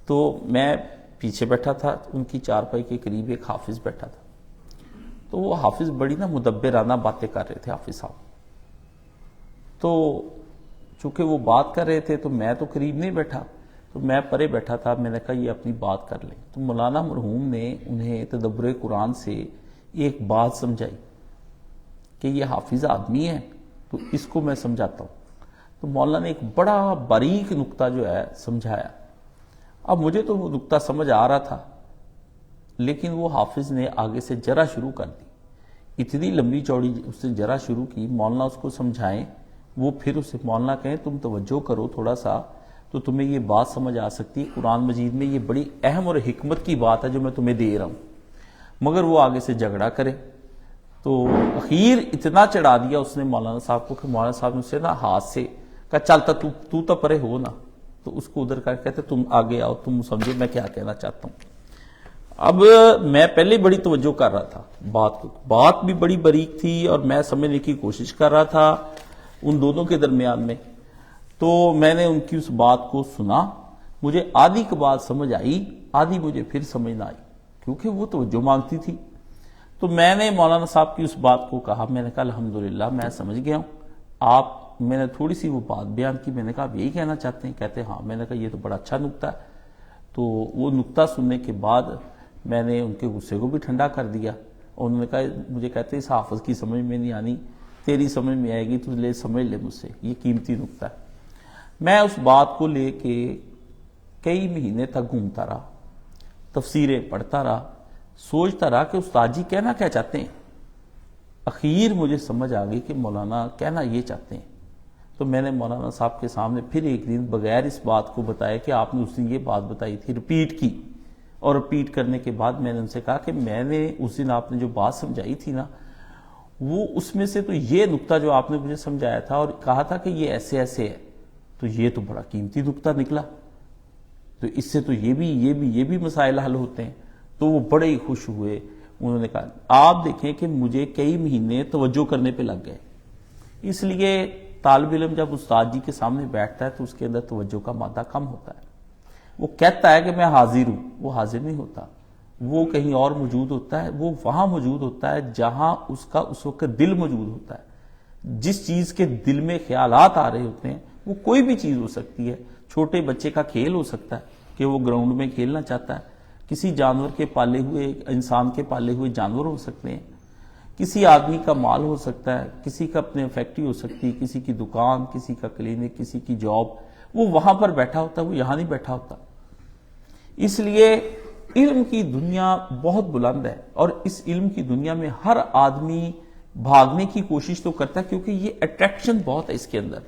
تو میں پیچھے بیٹھا تھا، ان کی چارپائی کے قریب ایک حافظ بیٹھا تھا، تو وہ حافظ بڑی مدبرانہ باتیں کر رہے تھے حافظ صاحب. تو چونکہ وہ بات کر رہے تھے تو میں تو قریب نہیں بیٹھا، تو میں پرے بیٹھا تھا. میں نے کہا یہ اپنی بات کر لیں. تو مولانا مرحوم نے انہیں تدبر قرآن سے ایک بات سمجھائی کہ یہ حافظ آدمی ہے تو اس کو میں سمجھاتا ہوں. تو مولانا نے ایک بڑا باریک نقطہ جو ہے سمجھایا. اب مجھے تو وہ نقطہ سمجھ آ رہا تھا، لیکن وہ حافظ نے آگے سے جرا شروع کر دی. اتنی لمبی چوڑی اس نے جرا شروع کی. مولانا اس کو سمجھائیں، وہ پھر اسے مولانا کہیں تم توجہ کرو تھوڑا سا تو تمہیں یہ بات سمجھ آ سکتی ہے. قرآن مجید میں یہ بڑی اہم اور حکمت کی بات ہے جو میں تمہیں دے رہا ہوں. مگر وہ آگے سے جھگڑا کرے. تو اخیر اتنا چڑھا دیا اس نے مولانا صاحب کو کہ مولانا صاحب نے اسے ہاتھ سے کہا چلتا تو پرے ہو نا. تو اس کو ادھر کر کہتے تم آگے آؤ، تم سمجھو میں کیا کہنا چاہتا ہوں. اب میں پہلے بڑی توجہ کر رہا تھا بات کو، بات بھی بڑی باریک تھی اور میں سمجھنے کی کوشش کر رہا تھا ان دونوں کے درمیان میں. تو میں نے ان کی اس بات کو سنا. مجھے آدھی کی بات سمجھ آئی، آدھی مجھے پھر سمجھ نہ آئی کیونکہ وہ توجہ مانگتی تھی. تو میں نے مولانا صاحب کی اس بات کو کہا، میں نے کہا الحمدللہ میں سمجھ گیا ہوں. میں نے تھوڑی سی وہ بات بیان کی. میں نے کہا آپ یہی کہنا چاہتے ہیں؟ کہتے ہاں. میں نے کہا یہ تو بڑا اچھا نکتہ ہے. تو وہ نکتہ سننے کے بعد میں نے ان کے غصے کو بھی ٹھنڈا کر دیا. اور انہوں نے کہا مجھے کہتے اس حافظ کی سمجھ میں نہیں آنی، تیری سمجھ میں آئے گی تو لے سمجھ لے مجھ سے، یہ قیمتی نکتہ ہے. میں اس بات کو لے کے کئی مہینے تک گھومتا رہا، تفسیریں پڑھتا رہا، سوچتا رہا کہ استاد جی کہنا کیا چاہتے ہیں. اخیر مجھے سمجھ آ گئی کہ مولانا کہنا یہ چاہتے ہیں. تو میں نے مولانا صاحب کے سامنے پھر ایک دن بغیر اس بات کو بتایا کہ آپ نے اس دن یہ بات بتائی تھی، رپیٹ کی. اور رپیٹ کرنے کے بعد میں نے ان سے کہا کہ میں نے اس دن آپ نے جو بات سمجھائی تھی نا، وہ اس میں سے تو یہ نکتہ جو آپ نے مجھے سمجھایا تھا اور کہا تھا کہ یہ ایسے ایسے ہے، تو یہ تو بڑا قیمتی نکتہ نکلا. تو اس سے تو یہ بھی مسائل حل ہوتے ہیں. تو وہ بڑے ہی خوش ہوئے. انہوں نے کہا آپ دیکھیں کہ مجھے کئی مہینے توجہ کرنے پہ لگ گئے. اس لیے طالب علم جب استاد جی کے سامنے بیٹھتا ہے تو اس کے اندر توجہ کا مادہ کم ہوتا ہے. وہ کہتا ہے کہ میں حاضر ہوں، وہ حاضر نہیں ہوتا. وہ کہیں اور موجود ہوتا ہے. وہ وہاں موجود ہوتا ہے جہاں اس کا اس وقت دل موجود ہوتا ہے. جس چیز کے دل میں خیالات آ رہے ہوتے ہیں، وہ کوئی بھی چیز ہو سکتی ہے. چھوٹے بچے کا کھیل ہو سکتا ہے کہ وہ گراؤنڈ میں کھیلنا چاہتا ہے. کسی جانور کے پالے ہوئے، انسان کے پالے ہوئے جانور ہو سکتے ہیں. کسی آدمی کا مال ہو سکتا ہے، کسی کا اپنے فیکٹری ہو سکتی ہے، کسی کی دکان، کسی کا کلینک، کسی کی جاب. وہ وہاں پر بیٹھا ہوتا ہے، وہ یہاں نہیں بیٹھا ہوتا. اس لیے علم کی دنیا بہت بلند ہے اور اس علم کی دنیا میں ہر آدمی بھاگنے کی کوشش تو کرتا ہے کیونکہ یہ اٹریکشن بہت ہے. اس کے اندر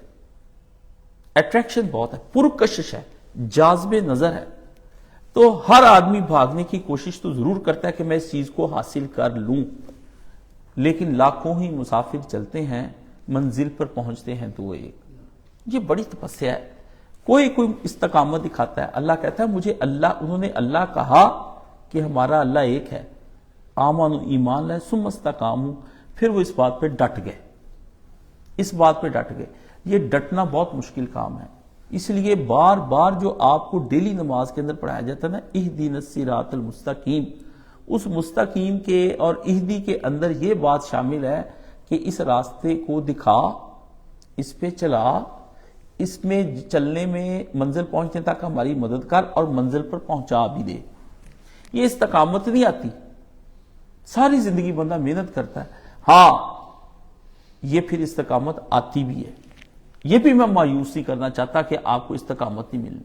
اٹریکشن بہت ہے، پرکشش ہے، جاذب نظر ہے. تو ہر آدمی بھاگنے کی کوشش تو ضرور کرتا ہے کہ میں اس چیز کو حاصل کر لوں. لیکن لاکھوں ہی مسافر چلتے ہیں، منزل پر پہنچتے ہیں دو ایک. یہ بڑی تپسیا ہے. کوئی استقامت دکھاتا ہے. اللہ کہتا ہے مجھے انہوں نے اللہ کہا کہ ہمارا اللہ ایک ہے، آمن ایمان لائے ثم استقاموا، پھر وہ اس بات پہ ڈٹ گئے. اس بات پہ ڈٹ گئے. یہ ڈٹنا بہت مشکل کام ہے. اس لیے بار بار جو آپ کو ڈیلی نماز کے اندر پڑھایا جاتا ہے نا، اہدنا الصراط المستقیم، اس مستقیم کے اور اہدی کے اندر یہ بات شامل ہے کہ اس راستے کو دکھا، اس پہ چلا، اس میں چلنے میں منزل پہنچنے تک ہماری مدد کر اور منزل پر پہنچا بھی دے. یہ استقامت نہیں آتی. ساری زندگی بندہ محنت کرتا ہے. ہاں یہ پھر استقامت آتی بھی ہے. یہ بھی میں مایوس نہیں کرنا چاہتا کہ آپ کو استقامت نہیں ملنی.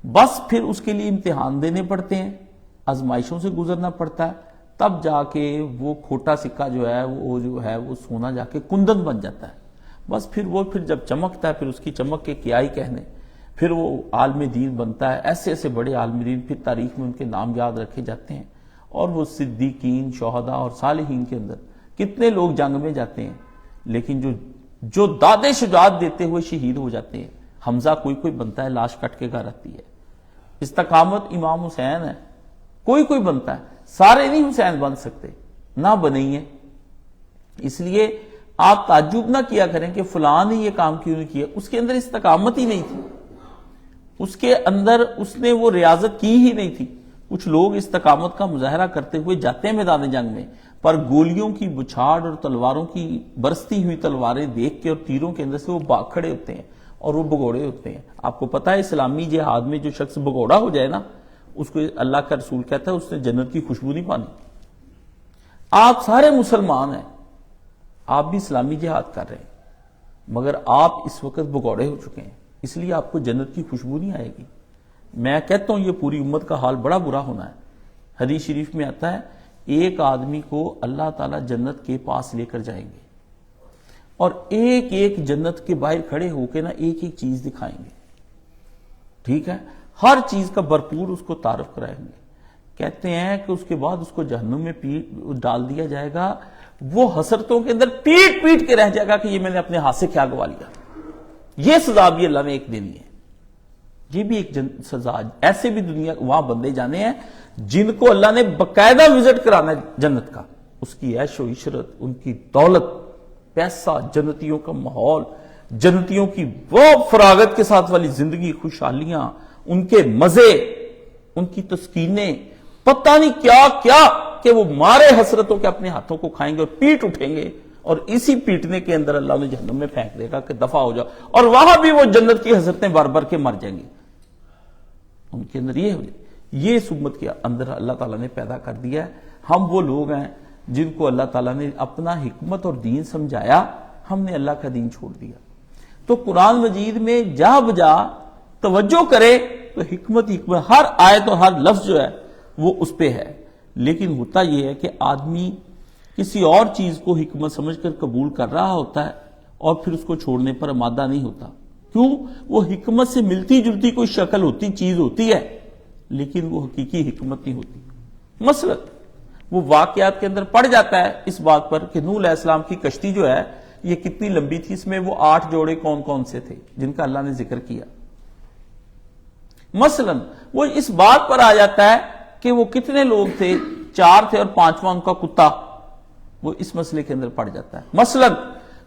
بس پھر اس کے لیے امتحان دینے پڑتے ہیں، آزمائشوں سے گزرنا پڑتا ہے. تب جا کے وہ کھوٹا سکہ جو ہے وہ سونا جا کے کندن بن جاتا ہے. بس پھر جب چمکتا ہے، پھر اس کی چمک کے کیا ہی کہنے، پھر وہ عالم دین بنتا ہے. ایسے ایسے بڑے عالم دین پھر تاریخ میں ان کے نام یاد رکھے جاتے ہیں. اور وہ صدیقین، شہداء اور صالحین کے اندر کتنے لوگ جنگ میں جاتے ہیں لیکن جو داد شجاعت دیتے ہوئے شہید ہو جاتے ہیں. حمزہ کوئی بنتا ہے، لاش کٹ کے گھر آتی ہے. استقامت امام حسین ہے، کوئی بنتا ہے. سارے نہیں حسین بن سکتے، نہ بنے ہیں. اس لیے آپ تعجب نہ کیا کریں کہ فلاں نے یہ کام کیوں نہیں کیا، اس کے اندر استقامت ہی نہیں تھی. اس کے اندر اس نے وہ ریاضت کی ہی نہیں تھی. کچھ لوگ استقامت کا مظاہرہ کرتے ہوئے جاتے ہیں میدان جنگ میں، پر گولیوں کی بچھاڑ اور تلواروں کی برستی ہوئی تلواریں دیکھ کے اور تیروں کے اندر سے وہ بھاگ کھڑے ہوتے ہیں اور وہ بگوڑے ہوتے ہیں. آپ کو پتا ہے اسلامی جہاد میں جو شخص بگوڑا ہو جائے نا، اس کو اللہ کا رسول کہتا ہے اس نے جنت کی خوشبو نہیں پانی. آپ سارے مسلمان ہیں، آپ بھی اسلامی جہاد کر رہے ہیں، مگر آپ اس وقت بگوڑے ہو چکے ہیں، اس لیے آپ کو جنت کی خوشبو نہیں آئے گی. میں کہتا ہوں یہ پوری امت کا حال بڑا برا ہونا ہے. حدیث شریف میں آتا ہے ایک آدمی کو اللہ تعالیٰ جنت کے پاس لے کر جائیں گے اور ایک ایک جنت کے باہر کھڑے ہو کے نا ایک ایک چیز دکھائیں گے. ٹھیک ہے، ہر چیز کا بھرپور اس کو تعارف کرائیں گے. کہتے ہیں کہ اس کے بعد اس کو جہنم میں ڈال دیا جائے گا، وہ حسرتوں کے اندر پیٹ پیٹ کے رہ جائے گا کہ یہ میں نے اپنے ہاتھ سے کیا گوا لیا. یہ سزا بھی اللہ نے ایک دینی ہے. یہ بھی ایک سزا. ایسے بھی دنیا وہاں بندے جانے ہیں جن کو اللہ نے باقاعدہ وزٹ کرانا ہے جنت کا. اس کی عیش و عشرت، ان کی دولت، پیسہ، جنتیوں کا ماحول، جنتیوں کی وہ فراغت کے ساتھ والی زندگی، خوشحالیاں، ان کے مزے، ان کی تسکینیں، پتہ نہیں کیا کیا کہ وہ مارے حسرتوں کے اپنے ہاتھوں کو کھائیں گے اور پیٹ اٹھیں گے، اور اسی پیٹنے کے اندر اللہ انہیں جہنم میں پھینک دے گا کہ دفع ہو جاؤ، اور وہاں بھی وہ جنت کی حسرتیں بھر بھر کے مر جائیں گے. ان کے اندر یہ ہو جائے. یہ اس امت کے اندر اللہ تعالیٰ نے پیدا کر دیا ہے. ہم وہ لوگ ہیں جن کو اللہ تعالیٰ نے اپنا حکمت اور دین سمجھایا، ہم نے اللہ کا دین چھوڑ دیا. تو قرآن مجید میں جا بجا توجہ کرے تو حکمت ہر آیت اور ہر لفظ جو ہے وہ اس پہ ہے. لیکن ہوتا یہ ہے کہ آدمی کسی اور چیز کو حکمت سمجھ کر قبول کر رہا ہوتا ہے اور پھر اس کو چھوڑنے پر آمادہ نہیں ہوتا. کیوں؟ وہ حکمت سے ملتی جلتی کوئی شکل ہوتی چیز ہوتی ہے لیکن وہ حقیقی حکمت نہیں ہوتی. مثلا وہ واقعات کے اندر پڑ جاتا ہے اس بات پر کہ نوح علیہ السلام کی کشتی جو ہے یہ کتنی لمبی تھی، اس میں وہ 8 جوڑے کون کون سے تھے جن کا اللہ نے ذکر کیا. مثلا وہ اس بات پر آ جاتا ہے کہ وہ کتنے لوگ تھے، 4 تھے اور 5واں ان کا کتا. وہ اس مسئلے کے اندر پڑ جاتا ہے. مثلا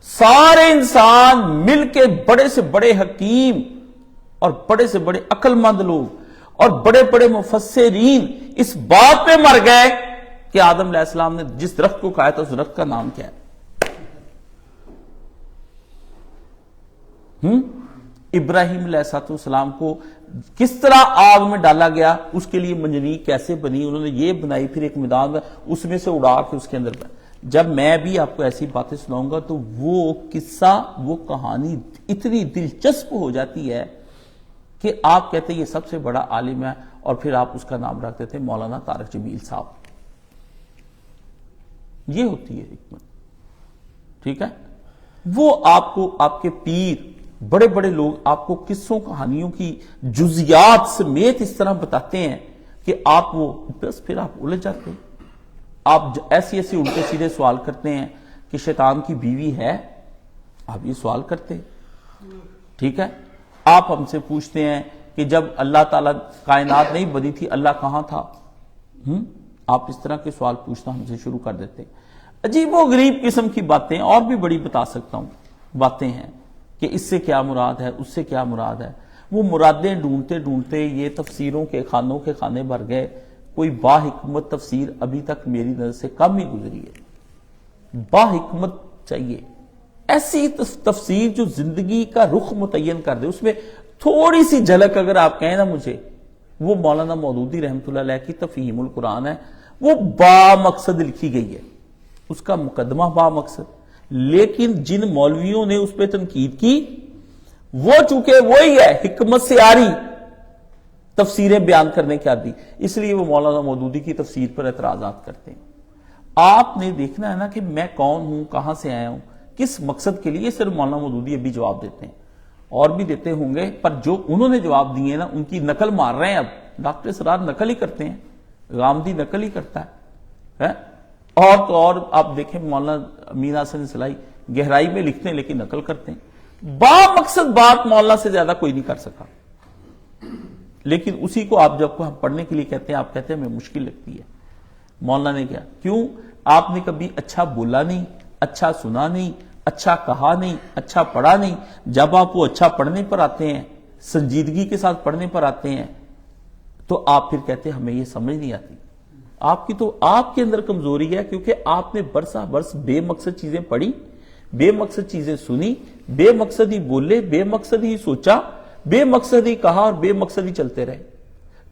سارے انسان مل کے بڑے سے بڑے حکیم اور بڑے سے بڑے عقل مند لوگ اور بڑے بڑے مفسرین اس بات پہ مر گئے کہ آدم علیہ السلام نے جس درخت کو کھایا تھا اس درخت کا نام کیا ہے. ابراہیم علیہ السلام کو کس طرح آگ میں ڈالا گیا، اس کے لیے منجنیق کیسے بنی، انہوں نے یہ بنائی، پھر ایک میدان میں اس میں سے اڑا کے اس کے اندر بنا. جب میں بھی آپ کو ایسی باتیں سناؤں گا تو وہ قصہ، وہ کہانی اتنی دلچسپ ہو جاتی ہے کہ آپ کہتے ہیں یہ سب سے بڑا عالم ہے، اور پھر آپ اس کا نام رکھتے تھے مولانا طارق جمیل صاحب. یہ ہوتی ہے حکمت. ٹھیک ہے، وہ آپ کو آپ کے پیر بڑے بڑے لوگ آپ کو قصوں کہانیوں کی جزیات سمیت اس طرح بتاتے ہیں کہ آپ وہ بس پھر آپ الجھ جاتے ہیں. آپ ایسی ایسی الٹے سیدھے سوال کرتے ہیں کہ شیطان کی بیوی ہے، آپ یہ سوال کرتے ہیں. ٹھیک ہے، آپ ہم سے پوچھتے ہیں کہ جب اللہ تعالیٰ کائنات نہیں بنی تھی اللہ کہاں تھا. آپ اس طرح کے سوال پوچھنا ہم سے شروع کر دیتے ہیں. عجیب و غریب قسم کی باتیں، اور بھی بڑی بتا سکتا ہوں باتیں ہیں کہ اس سے کیا مراد ہے، اس سے کیا مراد ہے. وہ مرادیں ڈھونڈتے ڈھونڈتے یہ تفسیروں کے خانوں کے خانے بھر گئے. کوئی با حکمت تفسیر ابھی تک میری نظر سے کم ہی گزری ہے. با حکمت چاہیے، ایسی تفسیر جو زندگی کا رخ متعین کر دے. اس میں تھوڑی سی جھلک اگر آپ کہیں نا مجھے، وہ مولانا مودودی رحمۃ اللہ علیہ کی تفہیم القرآن ہے. وہ با مقصد لکھی گئی ہے، اس کا مقدمہ با مقصد. لیکن جن مولویوں نے اس پہ تنقید کی وہ چونکہ وہی ہے حکمت سے آری تفسیریں بیان کرنے کی عادی، اس لیے وہ مولانا مودودی کی تفسیر پر اعتراضات کرتے ہیں. آپ نے دیکھنا ہے نا کہ میں کون ہوں، کہاں سے آیا ہوں، کس مقصد کے لیے. صرف مولانا مودودی ابھی جواب دیتے ہیں، اور بھی دیتے ہوں گے، پر جو انہوں نے جواب دیے نا ان کی نقل مار رہے ہیں. اب ڈاکٹر اسرار نقل ہی کرتے ہیں، غامدی نقل ہی کرتا ہے. اور تو اور آپ دیکھیں مولانا امین حسن صلاحی گہرائی میں لکھتے ہیں لیکن نقل کرتے ہیں. با مقصد بات مولانا سے زیادہ کوئی نہیں کر سکا. لیکن اسی کو آپ جب کو ہم پڑھنے کے لیے کہتے ہیں، آپ کہتے ہیں ہمیں مشکل لگتی ہے. مولانا نے کیا، کیوں؟ آپ نے کبھی اچھا بولا نہیں، اچھا سنا نہیں، اچھا کہا نہیں، اچھا پڑھا نہیں. جب آپ وہ اچھا پڑھنے پر آتے ہیں، سنجیدگی کے ساتھ پڑھنے پر آتے ہیں تو آپ پھر کہتے ہیں ہمیں یہ سمجھ نہیں آتی. آپ کی تو آپ کے اندر کمزوری ہے، کیونکہ آپ نے برسہ برس بے مقصد چیزیں پڑھی، بے مقصد چیزیں سنی، بے مقصد ہی بولے، بے مقصد ہی سوچا، بے مقصد ہی کہا اور بے مقصد ہی چلتے رہے.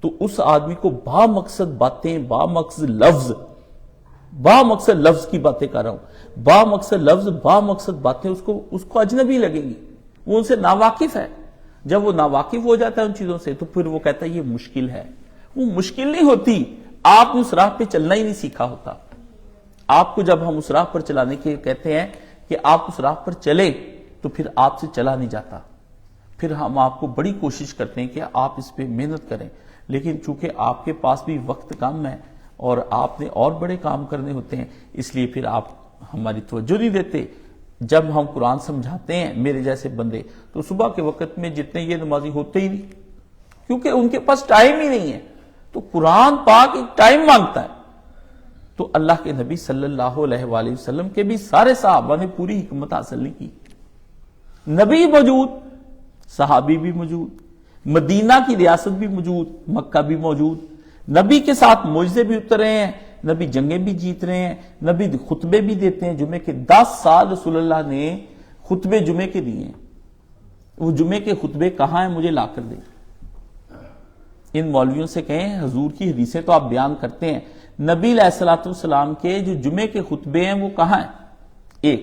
تو اس آدمی کو با مقصد باتیں، با مقصد لفظ کی باتیں کر رہا ہوں، با مقصد لفظ، با مقصد باتیں اس کو اجنبی لگیں گی، وہ ان سے ناواقف ہے. جب وہ ناواقف ہو جاتا ہے ان چیزوں سے تو پھر وہ کہتا ہے یہ مشکل ہے. وہ مشکل نہیں ہوتی، آپ نے اس راہ پہ چلنا ہی نہیں سیکھا ہوتا. آپ کو جب ہم اس راہ پر چلانے کے کہتے ہیں کہ آپ اس راہ پر چلے تو پھر آپ سے چلا نہیں جاتا. پھر ہم آپ کو بڑی کوشش کرتے ہیں کہ آپ اس پہ محنت کریں، لیکن چونکہ آپ کے پاس بھی وقت کم ہے اور آپ نے اور بڑے کام کرنے ہوتے ہیں، اس لیے پھر آپ ہماری توجہ نہیں دیتے. جب ہم قرآن سمجھاتے ہیں میرے جیسے بندے تو صبح کے وقت میں جتنے یہ نمازی ہوتے ہی نہیں، کیونکہ ان کے پاس ٹائم ہی نہیں ہے. تو قرآن پاک ایک ٹائم مانگتا ہے. تو اللہ کے نبی صلی اللہ علیہ وآلہ وسلم کے بھی سارے صحابہ نے پوری حکمت حاصل نہیں کی. نبی موجود، صحابی بھی موجود، مدینہ کی ریاست بھی موجود، مکہ بھی موجود، نبی کے ساتھ معجزے بھی اتر رہے ہیں، نبی جنگیں بھی جیت رہے ہیں، نبی خطبے بھی دیتے ہیں. جمعے کے 10 سال رسول اللہ نے خطبے جمعے کے دیے ہیں. وہ جمعے کے خطبے کہاں ہیں مجھے لا کر دیں. ان مولویوں سے کہیں حضور کی حدیثیں تو آپ بیان کرتے ہیں، نبی علیہ الصلوۃ والسلام کے جو جمعے کے خطبے ہیں وہ کہاں ہیں؟ ایک.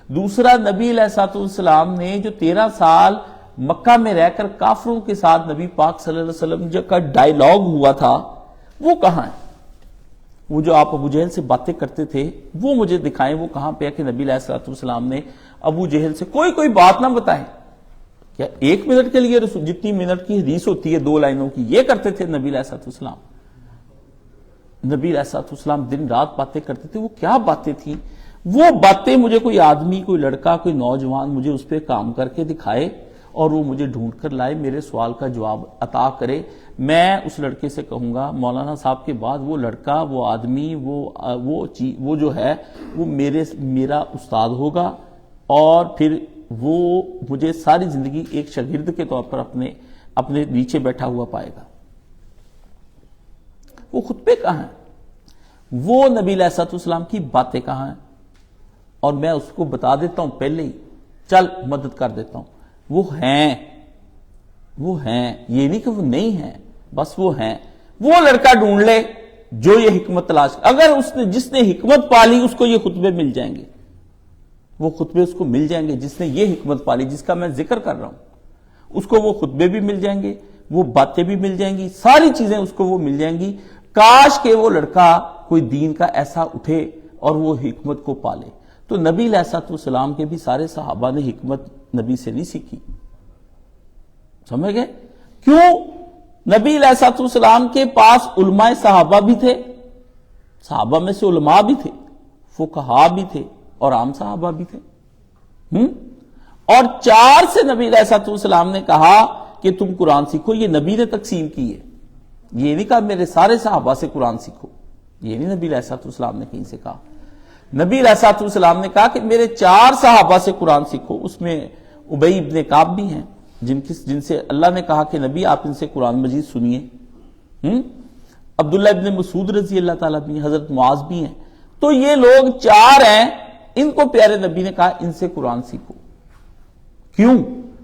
دوسرا، نبی علیہ الصلوۃ والسلام نے جو 13 سال مکہ میں رہ کر کافروں کے ساتھ نبی پاک صلی اللہ علیہ وسلم کا ڈائیلاگ ہوا تھا وہ کہاں ہے؟ وہ جو آپ ابو جہل سے باتیں کرتے تھے وہ مجھے دکھائیں، وہ کہاں پہ ہے کہ نبی علیہ الصلوۃ والسلام نے ابو جہل سے کوئی بات نہ بتائیں. کیا 1 منٹ کے لیے جتنی منٹ کی حدیث ہوتی ہے 2 لائنوں کی، یہ کرتے تھے نبی علیہ الصلوۃ والسلام. نبی علیہ الصلوۃ والسلام دن رات باتیں کرتے تھے. وہ کیا باتیں تھیں؟ وہ باتیں مجھے کوئی آدمی، کوئی لڑکا، کوئی نوجوان مجھے اس پہ کام کر کے دکھائے اور وہ مجھے ڈھونڈ کر لائے، میرے سوال کا جواب عطا کرے. میں اس لڑکے سے کہوں گا مولانا صاحب کے بعد وہ لڑکا، وہ آدمی، وہ جو ہے وہ میرا استاد ہوگا اور پھر وہ مجھے ساری زندگی ایک شاگرد کے طور پر اپنے نیچے بیٹھا ہوا پائے گا. وہ خطبے کہاں ہیں؟ وہ نبی علیہ الصلوۃ والسلام کی باتیں کہاں ہیں؟ اور میں اس کو بتا دیتا ہوں پہلے ہی، چل مدد کر دیتا ہوں. وہ ہیں، یہ نہیں کہ وہ نہیں ہیں، بس وہ ہیں. وہ لڑکا ڈھونڈ لے جو یہ حکمت تلاش، اگر جس نے حکمت پالی اس کو یہ خطبے مل جائیں گے. وہ خطبے اس کو مل جائیں گے جس نے یہ حکمت پالی جس کا میں ذکر کر رہا ہوں. اس کو وہ خطبے بھی مل جائیں گے، وہ باتیں بھی مل جائیں گی، ساری چیزیں اس کو وہ مل جائیں گی. کاش کہ وہ لڑکا کوئی دین کا ایسا اٹھے اور وہ حکمت کو پالے. تو نبی علیہ الصلوۃ والسلام کے بھی سارے صحابہ نے حکمت نبی سے نہیں سیکھی. سمجھ گئے؟ کیوں؟ نبی علیہ الصلوۃ والسلام کے پاس علماء صحابہ بھی تھے، صحابہ میں سے علماء بھی تھے، فقہاء بھی تھے اور عام صحابہ بھی تھے. اور 4 سے نبی علیہ الصلوۃ والسلام نے کہا کہ تم قرآن سیکھو. یہ نبی نے تقسیم کی ہے، یہ نہیں کہا میرے سارے صحابہ سے قرآن سیکھو. یہ نہیں نبی علیہ الصلوۃ والسلام نے کہیں سے کہا. نبی علیہ الصلوۃ والسلام نے کہا کہ میرے 4 صحابہ سے قرآن سیکھو. اس میں ابی ابن کعب بھی ہیں جن سے اللہ نے کہا کہ نبی آپ ان سے قرآن مجید سنیے. عبداللہ ابن مسعود رضی اللہ تعالیٰ بھی، حضرت معاذ بھی ہیں. تو یہ لوگ 4 ہیں، ان کو پیارے نبی نے کہا ان سے قرآن سیکھو. کیوں؟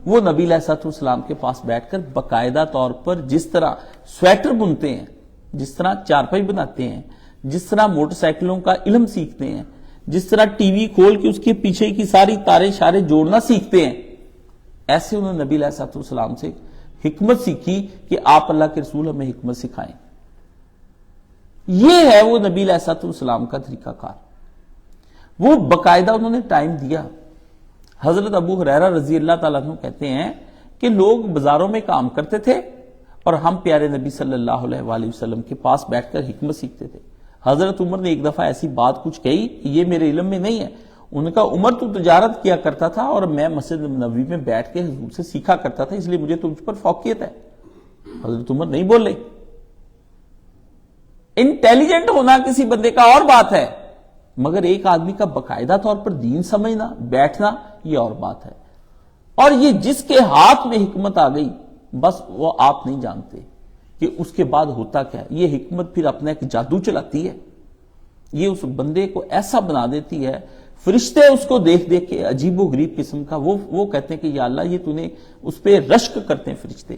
وہ نبی علیہ الصلوۃ والسلام کے پاس بیٹھ کر باقاعدہ طور پر جس طرح سویٹر بنتے ہیں، جس طرح چارپائی بناتے ہیں، جس طرح موٹر سائیکلوں کا علم سیکھتے ہیں، جس طرح ٹی وی کھول کے اس کے پیچھے کی ساری تارے شارے جوڑنا سیکھتے ہیں، ایسے انہوں نے نبی علیہ الصلوۃ والسلام سے حکمت سیکھی کہ آپ اللہ کے رسول ہمیں حکمت سکھائیں. یہ ہے وہ نبی علیہ الصلوۃ والسلام کا طریقہ کار. وہ باقاعدہ انہوں نے ٹائم دیا. حضرت ابو ہریرہ رضی اللہ تعالیٰ عنہ کہتے ہیں کہ لوگ بازاروں میں کام کرتے تھے اور ہم پیارے نبی صلی اللہ علیہ وآلہ وسلم کے پاس بیٹھ کر حکمت سیکھتے تھے. حضرت عمر نے ایک دفعہ ایسی بات کچھ کہی کہ یہ میرے علم میں نہیں ہے. ان کا عمر تو تجارت کیا کرتا تھا اور میں مسجد نبوی میں بیٹھ کے حضور سے سیکھا کرتا تھا، اس لیے مجھے تجھ پر فوقیت ہے. حضرت عمر نہیں بولے. انٹیلیجنٹ ہونا کسی بندے کا اور بات ہے، مگر ایک آدمی کا باقاعدہ طور پر دین سمجھنا، بیٹھنا، یہ اور بات ہے. اور یہ جس کے ہاتھ میں حکمت آ گئی بس وہ آپ نہیں جانتے کہ اس کے بعد ہوتا کیا ہے. یہ حکمت پھر اپنا ایک جادو چلاتی ہے. یہ اس بندے کو ایسا بنا دیتی ہے, فرشتے اس کو دیکھ دیکھ کے عجیب و غریب قسم کا وہ کہتے ہیں کہ یا اللہ یہ تو نے اس پہ رشک کرتے ہیں, فرشتے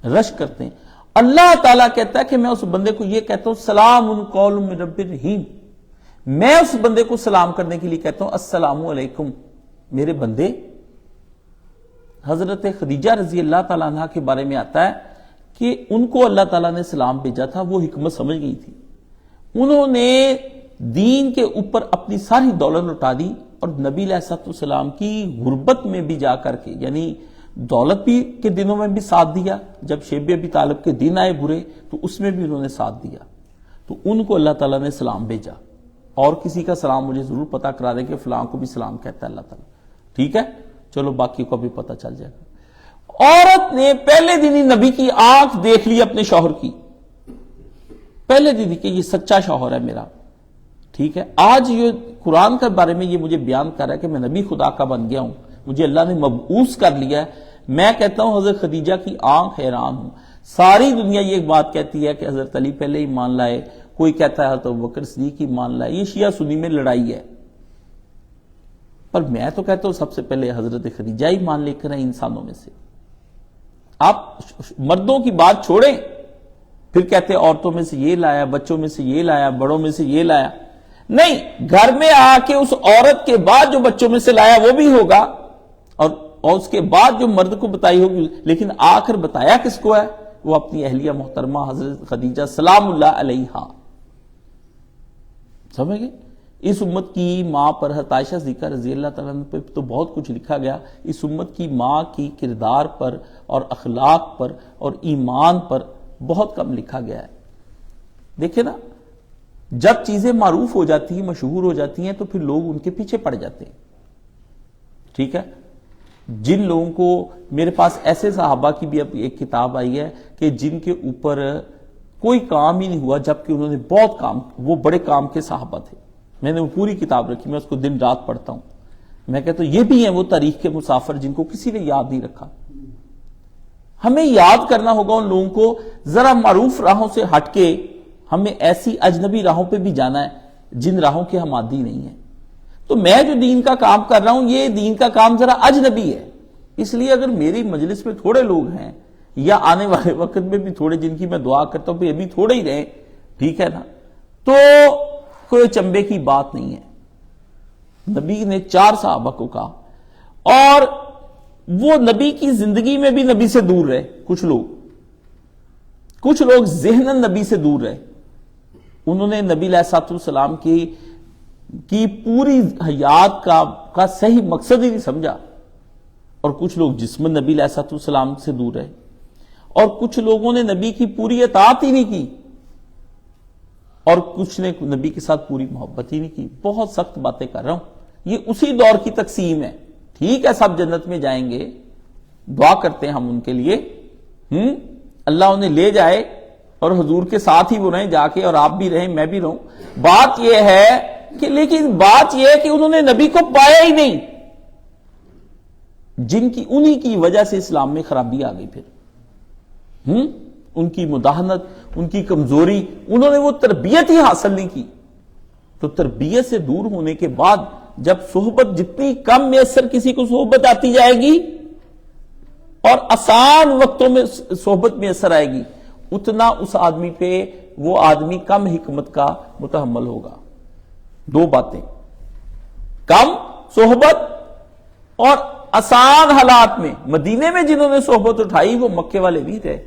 رشک کرتے ہیں. اللہ تعالیٰ کہتا ہے کہ میں اس بندے کو یہ کہتا ہوں سلام قول من رب الرحیم, میں اس بندے کو سلام کرنے کے لیے کہتا ہوں السلام علیکم میرے بندے. حضرت خدیجہ رضی اللہ تعالیٰ عنہ کے بارے میں آتا ہے کہ ان کو اللہ تعالیٰ نے سلام بھیجا تھا, وہ حکمت سمجھ گئی تھی. انہوں نے دین کے اوپر اپنی ساری دولت لٹا دی اور نبی علیہ السلام کی غربت میں بھی جا کر کے, یعنی دولت بھی کے دنوں میں بھی ساتھ دیا, جب شیب ابی طالب کے دن آئے برے تو اس میں بھی انہوں نے ساتھ دیا. تو ان کو اللہ تعالیٰ نے سلام بھیجا. اور کسی کا سلام مجھے ضرور پتا کرا دیں کہ فلاں کو بھی سلام کہتا ہے اللہ تعالیٰ, ٹھیک ہے, چلو باقی کو بھی پتا چل جائے گا. عورت نے پہلے دن ہی نبی کی آنکھ دیکھ لی اپنے شوہر کی, پہلے دن ہی کہ یہ سچا شوہر ہے میرا, ٹھیک ہے. آج یہ قرآن کے بارے میں یہ مجھے بیان کر رہا ہے کہ میں نبی خدا کا بن گیا ہوں, مجھے اللہ نے مبعوث کر لیا ہے. میں کہتا ہوں حضرت خدیجہ کی آنکھ حیران ہوں. ساری دنیا یہ ایک بات کہتی ہے کہ حضرت علی پہلے ہی مان لائے, کوئی کہتا ہے حضرت ابوبکر صدیق ہی مان لائے. یہ شیعہ سنی میں لڑائی ہے, پر میں تو کہتا ہوں سب سے پہلے حضرت خدیجہ ہی مان لے کر ہیں انسانوں میں سے. آپ مردوں کی بات چھوڑیں, پھر کہتے ہیں عورتوں میں سے یہ لایا, بچوں میں سے یہ لایا, بڑوں میں سے یہ لایا. نہیں, گھر میں آ کے اس عورت کے بعد جو بچوں میں سے لایا وہ بھی ہوگا, اور اس کے بعد جو مرد کو بتائی ہوگی, لیکن آخر بتایا کس کو ہے؟ وہ اپنی اہلیہ محترمہ حضرت خدیجہ سلام اللہ علیہا. سمجھ گئے؟ اس امت کی ماں پر حضرت عائشہ صدیقہ رضی اللہ تعالیٰ عنہ پہ تو بہت کچھ لکھا گیا. اس امت کی ماں کی کردار پر اور اخلاق پر اور ایمان پر بہت کم لکھا گیا ہے. دیکھیں نا, جب چیزیں معروف ہو جاتی ہیں, مشہور ہو جاتی ہیں, تو پھر لوگ ان کے پیچھے پڑ جاتے ہیں, ٹھیک ہے. جن لوگوں کو, میرے پاس ایسے صحابہ کی بھی اب ایک کتاب آئی ہے کہ جن کے اوپر کوئی کام ہی نہیں ہوا جبکہ انہوں نے بہت کام, وہ بڑے کام کے صحابہ تھے. میں نے وہ پوری کتاب رکھی, میں اس کو دن رات پڑھتا ہوں. میں کہتا ہوں یہ بھی ہیں وہ تاریخ کے مسافر جن کو کسی نے یاد نہیں رکھا. ہمیں یاد کرنا ہوگا ان لوگوں کو. ذرا معروف راہوں سے ہٹ کے ہمیں ایسی اجنبی راہوں پہ بھی جانا ہے جن راہوں کے ہم عادی نہیں ہیں. تو میں جو دین کا کام کر رہا ہوں, یہ دین کا کام ذرا اجنبی ہے. اس لیے اگر میری مجلس میں تھوڑے لوگ ہیں, یا آنے والے وقت میں بھی تھوڑے, جن کی میں دعا کرتا ہوں کہ ابھی تھوڑے ہی رہیں, ٹھیک ہے نا, تو کوئی چمبے کی بات نہیں ہے. نبی نے 4 صحابہ کو کہا, اور وہ نبی کی زندگی میں بھی نبی سے دور رہے. کچھ لوگ ذہناً نبی سے دور رہے. انہوں نے نبی علیہ السلام کی پوری حیات کا صحیح مقصد ہی نہیں سمجھا. اور کچھ لوگ جسماً نبی علیہ السلام سے دور رہے, اور کچھ لوگوں نے نبی کی پوری اطاعت ہی نہیں کی, اور کچھ نے نبی کے ساتھ پوری محبت ہی نہیں کی. بہت سخت باتیں کر رہا ہوں, یہ اسی دور کی تقسیم ہے. ٹھیک ہے, سب جنت میں جائیں گے, دعا کرتے ہیں ہم ان کے لیے, اللہ انہیں لے جائے اور حضور کے ساتھ ہی وہ رہیں جا کے, اور آپ بھی رہیں, میں بھی رہوں. بات یہ ہے کہ, لیکن بات یہ ہے کہ انہوں نے نبی کو پایا ہی نہیں, جن کی انہی کی وجہ سے اسلام میں خرابی آ گئی. پھر ان کی مداہنت, ان کی کمزوری, انہوں نے وہ تربیت ہی حاصل نہیں کی. تو تربیت سے دور ہونے کے بعد جب صحبت جتنی کم میسر کسی کو صحبت آتی جائے گی اور آسان وقتوں میں صحبت میسر آئے گی, اتنا اس آدمی پہ وہ آدمی کم حکمت کا متحمل ہوگا. 2 باتیں, کم صحبت اور آسان حالات میں. مدینے میں جنہوں نے صحبت اٹھائی وہ مکے والے نہیں تھے.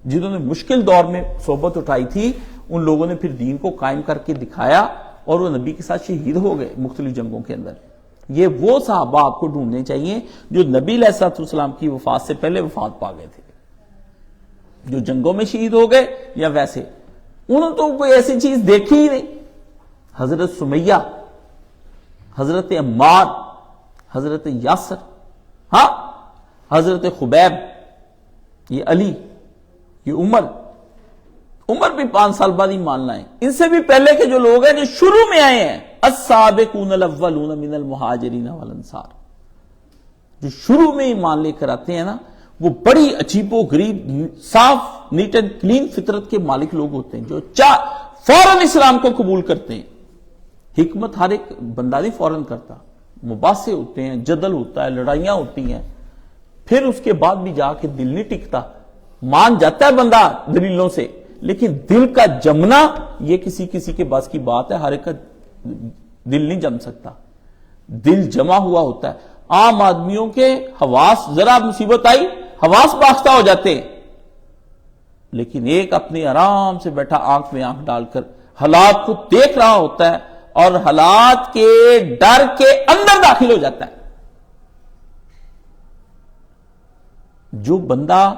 جنہوں نے مشکل دور میں صحبت اٹھائی تھی, ان لوگوں نے پھر دین کو قائم کر کے دکھایا, اور وہ نبی کے ساتھ شہید ہو گئے مختلف جنگوں کے اندر. یہ وہ صحابہ آپ کو ڈھونڈنے چاہیے جو نبی علیہ السلام کی وفات سے پہلے وفات پا گئے تھے, جو جنگوں میں شہید ہو گئے یا ویسے. انہوں نے تو کوئی ایسی چیز دیکھی ہی نہیں. حضرت سمیہ, حضرت عمار, حضرت یاسر, ہاں حضرت خبیب, یہ علی, یہ عمر بھی 5 سال بعد ہی مان لائیں. ان سے بھی پہلے کے جو لوگ ہیں جو شروع میں آئے ہیں, السابقون الاولون من المہاجرین والانصار, جو شروع میں ہی مان لے کر آتے ہیں نا, وہ بڑی عجیب و غریب صاف نیٹ اینڈ کلین فطرت کے مالک لوگ ہوتے ہیں جو فوراً اسلام کو قبول کرتے ہیں. حکمت ہر ایک بندہ نہیں فوراً کرتا، مباحثے ہوتے ہیں، جدل ہوتا ہے، لڑائیاں ہوتی ہیں، پھر اس کے بعد بھی جا کے دل نہیں ٹکتا. مان جاتا ہے بندہ دلیلوں سے، لیکن دل کا جمنا یہ کسی کے بس کی بات ہے. ہر ایک کا دل نہیں جم سکتا، دل جمع ہوا ہوتا ہے. عام آدمیوں کے حواس، ذرا مصیبت آئی حواس باختہ ہو جاتے ہیں، لیکن ایک اپنے آرام سے بیٹھا آنکھ میں آنکھ ڈال کر حالات کو دیکھ رہا ہوتا ہے اور حالات کے ڈر کے اندر داخل ہو جاتا ہے. جو بندہ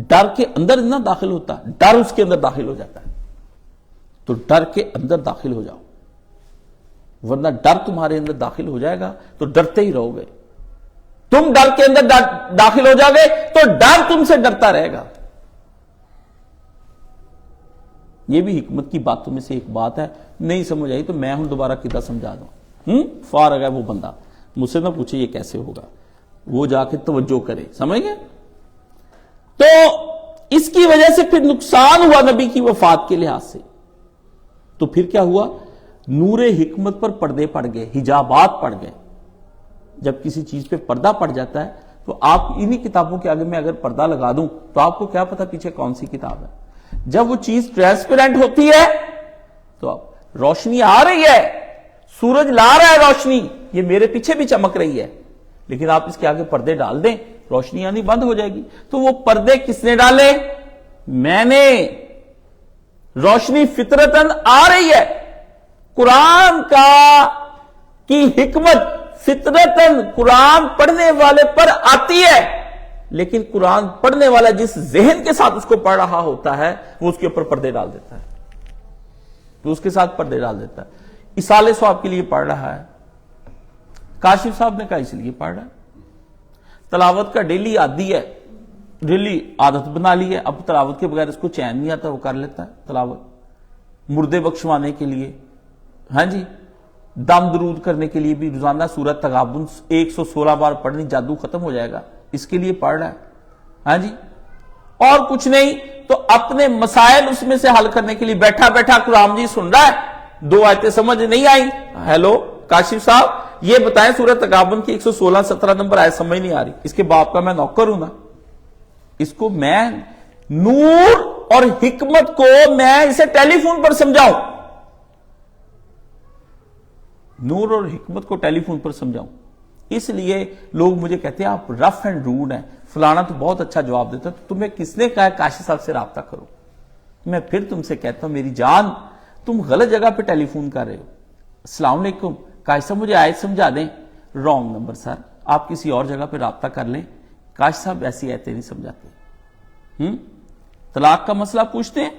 ڈر کے اندر نہ داخل ہوتا، ڈر اس کے اندر داخل ہو جاتا ہے. تو ڈر کے اندر داخل ہو جاؤ، ورنہ ڈر تمہارے اندر داخل ہو جائے گا تو ڈرتے ہی رہو گے. تم ڈر کے اندر داخل ہو جاؤ گے تو ڈر تم سے ڈرتا رہے گا. یہ بھی حکمت کی باتوں میں سے ایک بات ہے. نہیں سمجھ آئی تو میں ہوں دوبارہ کدھر سمجھا دوں. فارغ ہے وہ بندہ، مجھ سے نہ پوچھے یہ کیسے ہوگا، وہ جا کے توجہ کرے. سمجھ گئے؟ تو اس کی وجہ سے پھر نقصان ہوا نبی کی وفات کے لحاظ سے. تو پھر کیا ہوا؟ نور حکمت پر پردے پڑ گئے، حجابات پڑ گئے. جب کسی چیز پہ پردہ پڑ جاتا ہے تو آپ انہی کتابوں کے آگے میں اگر پردہ لگا دوں تو آپ کو کیا پتا پیچھے کون سی کتاب ہے. جب وہ چیز ٹرانسپیرنٹ ہوتی ہے تو روشنی آ رہی ہے، سورج لا رہا ہے روشنی، یہ میرے پیچھے بھی چمک رہی ہے، لیکن آپ اس کے آگے پردے ڈال دیں، روشنی آنی بند ہو جائے گی. تو وہ پردے کس نے ڈالے؟ میں نے. روشنی فطرتاً آ رہی ہے. قرآن کی حکمت فطرتاً قرآن پڑھنے والے پر آتی ہے، لیکن قرآن پڑھنے والا جس ذہن کے ساتھ اس کو پڑھ رہا ہوتا ہے وہ اس کے اوپر پردے ڈال دیتا ہے، تو اس کے ساتھ پردے ڈال دیتا ہے. اسالے ثواب کے لیے پڑھ رہا ہے، کاشف صاحب نے کہا اس لیے پڑھ رہا ہے. تلاوت کا ڈیلی عادی ہے، ڈیلی عادت بنا لی ہے، اب تلاوت کے بغیر اس کو چین نہیں آتا، وہ کر لیتا ہے تلاوت. مردے بخشوانے کے لیے، ہاں جی، دم درود کرنے کے لیے بھی روزانہ سورت تغابن 116 بار پڑھنی، جادو ختم ہو جائے گا، اس کے لیے پڑھ رہا ہے. ہاں جی، اور کچھ نہیں تو اپنے مسائل اس میں سے حل کرنے کے لیے بیٹھا بیٹھا قرآن جی سن رہا ہے. 2 آیتیں سمجھ نہیں آئی، ہیلو کاشف صاحب یہ بتائیں سورت تغابن کی 116-17 نمبر آیت سمجھ نہیں آ رہی، اس کے باپ کا میں نوکر ہوں نا. اس کو میں نور اور حکمت کو میں اسے ٹیلی فون پر سمجھاؤں، نور اور حکمت کو ٹیلی فون پر سمجھاؤں. اس لیے لوگ مجھے کہتے ہیں آپ رف اینڈ روڈ ہیں، فلانا تو بہت اچھا جواب دیتا ہے. تو تمہیں کس نے کہا کاشف صاحب سے رابطہ کرو؟ میں پھر تم سے کہتا ہوں میری جان، تم غلط جگہ پہ ٹیلی فون کر رہے ہو. السلام علیکم کاشف صاحب مجھے آیت سمجھا دیں. رانگ نمبر سر، آپ کسی اور جگہ پہ رابطہ کر لیں، کاشف صاحب ایسی آیتیں نہیں سمجھاتے. طلاق کا مسئلہ پوچھتے ہیں،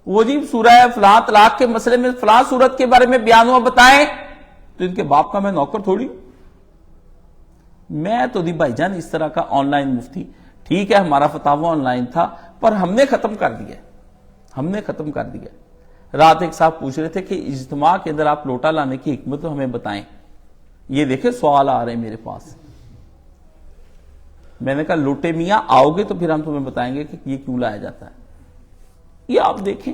وہ جی سورہ فلاں طلاق کے مسئلے میں فلاں سورت کے بارے میں بیان ہوا بتائیں، تو ان کے باپ کا میں نوکر تھوڑی. میں تو دی بھائی جان اس طرح کا آن لائن مفتی، ٹھیک ہے ہمارا فتاوی آن لائن تھا پر ہم نے ختم کر دیا. رات ایک صاحب پوچھ رہے تھے کہ اجتماع کے اندر آپ لوٹا لانے کی حکمت ہمیں بتائیں. یہ دیکھیں سوال آ رہے ہیں میرے پاس. میں نے کہا لوٹے میاں آؤ گے تو پھر ہم تمہیں بتائیں گے کہ یہ کیوں لایا جاتا ہے. یہ آپ دیکھیں،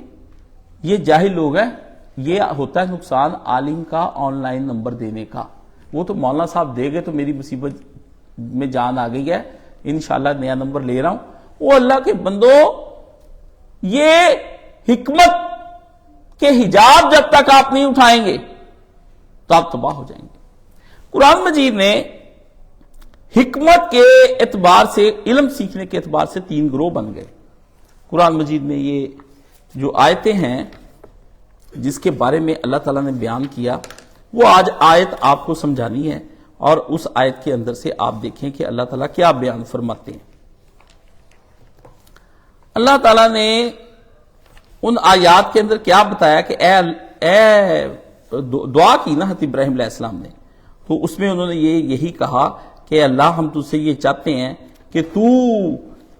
یہ جاہل لوگ ہیں. یہ ہوتا ہے نقصان عالم کا آن لائن نمبر دینے کا. وہ تو مولانا صاحب دے گئے تو میری مصیبت میں جان آ گئی ہے، انشاءاللہ نیا نمبر لے رہا ہوں. وہ اللہ کے بندو، یہ حکمت کے حجاب جب تک آپ نہیں اٹھائیں گے تو آپ تباہ ہو جائیں گے. قرآن مجید نے حکمت کے اعتبار سے، علم سیکھنے کے اعتبار سے 3 گروہ بن گئے. قرآن مجید میں یہ جو آیتیں ہیں جس کے بارے میں اللہ تعالیٰ نے بیان کیا، وہ آج آیت آپ کو سمجھانی ہے، اور اس آیت کے اندر سے آپ دیکھیں کہ اللہ تعالیٰ کیا بیان فرماتے ہیں. اللہ تعالیٰ نے ان آیات کے اندر کیا بتایا کہ اے دعا کی نا حضرت ابراہیم علیہ السلام نے، تو اس میں انہوں نے یہی کہا کہ اللہ ہم تجھ سے یہ چاہتے ہیں کہ تو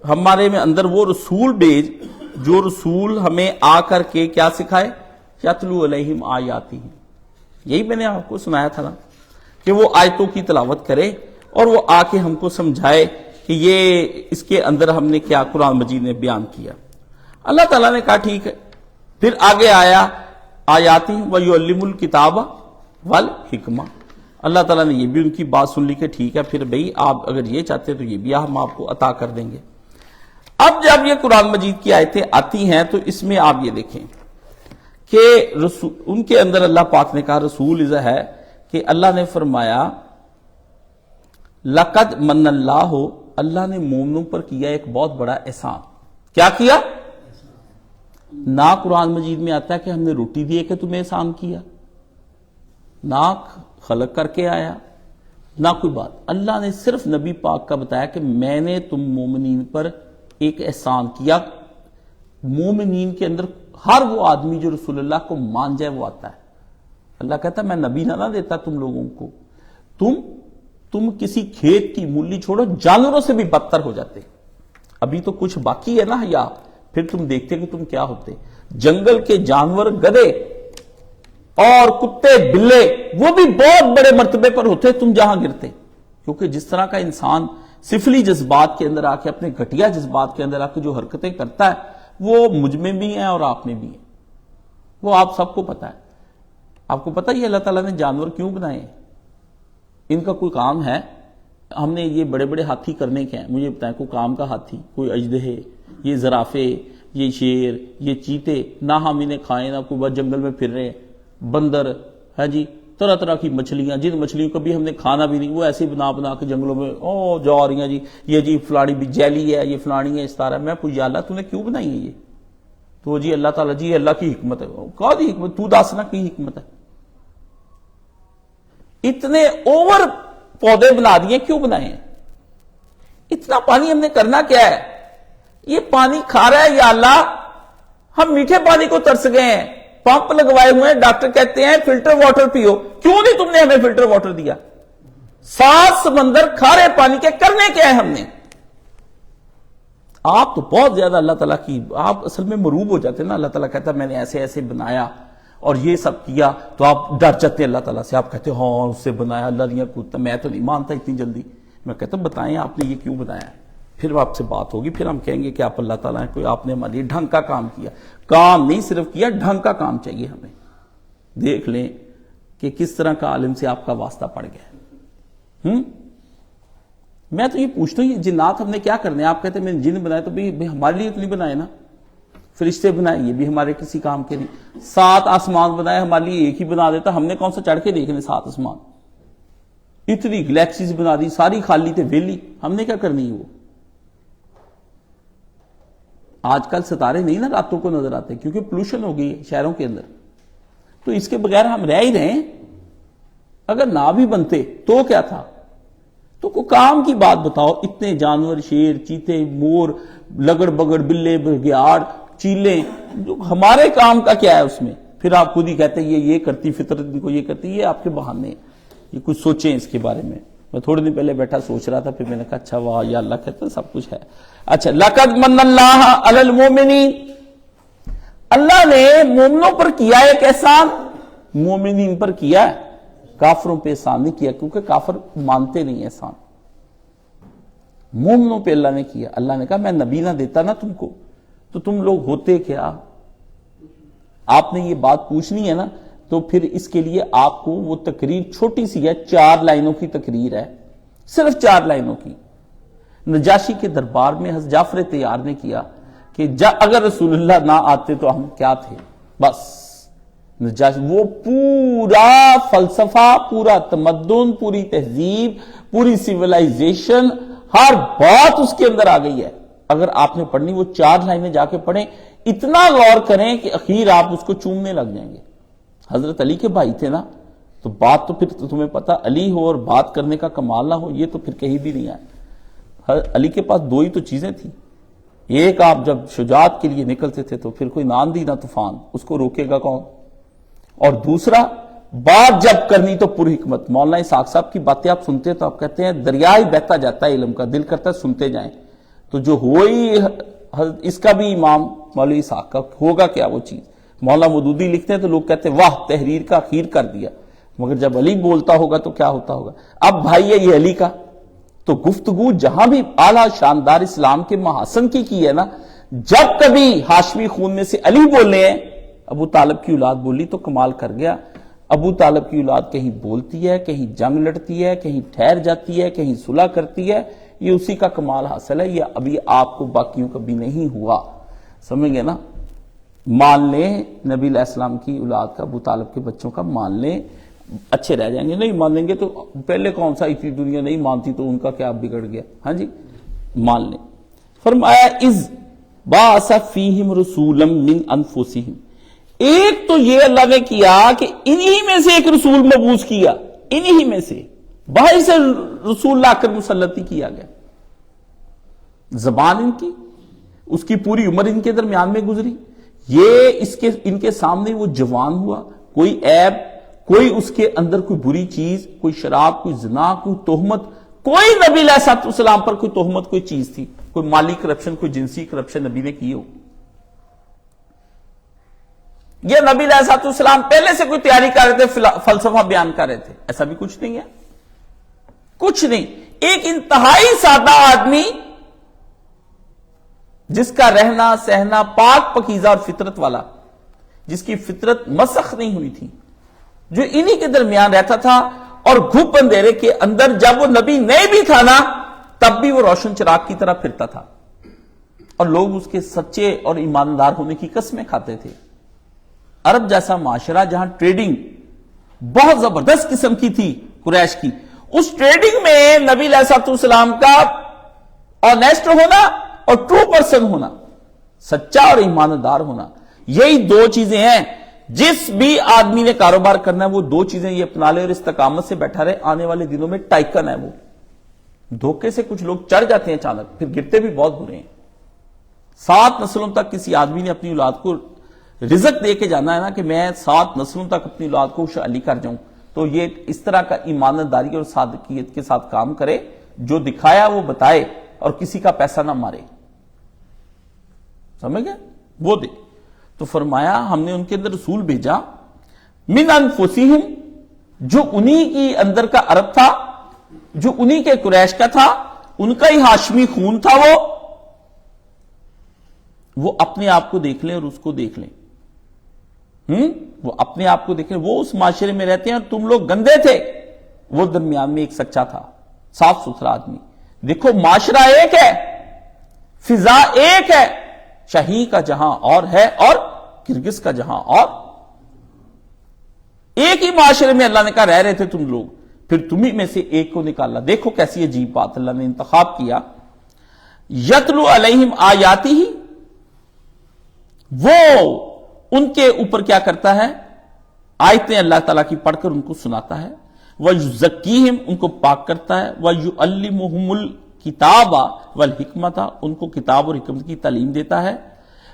ہمارے میں اندر وہ رسول بھیج جو رسول ہمیں آ کر کے کیا سکھائے، یتلو علیہم آیاتی. یہی میں نے آپ کو سنایا تھا نا کہ وہ آیتوں کی تلاوت کرے اور وہ آ کے ہم کو سمجھائے کہ یہ اس کے اندر ہم نے کیا قرآن مجید نے بیان کیا. اللہ تعالیٰ نے کہا ٹھیک ہے. پھر آگے آیا آیاتی وَيُعَلِّمُ الْكِتَابَ وَالْحِکْمَةَ. اللہ تعالیٰ نے یہ بھی ان کی بات سن لی کہ ٹھیک ہے پھر بھئی آپ اگر یہ چاہتے ہیں تو یہ بھی ہم آپ کو عطا کر دیں گے. اب جب یہ قرآن مجید کی آیتیں آتی ہیں تو اس میں آپ یہ دیکھیں کہ ان کے اندر اللہ پاک نے کہا رسول ازا ہے کہ اللہ نے فرمایا لقد من اللہ، اللہ نے مومنوں پر کیا ایک بہت بڑا احسان. کیا کیا؟ نہ قرآن مجید میں آتا ہے کہ ہم نے روٹی دی کہ تمہیں احسان کیا، نہ خلق کر کے آیا، نہ کوئی بات. اللہ نے صرف نبی پاک کا بتایا کہ میں نے تم مومنین پر ایک احسان کیا. مومنین کے اندر ہر وہ آدمی جو رسول اللہ کو مان جائے وہ آتا ہے. اللہ کہتا ہے میں نبی نہ دیتا تم لوگوں کو، تم کسی کھیت کی مولی چھوڑو جانوروں سے بھی بدتر ہو جاتے. ابھی تو کچھ باقی ہے نا یا پھر تم دیکھتے کہ تم کیا ہوتے. جنگل کے جانور گدھے اور کتے بلے وہ بھی بہت بڑے مرتبے پر ہوتے تم جہاں گرتے. کیونکہ جس طرح کا انسان سفلی جذبات کے اندر آ کے اپنے گھٹیا جذبات کے اندر آ کے جو حرکتیں کرتا ہے وہ مجھ میں بھی ہیں اور آپ میں بھی ہیں. وہ آپ سب کو پتا ہے. آپ کو پتا یہ اللہ تعالیٰ نے جانور کیوں بنائے ہیں؟ ان کا کوئی کام ہے؟ ہم نے یہ بڑے بڑے ہاتھی کرنے کے ہیں، مجھے بتائیں کوئی کام کا ہاتھی، کوئی اژدہے، یہ زرافے، یہ شیر، یہ چیتے، نہ ہم انہیں کھائیں نہ کوئی بات جنگل میں پھر رہے ہیں. بندر ہے جی، طرح طرح کی مچھلیاں جن مچھلیوں کو بھی ہم نے کھانا بھی نہیں وہ ایسے بنا کے جنگلوں میں جا رہی ہیں جی. یہ جی فلانی بھی جیلی ہے، یہ فلانی ہے، اس طرح. میں پوچھ یا اللہ تو نے کیوں بنائی ہے یہ؟ تو جی اللہ تعالیٰ جی اللہ کی حکمت ہے. کہا دی حکمت تو دسنا کی حکمت ہے؟ اتنے اوور پودے بنا دیے کیوں بنائے ہیں؟ اتنا پانی ہم نے کرنا کیا ہے؟ یہ پانی کھا رہا ہے یا اللہ ہم میٹھے پانی کو ترس گئے ہیں. پمپ لگوائے ہوئے ہیں، ڈاکٹر کہتے ہیں فلٹر واٹر پیو. کیوں نہیں تم نے ہمیں فلٹر واٹر دیا؟ 7 سمندر کھارے پانی کے کرنے کیا ہے ہم نے؟ آپ تو بہت زیادہ اللہ تعالیٰ کی آپ اصل میں مروب ہو جاتے ہیں نا. اللہ تعالیٰ کہتا ہے میں نے ایسے ایسے بنایا اور یہ سب کیا تو آپ ڈر جاتے ہیں اللہ تعالیٰ سے. آپ کہتے ہیں ہاں اس سے بنایا اللہ دیا کودتا. میں تو نہیں مانتا اتنی جلدی. میں کہتا ہوں بتائیں آپ نے یہ کیوں بنایا ہے؟ پھر آپ سے بات ہوگی، پھر ہم کہیں گے کہ آپ اللہ تعالیٰ ہیں کوئی آپ نے ہمارے لیے ڈھنگ کا کام کیا. کام نہیں صرف کیا، ڈھنگ کا کام چاہیے ہمیں. دیکھ لیں کہ کس طرح کا عالم سے آپ کا واسطہ پڑ گیا. میں تو یہ پوچھتا ہوں یہ جنات ہم نے کیا کرنے ہیں؟ آپ کہتے ہیں میں نے جن بنائے تو بھی ہمارے لیے تو نہیں بنائے نا. فرشتے بنائے یہ بھی ہمارے کسی کام کے نہیں. 7 آسمان بنائے ہمارے لیے ایک ہی بنا دیتا. ہم نے کون سا چڑھ کے دیکھنے 7 آسمان؟ اتنی گلیکسیز بنا دی ساری خالی تھے ویلی. ہم نے کیا کرنی ہے وہ؟ آج کل ستارے نہیں نا راتوں کو نظر آتے کیونکہ پولوشن ہو گئی ہے شہروں کے اندر. تو اس کے بغیر ہم رہ ہی رہے ہیں. اگر نہ بھی بنتے تو کیا تھا؟ تو کوئی کام کی بات بتاؤ. اتنے جانور، شیر، چیتے، مور، لگڑ بگڑ، بلے، بگیاڑ، چیلیں، جو ہمارے کام کا کیا ہے اس میں؟ پھر آپ خود ہی کہتے ہیں یہ کرتی فطرت ان کو یہ کرتی. یہ آپ کے بہانے ہیں. یہ کچھ سوچیں اس کے بارے میں. میں تھوڑے دن پہلے بیٹھا سوچ رہا تھا پھر میں نے کہا اچھا واہ یا اللہ کہتا ہے سب کچھ ہے. اچھا لقد من اللہ علی المؤمنین، اللہ نے مومنوں پر کیا ایک احسان. مومنین پر کیا ہے، کافروں پہ احسان نہیں کیا کیونکہ کافر مانتے نہیں احسان. مومنوں پہ اللہ نے کیا. اللہ نے کہا میں نبی نہ دیتا نا تم کو تو تم لوگ ہوتے کیا؟ آپ نے یہ بات پوچھنی ہے نا تو پھر اس کے لیے آپ کو وہ تقریر چھوٹی سی ہے، 4 لائنوں کی تقریر ہے، صرف 4 لائنوں کی. نجاشی کے دربار میں حضرت جعفر طیار نے کیا کہ اگر رسول اللہ نہ آتے تو ہم کیا تھے. بس نجاشی وہ پورا فلسفہ، پورا تمدن، پوری تہذیب، پوری سیولائزیشن، ہر بات اس کے اندر آ گئی ہے. اگر آپ نے پڑھنی وہ 4 لائنیں جا کے پڑھیں، اتنا غور کریں کہ اخیر آپ اس کو چومنے لگ جائیں گے. حضرت علی کے بھائی تھے نا تو بات تو پھر تمہیں پتا علی ہو اور بات کرنے کا کمال نہ ہو یہ تو پھر کہیں بھی نہیں آئے. علی کے پاس 2 ہی تو چیزیں تھیں. ایک آپ جب شجاعت کے لیے نکلتے تھے تو پھر کوئی ناندھی نہ طوفان، اس کو روکے گا کون؟ اور دوسرا بات جب کرنی تو پر حکمت. مولانا اسحاق صاحب کی باتیں آپ سنتے تو آپ کہتے ہیں دریا ہی بہتا جاتا ہے علم کا، دل کرتا ہے سنتے جائیں. تو جو ہوئی اس کا بھی امام مولوی اسحاق کا ہوگا کیا وہ چیز. مولانا مودودی لکھتے ہیں تو لوگ کہتے ہیں واہ تحریر کا اخیر کر دیا، مگر جب علی بولتا ہوگا تو کیا ہوتا ہوگا. اب بھائی ہے یہ علی کا، تو گفتگو جہاں بھی اعلیٰ شاندار اسلام کے محاسن کی ہے نا، جب کبھی ہاشمی خون میں سے علی بولے ہیں، ابو طالب کی اولاد بولی تو کمال کر گیا۔ ابو طالب کی اولاد کہیں بولتی ہے، کہیں جنگ لڑتی ہے، کہیں ٹھہر جاتی ہے، کہیں صلح کرتی ہے، یہ اسی کا کمال حاصل ہے، یہ ابھی آپ کو باقیوں کا بھی نہیں ہوا، سمجھ گئے نا؟ مان لیں نبی علیہ السلام کی اولاد کا، ابو طالب کے بچوں کا مان لیں، اچھے رہ جائیں گے، نہیں مانیں گے تو پہلے کون سا اتنی دنیا نہیں مانتی تو ان کا کیا بگڑ گیا؟ ہاں جی، مان لیں۔ فرمایا اذ بعث فیہم رسولا من انفسہم، ایک تو یہ اللہ نے کیا کہ انہی میں سے ایک رسول مبعوث کیا، انہی میں سے باہر سے رسول لا کر مسلط کیا گیا۔ زبان ان کی، اس کی پوری عمر ان کے درمیان میں گزری، یہ ان کے سامنے وہ جوان ہوا، کوئی عیب، کوئی اس کے اندر کوئی بری چیز، کوئی شراب، کوئی زنا، کوئی تہمت، کوئی نبی علیہ السلام پر کوئی تہمت، کوئی چیز تھی، کوئی مالی کرپشن، کوئی جنسی کرپشن نبی نے کی ہو؟ یہ نبی علیہ السلام پہلے سے کوئی تیاری کر رہے تھے، فلسفہ بیان کر رہے تھے؟ ایسا بھی کچھ نہیں ہے، کچھ نہیں۔ ایک انتہائی سادہ آدمی جس کا رہنا سہنا پاک پکیزہ اور فطرت والا، جس کی فطرت مسخ نہیں ہوئی تھی، جو انہی کے درمیان رہتا تھا، اور گھپ اندھیرے کے اندر جب وہ نبی نہیں بھی تھا نا، تب بھی وہ روشن چراغ کی طرح پھرتا تھا، اور لوگ اس کے سچے اور ایماندار ہونے کی قسمیں کھاتے تھے۔ عرب جیسا معاشرہ جہاں ٹریڈنگ بہت زبردست قسم کی تھی قریش کی، اس ٹریڈنگ میں نبی علیہ السلام کا آنیسٹ ہونا اور ٹرو پرسن ہونا، سچا اور ایماندار ہونا، یہی دو چیزیں ہیں۔ جس بھی آدمی نے کاروبار کرنا ہے وہ دو چیزیں یہ اپنا لے اور استقامت سے بیٹھا رہے، آنے والے دنوں میں ٹائکن ہے وہ۔ دھوکے سے کچھ لوگ چڑھ جاتے ہیں اچانک، پھر گرتے بھی بہت برے ہیں۔ 7 نسلوں تک کسی آدمی نے اپنی اولاد کو رزق دے کے جانا ہے نا، کہ میں 7 نسلوں تک اپنی اولاد کو خوشحالی کر جاؤں، تو یہ اس طرح کا ایمانداری اور صادقیت کے ساتھ کام کرے، جو دکھایا وہ بتائے اور کسی کا پیسہ نہ مارے، سمجھ گئے؟ وہ دے۔ تو فرمایا ہم نے ان کے اندر رسول بھیجا من انفسہم، جو انہی کی اندر کا عرب تھا، جو انہی کے قریش کا تھا، ان کا ہی ہاشمی خون تھا، وہ اپنے آپ کو دیکھ لیں اور اس کو دیکھ لیں، وہ اپنے آپ کو دیکھیں، وہ اس معاشرے میں رہتے ہیں اور تم لوگ گندے تھے، وہ درمیان میں ایک سچا تھا، صاف ستھرا آدمی۔ دیکھو معاشرہ ایک ہے، فضا ایک ہے، شاہی کا جہاں اور ہے اور کرگس کا جہاں اور، ایک ہی معاشرے میں اللہ نے کہا رہ رہے تھے تم لوگ، پھر تمہیں میں سے ایک کو نکالا۔ دیکھو کیسی عجیب بات اللہ نے انتخاب کیا۔ یتلو علیہم آیاتی ہی، وہ ان کے اوپر کیا کرتا ہے؟ آیتیں اللہ تعالیٰ کی پڑھ کر ان کو سناتا ہے، وَيُزَكِّيهِمْ، ان کو پاک کرتا ہے، وَيُعَلِّمُهُمُ الْكِتَابَ وَالْحِكْمَةَ، ان کو کتاب اور حکمت کی تعلیم دیتا ہے،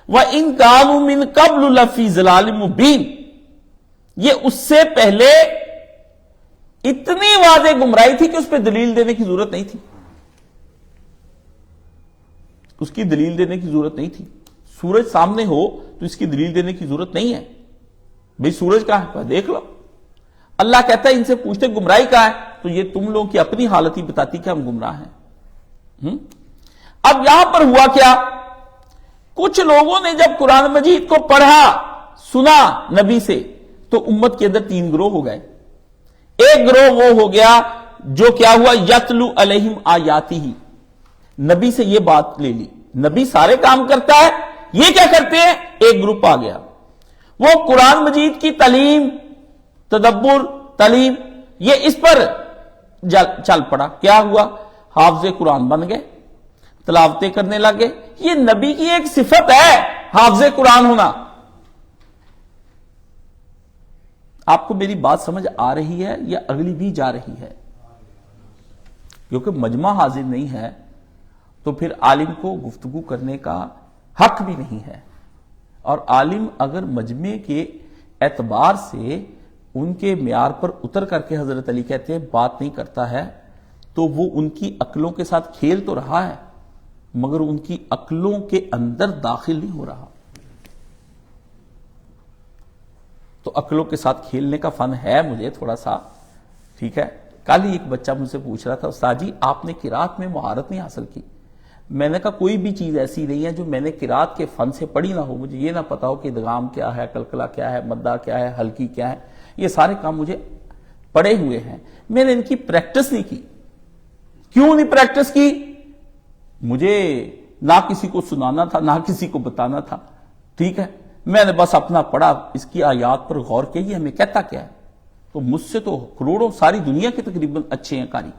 وَإِن كَانُوا مِن قَبْلُ لَفِي ضَلَالٍ مُبِينٍ، یہ اس سے پہلے اتنی واضح گمراہی تھی کہ اس پہ دلیل دینے کی ضرورت نہیں تھی، اس کی دلیل دینے کی ضرورت نہیں تھی۔ سورج سامنے ہو تو اس کی دلیل دینے کی ضرورت نہیں ہے، بھئی سورج کہاں ہے دیکھ لو۔ اللہ کہتا ہے ان سے پوچھتے گمراہی کہاں ہے، تو یہ تم لوگوں کی اپنی حالت ہی بتاتی کہ ہم گمراہ ہیں۔ اب یہاں پر ہوا کیا؟ کچھ لوگوں نے جب قرآن مجید کو پڑھا سنا نبی سے، تو امت کے اندر 3 گروہ ہو گئے۔ ایک گروہ وہ ہو گیا جو کیا ہوا، یتلو علیہم آیاتی ہی، نبی سے یہ بات لے لی، نبی سارے کام کرتا ہے، یہ کیا کرتے ہیں؟ ایک گروپ آ گیا، وہ قرآن مجید کی تعلیم، تدبر، تعلیم، یہ اس پر چل پڑا۔ کیا ہوا؟ حافظ قرآن بن گئے، تلاوتیں کرنے لگے۔ یہ نبی کی ایک صفت ہے حافظ قرآن ہونا۔ آپ کو میری بات سمجھ آ رہی ہے یا اگلی بھی جا رہی ہے؟ کیونکہ مجمع حاضر نہیں ہے تو پھر عالم کو گفتگو کرنے کا حق بھی نہیں ہے، اور عالم اگر مجمع کے اعتبار سے ان کے معیار پر اتر کر کے حضرت علی کہتے ہیں بات نہیں کرتا ہے، تو وہ ان کی عقلوں کے ساتھ کھیل تو رہا ہے مگر ان کی عقلوں کے اندر داخل نہیں ہو رہا۔ تو عقلوں کے ساتھ کھیلنے کا فن ہے مجھے تھوڑا سا، ٹھیک ہے، کل ہی ایک بچہ مجھ سے پوچھ رہا تھا استاد جی آپ نے قرات میں مہارت نہیں حاصل کی؟ میں نے کہا کوئی بھی چیز ایسی نہیں ہے جو میں نے قرات کے فن سے پڑھی نہ ہو، مجھے یہ نہ پتا ہو کہ ادغام کیا ہے، قلقلہ کیا ہے، مدہ کیا ہے، حلقی کیا ہے، یہ سارے کام مجھے پڑے ہوئے ہیں، میں نے ان کی پریکٹس نہیں کی۔ کیوں نہیں پریکٹس کی؟ مجھے نہ کسی کو سنانا تھا، نہ کسی کو بتانا تھا، ٹھیک ہے، میں نے بس اپنا پڑھا، اس کی آیات پر غور کیا یہ ہمیں کہتا کیا ہے۔ تو مجھ سے تو کروڑوں، ساری دنیا کے تقریباً اچھے ہیں قاری،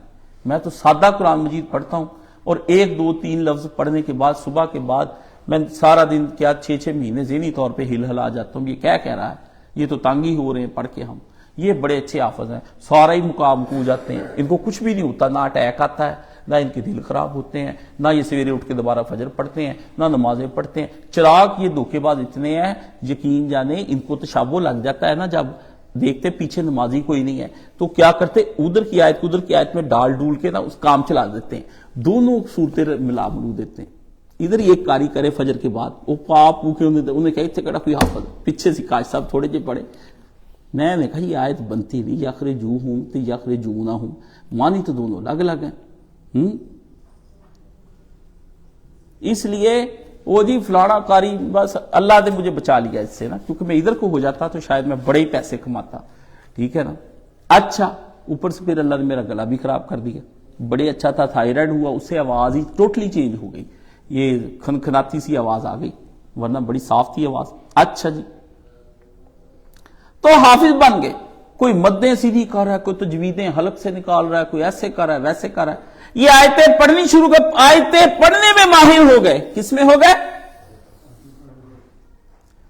میں تو سادہ قرآن مجید پڑھتا ہوں، اور 1 2 3 لفظ پڑھنے کے بعد صبح کے بعد میں سارا دن کیا 6 مہینے ذہنی طور پہ ہلا جاتا ہوں، یہ کیا کہہ رہا ہے، یہ تو تانگ ہی ہو رہے ہیں پڑھ کے ہم، یہ بڑے اچھے حافظ ہیں، سارا ہی مقام کو جاتے ہیں، ان کو کچھ بھی نہیں ہوتا، نہ اٹیک آتا ہے، نہ ان کے دل خراب ہوتے ہیں، نہ یہ سویرے اٹھ کے دوبارہ فجر پڑھتے ہیں، نہ نمازیں پڑھتے ہیں۔ چراغ یہ دھوکے باز اتنے ہیں، یقین جانے ان کو تشابہ لگ جاتا ہے نا، جب دیکھتے پیچھے نمازی کوئی نہیں ہے تو کیا کرتے، ادھر کی آیت میں ڈال ڈول کے نا اس کام چلا دیتے ہیں، دونوں صورتیں ملا ملو دیتے ہیں۔ ادھر ایک کاری کرے فجر کے بعد وہ پاپ پوکھے انہیں کہا اتنے کڑا کوئی حافظ، پیچھے سے کاش صاحب تھوڑے جے پڑے، میں نے کہا یہ آیت بنتی نہیں، یخرجو ہوں تو یخرجو نہ ہوں، مانی تو دونوں الگ الگ ہیں۔ اس لیے وہ جی فلانا قاری، بس اللہ نے مجھے بچا لیا اس سے نا، کیونکہ میں ادھر کو ہو جاتا تو شاید میں بڑے ہی پیسے کماتا، ٹھیک ہے نا۔ اچھا اوپر سے پھر اللہ نے میرا گلا بھی خراب کر دیا، بڑے اچھا تھا، تھائرائڈ ہوا، اس سے آواز ہی ٹوٹلی چینج ہو گئی، یہ کھنکھناتی سی آواز آ گئی، ورنہ بڑی صاف تھی آواز۔ اچھا جی تو حافظ بن گئے، کوئی مدیں سیدھی کر رہا ہے، کوئی تجویدیں حلق سے نکال رہا ہے، کوئی ایسے کر رہا ہے ویسے کر رہا ہے، یہ آیتیں پڑھنی شروع کر، آیتیں پڑھنے میں ماہر ہو گئے۔ کس میں ہو گئے؟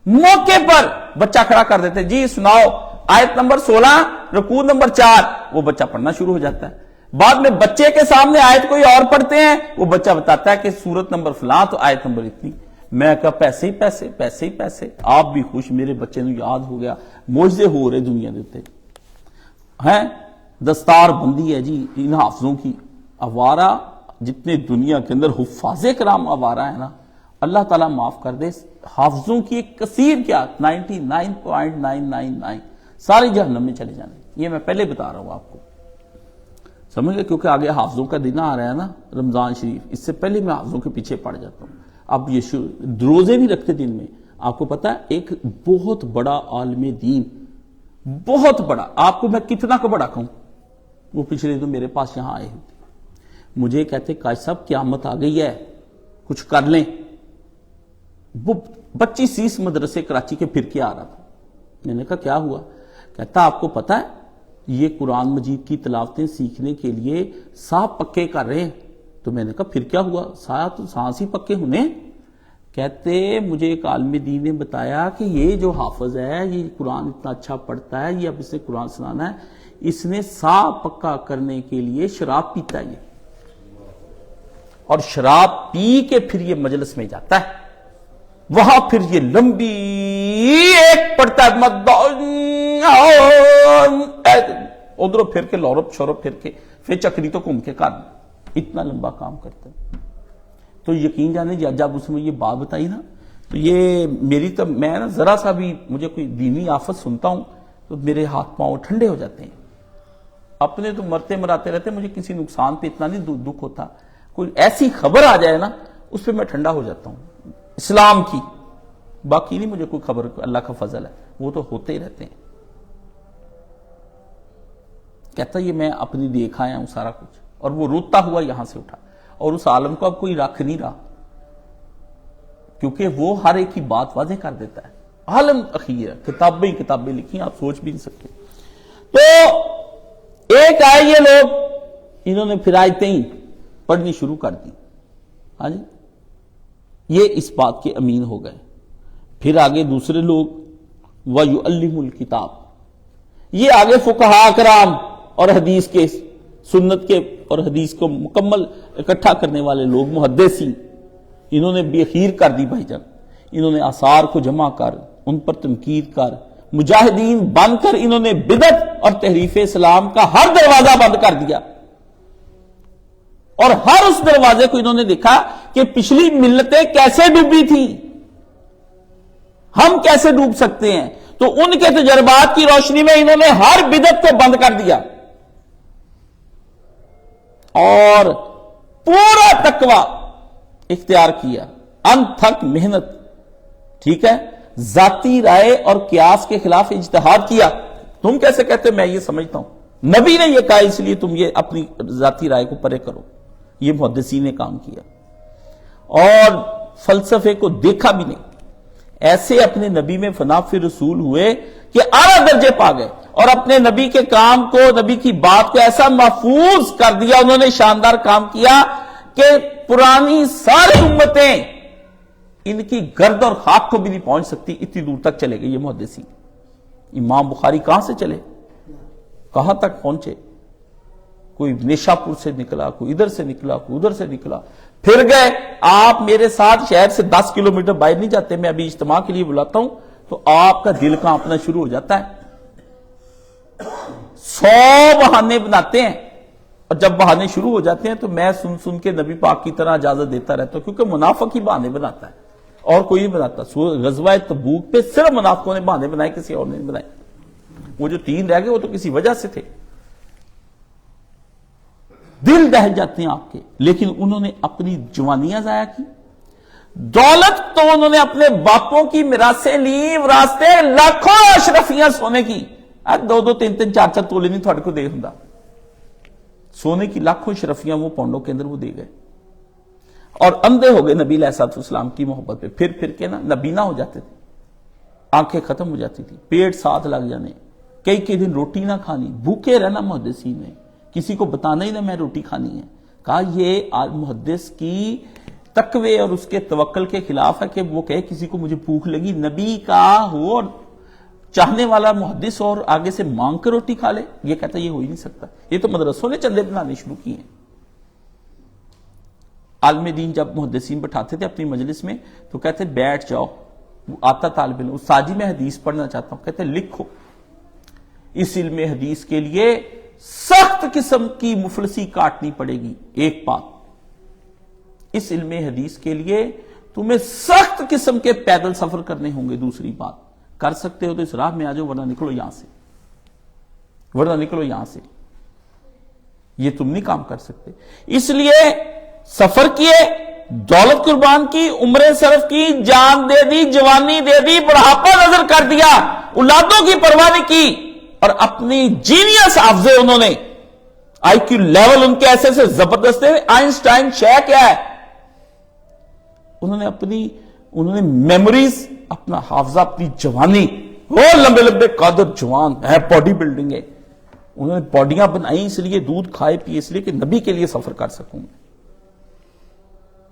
موقع پر بچہ کھڑا کر دیتے، جی سناؤ آیت نمبر 16 رکوع نمبر 4، وہ بچہ پڑھنا شروع ہو جاتا ہے۔ بعد میں بچے کے سامنے آیت کوئی اور پڑھتے ہیں، وہ بچہ بتاتا ہے کہ سورت نمبر فلاں تو آیت نمبر اتنی۔ میں کہا پیسے ہی پیسے، پیسے ہی پیسے، آپ بھی خوش، میرے بچے نو یاد ہو گیا، معجزے ہو رہے دنیا دیتے ہیں۔ دستار بندی ہے جی ان حافظوں کی، آوارہ جتنے دنیا کے اندر حفاظ کرام آوارہ ہیں نا، اللہ تعالیٰ معاف کر دے، حافظوں کی ایک کثیر کیا 99.999 ساری جہنم میں چلے جانے، یہ میں پہلے بتا رہا ہوں آپ کو، سمجھ گئے، کیونکہ آگے حافظوں کا دن آ رہا ہے نا رمضان شریف، اس سے پہلے میں حافظوں کے پیچھے پڑ جاتا ہوں۔ اب یہ روزے نہیں رکھتے دن میں، آپ کو پتا ہے ایک بہت بڑا عالم دین، بہت بڑا، آپ کو میں کتنا کو بڑا کہوں، وہ پچھلے دن میرے پاس یہاں آئے ہوتے، مجھے کہتے کاش صاحب قیامت آ گئی ہے کچھ کر لیں، وہ 25-30 مدرسے کراچی کے پھر کے آ رہا تھا، میں نے کہا کیا ہوا؟ کہتا آپ کو پتا ہے یہ قرآن مجید کی تلاوتیں سیکھنے کے لیے سانپ پکے کر رہے ہیں، تو میں نے کہا پھر کیا ہوا، سانس ہی پکے ہونے؟ کہتے مجھے ایک عالم دین نے بتایا کہ یہ جو حافظ ہے یہ قرآن اتنا اچھا پڑھتا ہے، یہ اب اس نے قرآن سنانا ہے، اس نے سانپ پکا کرنے کے لیے شراب پیتا ہے، اور شراب پی کے پھر یہ مجلس میں جاتا ہے، وہاں پھر یہ لمبی ایک پڑھتا ہے ادھر پھر کے لورپ شورپ پھر کے پھر چکری تو گھوم کے کر، اتنا لمبا کام کرتا ہے۔ تو یقین جانے جب اس میں یہ بات بتائی نا، تو یہ میری تو میں نا ذرا سا بھی مجھے کوئی دینی آفت سنتا ہوں تو میرے ہاتھ پاؤں ٹھنڈے ہو جاتے ہیں، اپنے تو مرتے مراتے رہتے، مجھے کسی نقصان پہ اتنا نہیں دکھ ہوتا، کوئی ایسی خبر آ جائے نا اس پہ میں ٹھنڈا ہو جاتا ہوں اسلام کی، باقی نہیں مجھے کوئی خبر، اللہ کا فضل ہے، وہ تو ہوتے ہی رہتے ہیں۔ کہتا یہ میں اپنی دیکھ آیا ہوں سارا کچھ، اور وہ روتا ہوا یہاں سے اٹھا، اور اس عالم کو اب کوئی رکھ نہیں رہا، کیونکہ وہ ہر ایک کی بات واضح کر دیتا ہے، عالم اخیر ہے، کتابیں لکھی آپ سوچ بھی نہیں سکتے۔ تو ایک آئے یہ لوگ، انہوں نے پھر آیتیں ہی پڑھنی شروع کر دی، ہاں جی، یہ اس بات کے امین ہو گئے۔ پھر آگے دوسرے لوگ وَيُعَلِّمُ الْكِتَابِ، یہ آگے فقہاء کرام اور حدیث کے، سنت کے اور حدیث کو مکمل اکٹھا کرنے والے لوگ، محدثین، انہوں نے بھی اخیر کر دی بھائی جان، انہوں نے آثار کو جمع کر ان پر تنقید کر، مجاہدین بن کر انہوں نے بدعت اور تحریف اسلام کا ہر دروازہ بند کر دیا، اور ہر اس دروازے کو انہوں نے دیکھا کہ پچھلی ملتیں کیسے ڈوبی تھیں، ہم کیسے ڈوب سکتے ہیں، تو ان کے تجربات کی روشنی میں انہوں نے ہر بدعت کو بند کر دیا، اور پورا تقوی اختیار کیا، انتھک محنت، ٹھیک ہے، ذاتی رائے اور قیاس کے خلاف اجتہاد کیا. تم کیسے کہتے ہو؟ میں یہ سمجھتا ہوں نبی نے یہ کہا اس لیے تم یہ اپنی ذاتی رائے کو پرے کرو. یہ محدثین نے کام کیا اور فلسفے کو دیکھا بھی نہیں. ایسے اپنے نبی میں فنا فی رسول ہوئے کہ اعلیٰ درجے پا گئے اور اپنے نبی کے کام کو، نبی کی بات کو ایسا محفوظ کر دیا. انہوں نے شاندار کام کیا کہ پرانی ساری امتیں ان کی گرد اور خاک کو بھی نہیں پہنچ سکتی، اتنی دور تک چلے گئے یہ محدثین. امام بخاری کہاں سے چلے، کہاں تک پہنچے؟ کوئی نیشا پور سے نکلا، کوئی ادھر سے نکلا، کوئی ادھر سے نکلا، پھر گئے. آپ میرے ساتھ شہر سے 10 کلومیٹر باہر نہیں جاتے، میں ابھی اجتماع کے لیے بلاتا ہوں تو آپ کا دل کانپنا شروع ہو جاتا ہے. 100 بہانے بناتے ہیں اور جب بہانے شروع ہو جاتے ہیں تو میں سن کے نبی پاک کی طرح اجازت دیتا رہتا ہوں، کیونکہ منافق ہی بہانے بناتا ہے اور کوئی نہیں بناتا. غزوہ تبوک پہ صرف منافقوں نے بہانے بنائے، کسی اور نے نہیں بنائے. وہ جو 3 رہ گئے وہ تو کسی وجہ سے تھے. دل دہل جاتے ہیں آپ کے، لیکن انہوں نے اپنی جوانیاں ضائع کی. دولت تو انہوں نے اپنے باپوں کی میراثیں لی، وراثتیں لاکھوں اشرفیاں سونے کی، 2-2 3-3 4-4 تولے نہیں تھوڑے کو دے ہوں، سونے کی لاکھوں اشرفیاں وہ پونڈوں کے اندر وہ دے گئے اور اندھے ہو گئے نبی علیہ السلام کی محبت پہ. پھر کے نا نبینا ہو جاتے تھے، آنکھیں ختم ہو جاتی تھی، پیٹ ساتھ لگ جانے، کئی دن روٹی نہ کھانی، بھوکے رہنا. محدثین نے کسی کو بتانا ہی نہ میں روٹی کھانی ہے. کہا یہ محدث کی تقوی اور اس کے توکل کے خلاف ہے کہ وہ کہے کسی کو مجھے بھوک لگی، نبی کا ہو اور چاہنے والا محدث اور آگے سے مانگ کر روٹی کھا لے. یہ کہتا یہ ہو ہی نہیں سکتا. یہ تو مدرسوں نے چندے بنانے شروع کیے ہیں. عالم دین جب محدثین بٹھاتے تھے اپنی مجلس میں تو کہتے بیٹھ جاؤ. وہ آتا طالب علم، استاد جی میں حدیث پڑھنا چاہتا ہوں، کہتے لکھو. اس علم حدیث کے لیے سخت قسم کی مفلسی کاٹنی پڑے گی. ایک بات، اس علم حدیث کے لیے تمہیں سخت قسم کے پیدل سفر کرنے ہوں گے. دوسری بات، کر سکتے ہو تو اس راہ میں آ جاؤ، ورنہ نکلو یہاں سے، ورنہ نکلو یہاں سے. یہ تم نہیں کام کر سکتے. اس لیے سفر کیے، دولت قربان کی، عمریں صرف کی، جان دے دی، جوانی دے دی، بڑھاپا نظر کر دیا، اولادوں کی پرواہ نہیں کی اور اپنی جینیس حافظے انہوں نے، آئی کیو لیول ان کے ایسے سے زبردست ہے. آئنسٹائن شے کیا ہے؟ انہوں نے میموریز، اپنا حافظہ، اپنی جوانی، وہ لمبے لمبے قادر جوان ہے، باڈی بلڈنگ ہے، انہوں نے باڈیاں بنائی اس لیے، دودھ کھائے پیے اس لیے کہ نبی کے لیے سفر کر سکوں.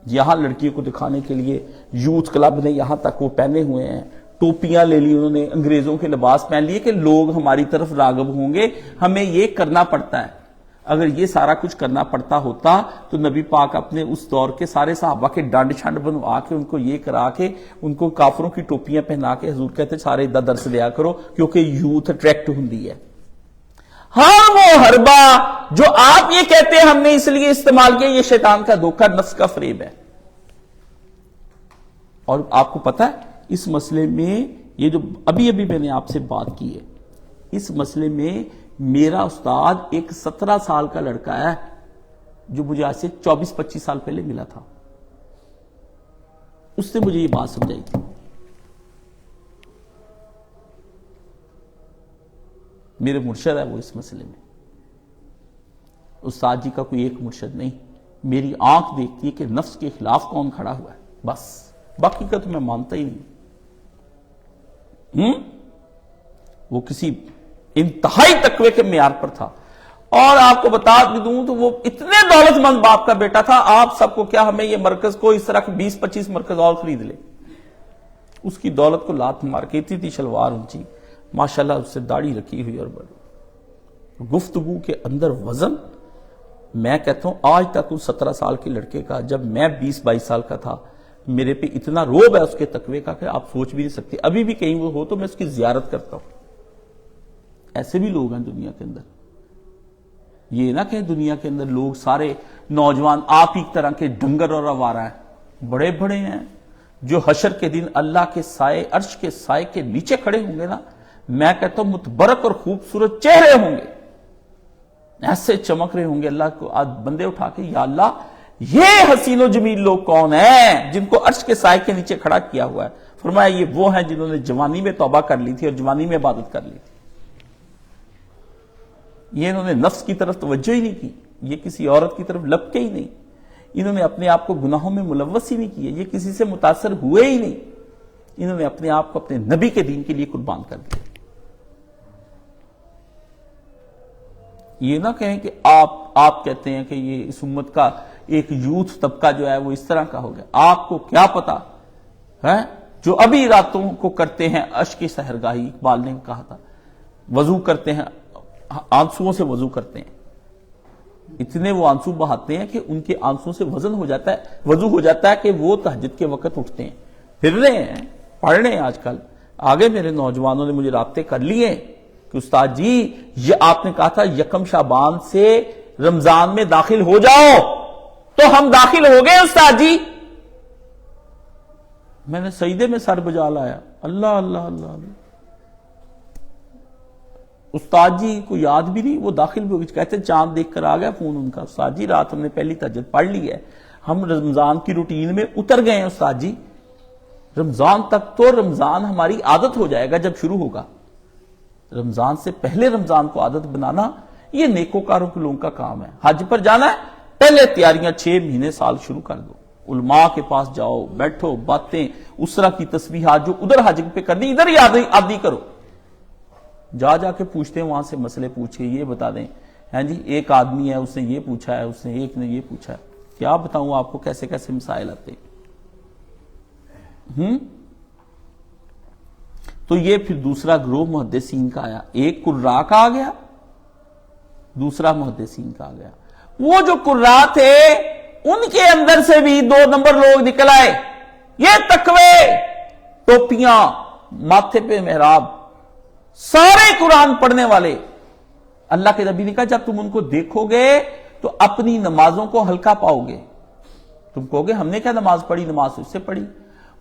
یہاں لڑکیوں کو دکھانے کے لیے یوتھ کلب نے یہاں تک وہ پہنے ہوئے ہیں، ٹوپیاں لے لی انہوں نے، انگریزوں کے لباس پہن لیے کہ لوگ ہماری طرف راغب ہوں گے. ہمیں یہ کرنا پڑتا ہے. اگر یہ سارا کچھ کرنا پڑتا ہوتا تو نبی پاک اپنے اس دور کے سارے صحابہ کے ڈانڈ چھانڈ بنوا کے، ان کو یہ کرا کے، ان کو کافروں کی ٹوپیاں پہنا کے، حضور کہتے سارے ادھر درس دیا کرو کیونکہ یوتھ اٹریکٹ ہوندی ہے. ہاں وہ حربہ جو آپ یہ کہتے ہیں ہم نے اس لیے استعمال کیا، یہ شیطان کا دھوکہ، نفس کا فریب ہے. اور آپ کو پتا ہے اس مسئلے میں، یہ جو ابھی میں نے آپ سے بات کی ہے، اس مسئلے میں میرا استاد ایک 17 سال کا لڑکا ہے جو مجھے آج سے 24-25 سال پہلے ملا تھا. اس نے مجھے یہ بات سمجھائی تھی. میرے مرشد ہے وہ اس مسئلے میں. استاد جی کا کوئی ایک مرشد نہیں، میری آنکھ دیکھتی ہے کہ نفس کے خلاف کون کھڑا ہوا ہے، بس باقی کا تو میں مانتا ہی نہیں. وہ کسی انتہائی تقوی کے معیار پر تھا. اور آپ کو بتا بھی دوں تو وہ اتنے دولت مند باپ کا بیٹا تھا. آپ سب کو کیا، ہمیں یہ مرکز کو اس طرح 20-25 مرکز اور خرید لے. اس کی دولت کو لات مار کے، تھی شلوار اونچی، ماشاءاللہ اس سے داڑھی رکھی ہوئی، اور بڑی گفتگو کے اندر وزن. میں کہتا ہوں آج تک اس 17 سال کے لڑکے کا، جب میں 20-22 سال کا تھا، میرے پہ اتنا روب ہے اس کے تقوی کا کہ آپ سوچ بھی نہیں سکتے. ابھی بھی کہیں وہ ہو تو میں اس کی زیارت کرتا ہوں. ایسے بھی لوگ ہیں دنیا کے اندر. یہ نہ کہ دنیا کے اندر لوگ سارے نوجوان آپ ہی طرح کے ڈنگر اور آوارہ ہیں. بڑے بڑے ہیں جو حشر کے دن اللہ کے سائے، عرش کے سائے کے نیچے کھڑے ہوں گے نا، میں کہتا ہوں متبرک اور خوبصورت چہرے ہوں گے. ایسے چمک رہے ہوں گے اللہ کو آج بندے اٹھا کے، یا اللہ یہ حسین و جمیل لوگ کون ہیں جن کو عرش کے سائے کے نیچے کھڑا کیا ہوا ہے؟ فرمایا یہ وہ ہیں جنہوں نے جوانی میں توبہ کر لی تھی اور جوانی میں عبادت کر لی تھی. یہ انہوں نے نفس کی طرف توجہ ہی نہیں کی، یہ کسی عورت کی طرف لپکے ہی نہیں، انہوں نے اپنے آپ کو گناہوں میں ملوث ہی نہیں کیے، یہ کسی سے متاثر ہوئے ہی نہیں، انہوں نے اپنے آپ کو اپنے نبی کے دین کے لیے قربان کر دیا. یہ نہ کہیں کہ آپ کہتے ہیں کہ یہ اس امت کا ایک یوتھ طبقہ جو ہے وہ اس طرح کا ہو گیا. آپ کو کیا پتا ہے جو ابھی راتوں کو کرتے ہیں اشک سحرگاہی، اقبال نے کہا تھا، وضو کرتے ہیں آنسوؤں سے، وضو کرتے ہیں اتنے وہ آنسو بہاتے ہیں کہ ان کے آنسوؤں سے وضو ہو جاتا ہے کہ وہ تہجد کے وقت اٹھتے ہیں، پھر رہے ہیں، پڑھ رہے ہیں. آج کل آگے میرے نوجوانوں نے مجھے رابطے کر لیے کہ استاد جی یہ آپ نے کہا تھا 1 شعبان سے رمضان میں داخل ہو جاؤ، تو ہم داخل ہو گئے استاد جی. میں نے سجدے میں سر بجا لایا، اللہ اللہ اللہ اللہ. استاد جی کو یاد بھی نہیں، وہ داخل بھی ہو گئے، کہتے چاند دیکھ کر آ گیا فون ان کا، استاد جی رات ہم نے پہلی تہجد پڑھ لی ہے، ہم رمضان کی روٹین میں اتر گئے ہیں استاد جی. رمضان تک تو رمضان ہماری عادت ہو جائے گا جب شروع ہوگا، رمضان سے پہلے رمضان کو عادت بنانا یہ نیکوکاروں کے لوگوں کا کام ہے. حج پر جانا ہے، پہلے تیاریاں 6 مہینے سال شروع کر دو، علماء کے پاس جاؤ، بیٹھو، باتیں، اسرا کی تسبیحات جو ادھر حج پہ کرنی ادھر ہی عادی کرو. جا کے پوچھتے ہیں وہاں سے مسئلے پوچھے، یہ بتا دیں ہیں جی ایک آدمی ہے اس نے یہ پوچھا ہے، اس نے ایک نے یہ پوچھا ہے. کیا بتاؤں آپ کو کیسے کیسے مسائل آتے ہیں. تو یہ پھر دوسرا گروہ محدثین کا آیا، ایک قراء کا آ گیا، دوسرا محدثین کا آ گیا. وہ جو قراء تھے ان کے اندر سے بھی 2 نمبر لوگ نکل آئے، یہ تقوی، ٹوپیاں، ماتھے پہ محراب، سارے قرآن پڑھنے والے. اللہ کے نبی نے کہا جب تم ان کو دیکھو گے تو اپنی نمازوں کو ہلکا پاؤ گے. تم کہو گے ہم نے کیا نماز پڑھی، نماز اس سے پڑھی.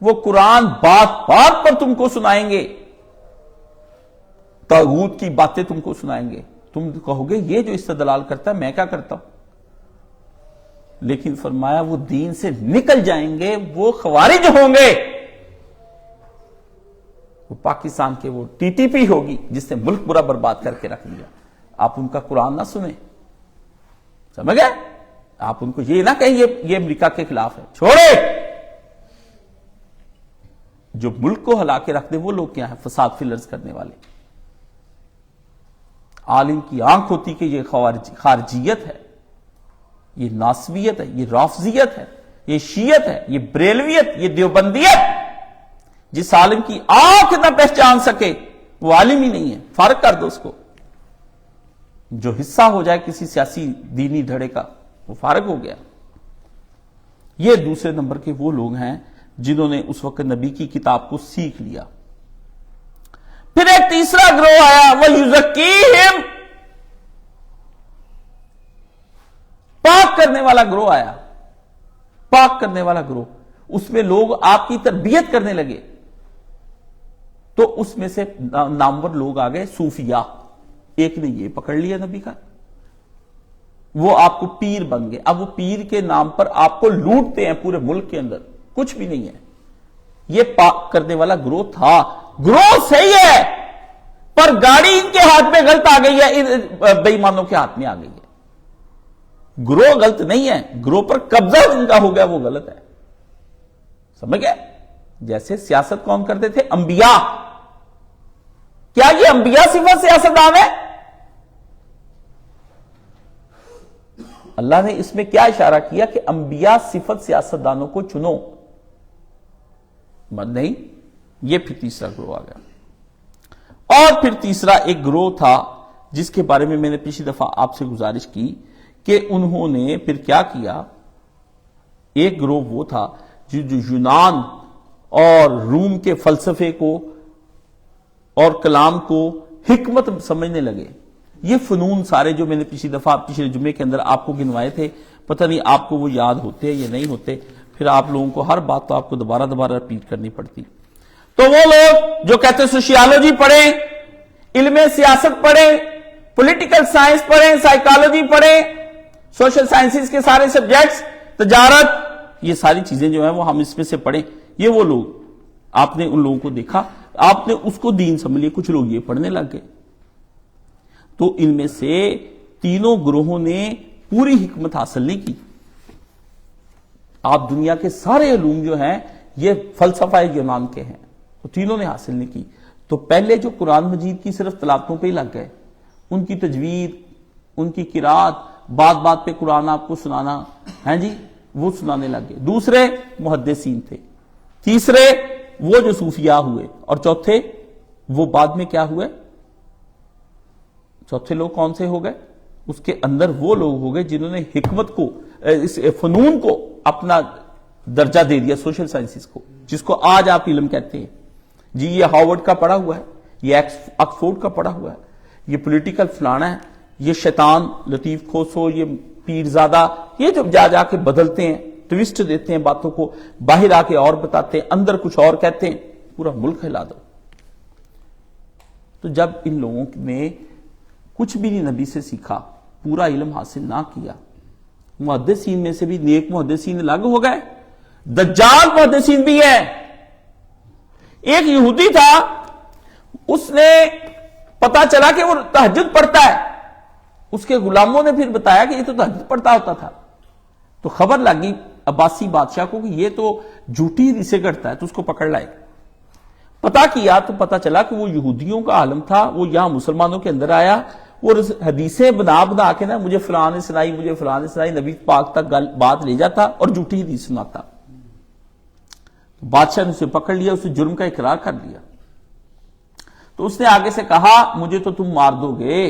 وہ قرآن بات بات پر تم کو سنائیں گے، طاغوت کی باتیں تم کو سنائیں گے. تم کہو گے یہ جو استدلال کرتا ہے میں کیا کرتا ہوں. لیکن فرمایا وہ دین سے نکل جائیں گے، وہ خوارج ہوں گے. وہ پاکستان کے وہ ٹی ٹی پی ہوگی جس نے ملک برا برباد کر کے رکھ دیا. آپ ان کا قرآن نہ سنیں، سمجھ گئے؟ آپ ان کو یہ نہ کہیں یہ امریکہ کے خلاف ہے، چھوڑے. جو ملک کو ہلا کے رکھ دے وہ لوگ کیا ہیں؟ فساد فلرز کرنے والے. عالم کی آنکھ ہوتی کہ یہ خارجیت ہے، یہ ناسویت ہے، یہ رافضیت ہے، یہ شیعت ہے، یہ بریلویت، یہ دیوبندیت. جس عالم کی آنکھ نہ پہچان سکے وہ عالم ہی نہیں ہے. فرق کر دو اس کو. جو حصہ ہو جائے کسی سیاسی دینی دھڑے کا وہ فارغ ہو گیا. یہ دوسرے نمبر کے وہ لوگ ہیں جنہوں نے اس وقت نبی کی کتاب کو سیکھ لیا. پھر ایک تیسرا گروہ آیا، وَيُزَكِّيهِمْ، پاک کرنے والا گروہ آیا. پاک کرنے والا گروہ، اس میں لوگ آپ کی تربیت کرنے لگے. تو اس میں سے نامور لوگ آ گئے صوفیاء. ایک نے یہ پکڑ لیا نبی کا، وہ آپ کو پیر بن گئے. اب وہ پیر کے نام پر آپ کو لوٹتے ہیں پورے ملک کے اندر، کچھ بھی نہیں ہے. یہ پاک کرنے والا گروہ تھا. گروہ صحیح ہے پر گاڑی ان کے ہاتھ میں غلط آ گئی ہے، بے ایمانوں کے ہاتھ میں آ گئی ہے. گروہ غلط نہیں ہے، گروہ پر قبضہ ان کا ہو گیا وہ غلط ہے. سمجھ گئے؟ جیسے سیاست کون کرتے تھے؟ انبیاء. کیا یہ انبیاء صفت سیاستدان ہے؟ اللہ نے اس میں کیا اشارہ کیا کہ انبیاء صفت سیاستدانوں کو چنو؟ نہیں. یہ پھر تیسرا گروہ آ گیا. اور پھر تیسرا ایک گروہ تھا جس کے بارے میں نے پچھلی دفعہ آپ سے گزارش کی کہ انہوں نے پھر کیا کیا. ایک گروہ وہ تھا جو یونان اور روم کے فلسفے کو اور کلام کو حکمت سمجھنے لگے. یہ فنون سارے جو میں نے پچھلی دفعہ پچھلے جمعے کے اندر آپ کو گنوائے تھے، پتہ نہیں آپ کو وہ یاد ہوتے یا نہیں ہوتے. پھر آپ لوگوں کو ہر بات تو آپ کو دوبارہ ریپیٹ کرنی پڑتی. تو وہ لوگ جو کہتے سوشیالوجی پڑھیں، علم سیاست پڑھیں، پولیٹیکل سائنس پڑھیں، سائیکالوجی پڑھیں، سوشل سائنسز کے سارے سبجیکٹس، تجارت، یہ ساری چیزیں جو ہیں وہ ہم اس میں سے پڑھیں. یہ وہ لوگ، آپ نے ان لوگوں کو دیکھا، آپ نے اس کو دین سمجھ لیا. کچھ لوگ یہ پڑھنے لگ گئے. تو ان میں سے تینوں گروہوں نے پوری حکمت حاصل نہیں کی. آپ دنیا کے سارے علوم جو ہیں یہ فلسفہ یونان کے ہیں، تو تینوں نے حاصل نہیں کی. تو پہلے جو قرآن مجید کی صرف تلاوتوں پہ ہی لگ گئے، ان کی تجوید، ان کی قرات، بات بات پہ قرآن آپ کو سنانا ہے جی، وہ سنانے لگ گئے. دوسرے محدثین تھے، تیسرے وہ جو صوفیاء ہوئے، اور چوتھے وہ بعد میں کیا ہوئے؟ چوتھے لوگ کون سے ہو گئے؟ اس کے اندر وہ لوگ ہو گئے جنہوں نے حکمت کو، اس فنون کو اپنا درجہ دے دیا، سوشل سائنسز کو، جس کو آج آپ علم کہتے ہیں. جی یہ ہارورڈ کا پڑھا ہوا ہے، یہ آکسفورڈ کا پڑھا ہوا ہے، یہ پولیٹیکل فلانا ہے، یہ شیطان لطیف کھوسو، یہ پیرزادہ، یہ جب جا جا کے بدلتے ہیں، ٹویسٹ دیتے ہیں باتوں کو، باہر آ کے اور بتاتے ہیں، اندر کچھ اور کہتے ہیں، پورا ملک ہلا دو. تو جب ان لوگوں نے کچھ بھی نہیں نبی سے سیکھا، پورا علم حاصل نہ کیا، محدثین میں سے بھی نیک محدثین الگ ہو گئے، دجال محدثین بھی ہے. ایک یہودی تھا، اس نے پتا چلا کہ وہ تہجد پڑھتا ہے، اس کے غلاموں نے پھر بتایا کہ یہ تو تہجد پڑھتا ہوتا تھا. تو خبر لگی عباسی بادشاہ کو کہ یہ تو جھوٹی حدیثیں کرتا ہے، تو اس کو پکڑ لائے. پتا کیا تو پتا چلا کہ وہ یہودیوں کا عالم تھا، وہ یہاں مسلمانوں کے اندر آیا، وہ حدیثیں بنا بنا کے نا، مجھے فلاں نے سنائی، مجھے فلاں نے سنائی، نبی پاک تک بات لے جاتا اور جھوٹی حدیث سناتا. بادشاہ نے اسے پکڑ لیا، اسے جرم کا اقرار کر دیا. تو اس نے آگے سے کہا مجھے تو تم مار دو گے،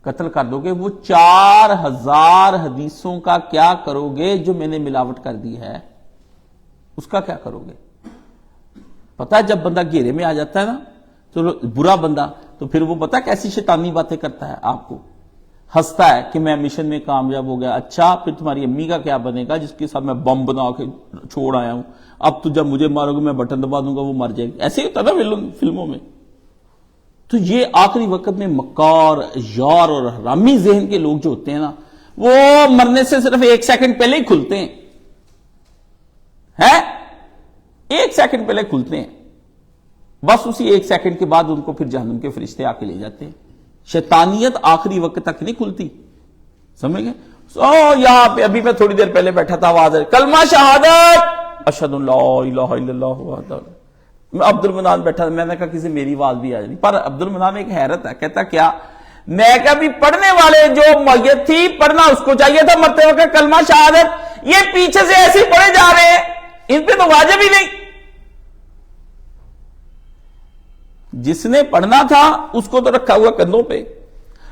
قتل کر دو گے، وہ 4000 حدیثوں کا کیا کرو گے جو میں نے ملاوٹ کر دی ہے، اس کا کیا کرو گے؟ پتہ ہے جب بندہ گھیرے میں آ جاتا ہے نا، تو برا بندہ، تو پھر وہ پتہ کیسی شیطانی باتیں کرتا ہے، آپ کو ہنستا ہے کہ میں مشن میں کامیاب ہو گیا. اچھا پھر تمہاری امی کا کیا بنے گا جس کے ساتھ میں بم بنا کے چھوڑ آیا ہوں، اب تو جب مجھے مارو گے میں بٹن دبا دوں گا وہ مر جائے گی. ایسے ہی ہوتا نا فلموں میں. تو یہ آخری وقت میں مکار، یار اور حرامی ذہن کے لوگ جو ہوتے ہیں نا، وہ مرنے سے صرف 1 سیکنڈ پہلے ہی کھلتے ہیں، 1 سیکنڈ پہلے کھلتے ہیں، بس اسی 1 سیکنڈ کے بعد ان کو پھر جہنم کے فرشتے آ کے لے جاتے ہیں. شیطانیت آخری وقت تک نہیں کھلتی، سمجھ گئے؟ یہاں پہ ابھی میں تھوڑی دیر پہلے بیٹھا تھا، آواز ہے کلمہ شہادت اشہد ان لا الہ الا اللہ وحدہ. میں عبد المنان بیٹھا تھا، میں نے کہا کسی میری آواز بھی آ جائے، پر عبد المنان ایک حیرت ہے، کہتا کیا؟ میں کہا بھی پڑھنے والے جو میت تھی پڑھنا اس کو چاہیے تھا مرتے وقت کلمہ شہادت، یہ پیچھے سے ایسے ہی پڑھے جا رہے ہیں، ان پہ تو واجب ہی نہیں. جس نے پڑھنا تھا اس کو تو رکھا ہوا کندھوں پہ،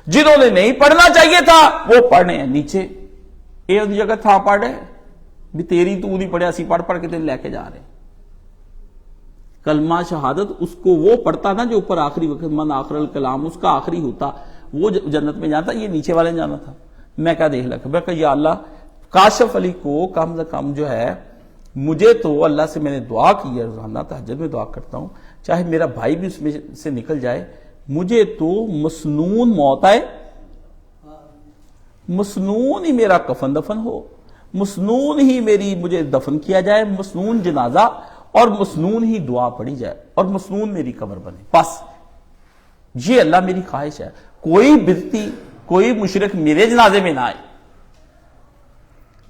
جنہوں نے نہیں پڑھنا چاہیے تھا وہ پڑھنے ہیں نیچے. ایک جگہ تھا پڑھے بھی تیری تو نہیں پڑھے، اسی پڑھ پڑھ کے لے کے جا رہے ہیں. کلمہ شہادت اس کو وہ پڑھتا نا جو اوپر آخری وقت من آخر الکلام اس کا آخری ہوتا، وہ جنت میں جاتا، یہ نیچے والے جانا تھا. میں کہا دیکھ لکھا، میں کہا یا اللہ کاشف علی کو کم سے کم جو ہے، مجھے تو اللہ سے میں نے دعا کی ہے، روزانہ تہجد میں دعا کرتا ہوں، چاہے میرا بھائی بھی اس میں سے نکل جائے، مجھے تو مسنون موت آئے، مسنون ہی میرا کفن دفن ہو، مسنون ہی میری مجھے دفن کیا جائے، مسنون جنازہ، اور مسنون ہی دعا پڑھی جائے، اور مسنون میری قبر بنے، بس یہ اللہ میری خواہش ہے. کوئی بدتی، کوئی مشرک میرے جنازے میں نہ آئے.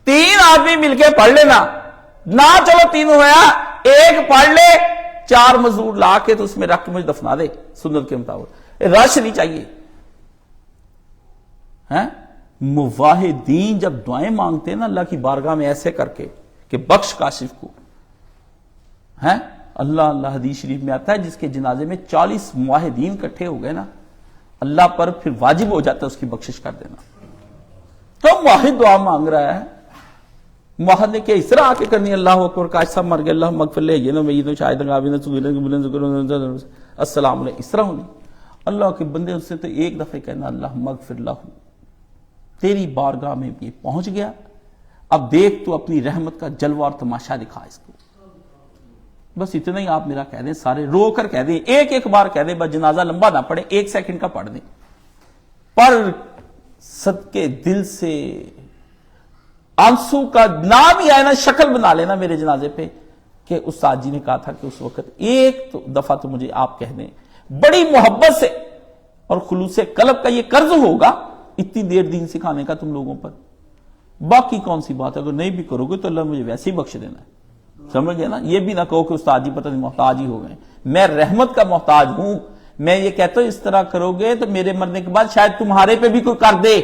3 آدمی مل کے پڑھ لینا نہ، چلو 3 ہوا، 1 پڑھ لے، 4 مزدور لا کے تو اس میں رکھ کے مجھے دفنا دے سنت کے مطابق. رش نہیں چاہیے. مواحدین جب دعائیں مانگتے ہیں نا اللہ کی بارگاہ میں ایسے کر کے کہ بخش کاشف کو، اللہ اللہ حدیث شریف میں آتا ہے جس کے جنازے میں 40 موحدین کٹھے ہو گئے نا، اللہ پر پھر واجب ہو جاتا ہے اس کی بخشش کر دینا. تو موحد دعا مانگ رہا ہے، موحد نے کیا اس طرح آ کے کرنی، اللہ اکبر کاش صاحب مر گئے، اللہ مغفر لے یہ نو میدو شاہد غابین السلام علیکم، اس طرح ہونی. اللہ کے بندے اس سے تو ایک دفعہ کہنا اللہ مغفر لہ، تیری بارگاہ میں یہ پہنچ گیا، اب دیکھ تو اپنی رحمت کا جلوہ اور تماشا دکھا اس کو. بس اتنا ہی آپ میرا کہہ دیں، سارے رو کر کہہ دیں، ایک بار کہہ دیں، بس جنازہ لمبا نہ پڑے، 1 سیکنڈ کا پڑھ دیں. پر صدقے دل سے آنسو کا نام ہی آئے نا، شکل بنا لینا میرے جنازے پہ کہ استاد جی نے کہا تھا کہ اس وقت ایک دفعہ تو مجھے آپ کہہ دیں بڑی محبت سے اور خلوص قلب کا یہ قرض ہوگا اتنی دیر دین سکھانے کا تم لوگوں پر. باقی کون سی بات ہے، اگر نہیں بھی کرو گے تو اللہ مجھے ویسے ہی بخش دینا ہے. سمجھ گئے نا؟ یہ بھی نہ کہو کہ استاد جی پتہ نہیں محتاج ہی ہو گئے. میں رحمت کا محتاج ہوں. میں یہ کہتا ہوں اس طرح کرو گے تو میرے مرنے کے بعد شاید تمہارے پہ بھی کوئی کر دے.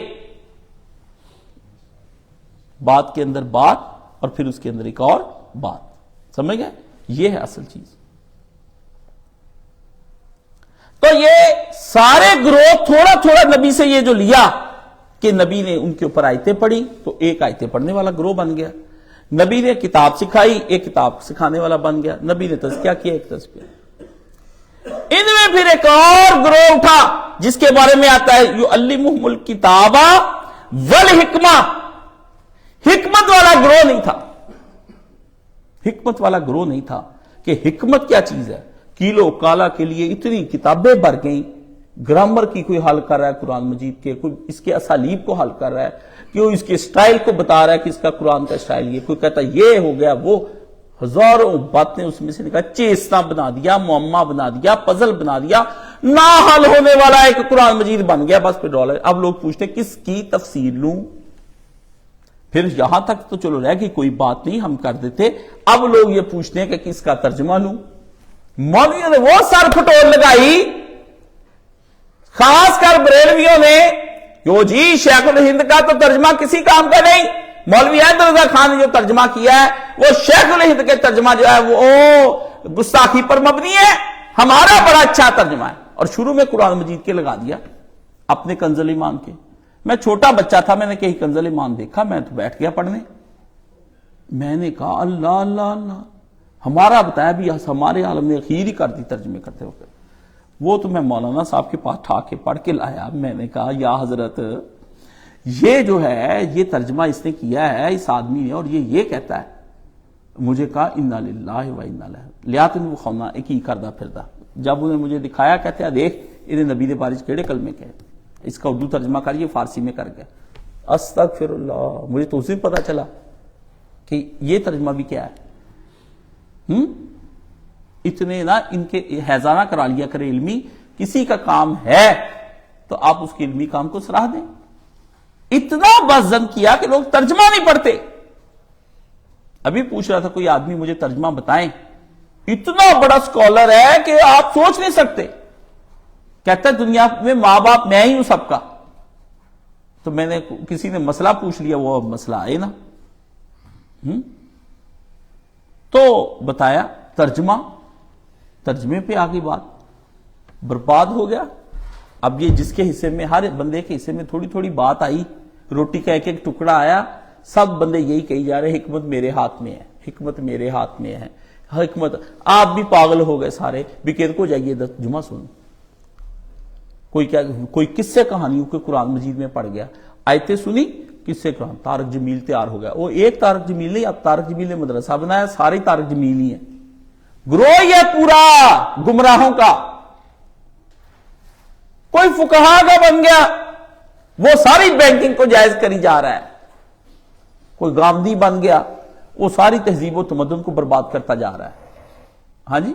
بات کے اندر بات اور پھر اس کے اندر ایک اور بات. سمجھ گئے؟ یہ ہے اصل چیز. تو یہ سارے گروہ تھوڑا تھوڑا نبی سے یہ جو لیا کہ نبی نے ان کے اوپر آیتیں پڑھی تو ایک آیتیں پڑھنے والا گروہ بن گیا. نبی نے کتاب سکھائی، ایک کتاب سکھانے والا بن گیا. نبی نے تزکیہ کیا، ایک تزکیہ. ان میں پھر ایک اور گروہ اٹھا جس کے بارے میں آتا ہے یعلمہم الکتاب والحکمہ. حکمت والا گروہ نہیں تھا. حکمت والا گروہ نہیں تھا کہ حکمت کیا چیز ہے. کیلو کالا کے لیے اتنی کتابیں بھر گئیں. گرامر کی کوئی حل کر رہا ہے قرآن مجید کے، کوئی اس کے اسالیب کو حل کر رہا ہے، کوئی اس کے سٹائل کو بتا رہا ہے کہ اس کا قرآن کا سٹائل یہ، کوئی کہتا ہے یہ ہو گیا، وہ ہزاروں باتیں اس میں سے نکال، چیستہ بنا دیا، معمہ بنا دیا، پزل بنا دیا، نہ حل ہونے والا ایک قرآن مجید بن گیا. بس پہ ڈالر. اب لوگ پوچھتے ہیں کس کی تفسیر لوں. پھر یہاں تک تو چلو رہ گئی، کوئی بات نہیں، ہم کر دیتے. اب لوگ یہ پوچھتے ہیں کہ کس کا ترجمہ لوں. مولویوں نے وہ سر پھٹور لگائی، خاص کر بریلویوں نے، جو جی شیخ الہند کا تو ترجمہ کسی کام کا نہیں. مولوی حیدر رضا خان نے جو ترجمہ کیا ہے وہ شیخ الہند کے ترجمہ جو ہے وہ گستاخی پر مبنی ہے. ہمارا بڑا اچھا ترجمہ ہے. اور شروع میں قرآن مجید کے لگا دیا اپنے کنزل ایمان کے. میں چھوٹا بچہ تھا، میں نے کہیں کنزل ایمان دیکھا، میں تو بیٹھ گیا پڑھنے. میں نے کہا اللہ اللہ اللہ، ہمارا بتایا بھی ہمارے عالم نے اخیر ہی کر دی ترجمے کرتے وقت. وہ تو میں مولانا صاحب کے پاس ٹھا کے پڑھ کے لایا. میں نے کہا یا حضرت یہ جو ہے یہ ترجمہ اس نے کیا ہے اس آدمی نے، اور یہ کہتا ہے. مجھے کہا انا للہ و انا الیہ لیاتن وہ خونا ایک ہی کردہ پھردا. جب انہیں مجھے دکھایا کہتے ہیں دیکھ انہیں نبی نے بارش کیڑے کلمے کہے، اس کا اردو ترجمہ کریے، فارسی میں کر گیا. استغفر اللہ. مجھے تو اس دن پتا چلا کہ یہ ترجمہ بھی کیا ہے. اتنے نہ ان کے حیزانہ کرا لیا کرے علمی. کسی کا کام ہے تو آپ اس کے علمی کام کو سراہ دیں. اتنا بس زن کیا کہ لوگ ترجمہ نہیں پڑھتے. ابھی پوچھ رہا تھا کوئی آدمی مجھے ترجمہ بتائیں. اتنا بڑا سکولر ہے کہ آپ سوچ نہیں سکتے. کہتا ہے دنیا میں ماں باپ میں ہی ہوں سب کا. تو میں نے کسی نے مسئلہ پوچھ لیا، وہ مسئلہ آئے نا. تو بتایا ترجمے پہ آگئی بات، برباد ہو گیا. اب یہ جس کے حصے میں، ہر بندے کے حصے میں تھوڑی تھوڑی بات آئی، روٹی کا ایک ایک ٹکڑا آیا، سب بندے یہی کہی جا رہے حکمت میرے ہاتھ میں ہے، حکمت میرے ہاتھ میں ہے، حکمت. آپ بھی پاگل ہو گئے سارے. بکیر کو جائیے 10 جمعہ سن. کوئی کس سے کہانیوں کے قرآن مجید میں پڑھ گیا، آیتیں سنی، کس سے قرآن. طارق جمیل تیار ہو گیا. وہ ایک طارق جمیل نہیں، اب طارق جمیل نے مدرسہ بنایا، سارے طارق جمیل ہی ہیں. گروہ یہ پورا گمراہوں کا. کوئی فقہا کا بن گیا، وہ ساری بینکنگ کو جائز کری جا رہا ہے. کوئی گامدی بن گیا، وہ ساری تہذیب و تمدن کو برباد کرتا جا رہا ہے. ہاں جی،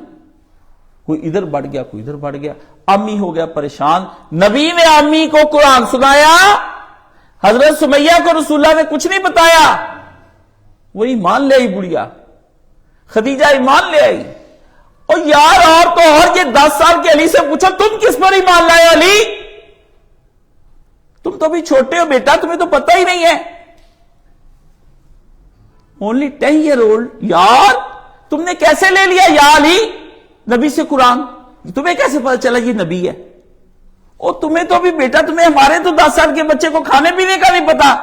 کوئی ادھر بڑھ گیا، کوئی ادھر بڑھ گیا. امی ہو گیا پریشان. نبی نے امی کو قرآن سنایا، حضرت سمیہ کو رسول اللہ نے کچھ نہیں بتایا. وہ ایمان لے آئی بڑھیا، خدیجہ ایمان لے آئی. اور یار اور تو اور یہ 10 سال کے علی سے پوچھو تم کس پر ایمان لائے علی؟ تم تو ابھی چھوٹے ہو بیٹا، تمہیں تو پتہ ہی نہیں ہے. only 10 year old. یار تم نے کیسے لے لیا یا علی نبی سے قرآن؟ تمہیں کیسے پتا چلا یہ نبی ہے؟ اور تمہیں تو ابھی بیٹا، تمہیں ہمارے تو 10 سال کے بچے کو کھانے پینے کا نہیں پتا،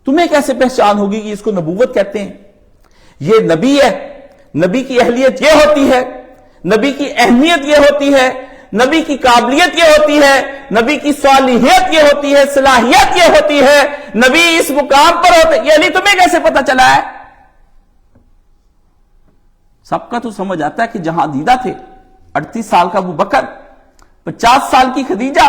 تمہیں کیسے پہچان ہوگی کہ اس کو نبوت کہتے ہیں؟ یہ نبی ہے. نبی کی اہلیت یہ ہوتی ہے، نبی کی اہمیت یہ ہوتی ہے، نبی کی قابلیت یہ ہوتی ہے، نبی کی صالحیت یہ ہوتی ہے، صلاحیت یہ ہوتی ہے، نبی اس مقام پر ہوتے. یہ نہیں تمہیں کیسے پتا چلا ہے؟ سب کا تو سمجھ آتا ہے کہ جہاں دیدہ تھے 38 سال کا ابو بکر، 50 سال کی خدیجہ،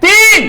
3।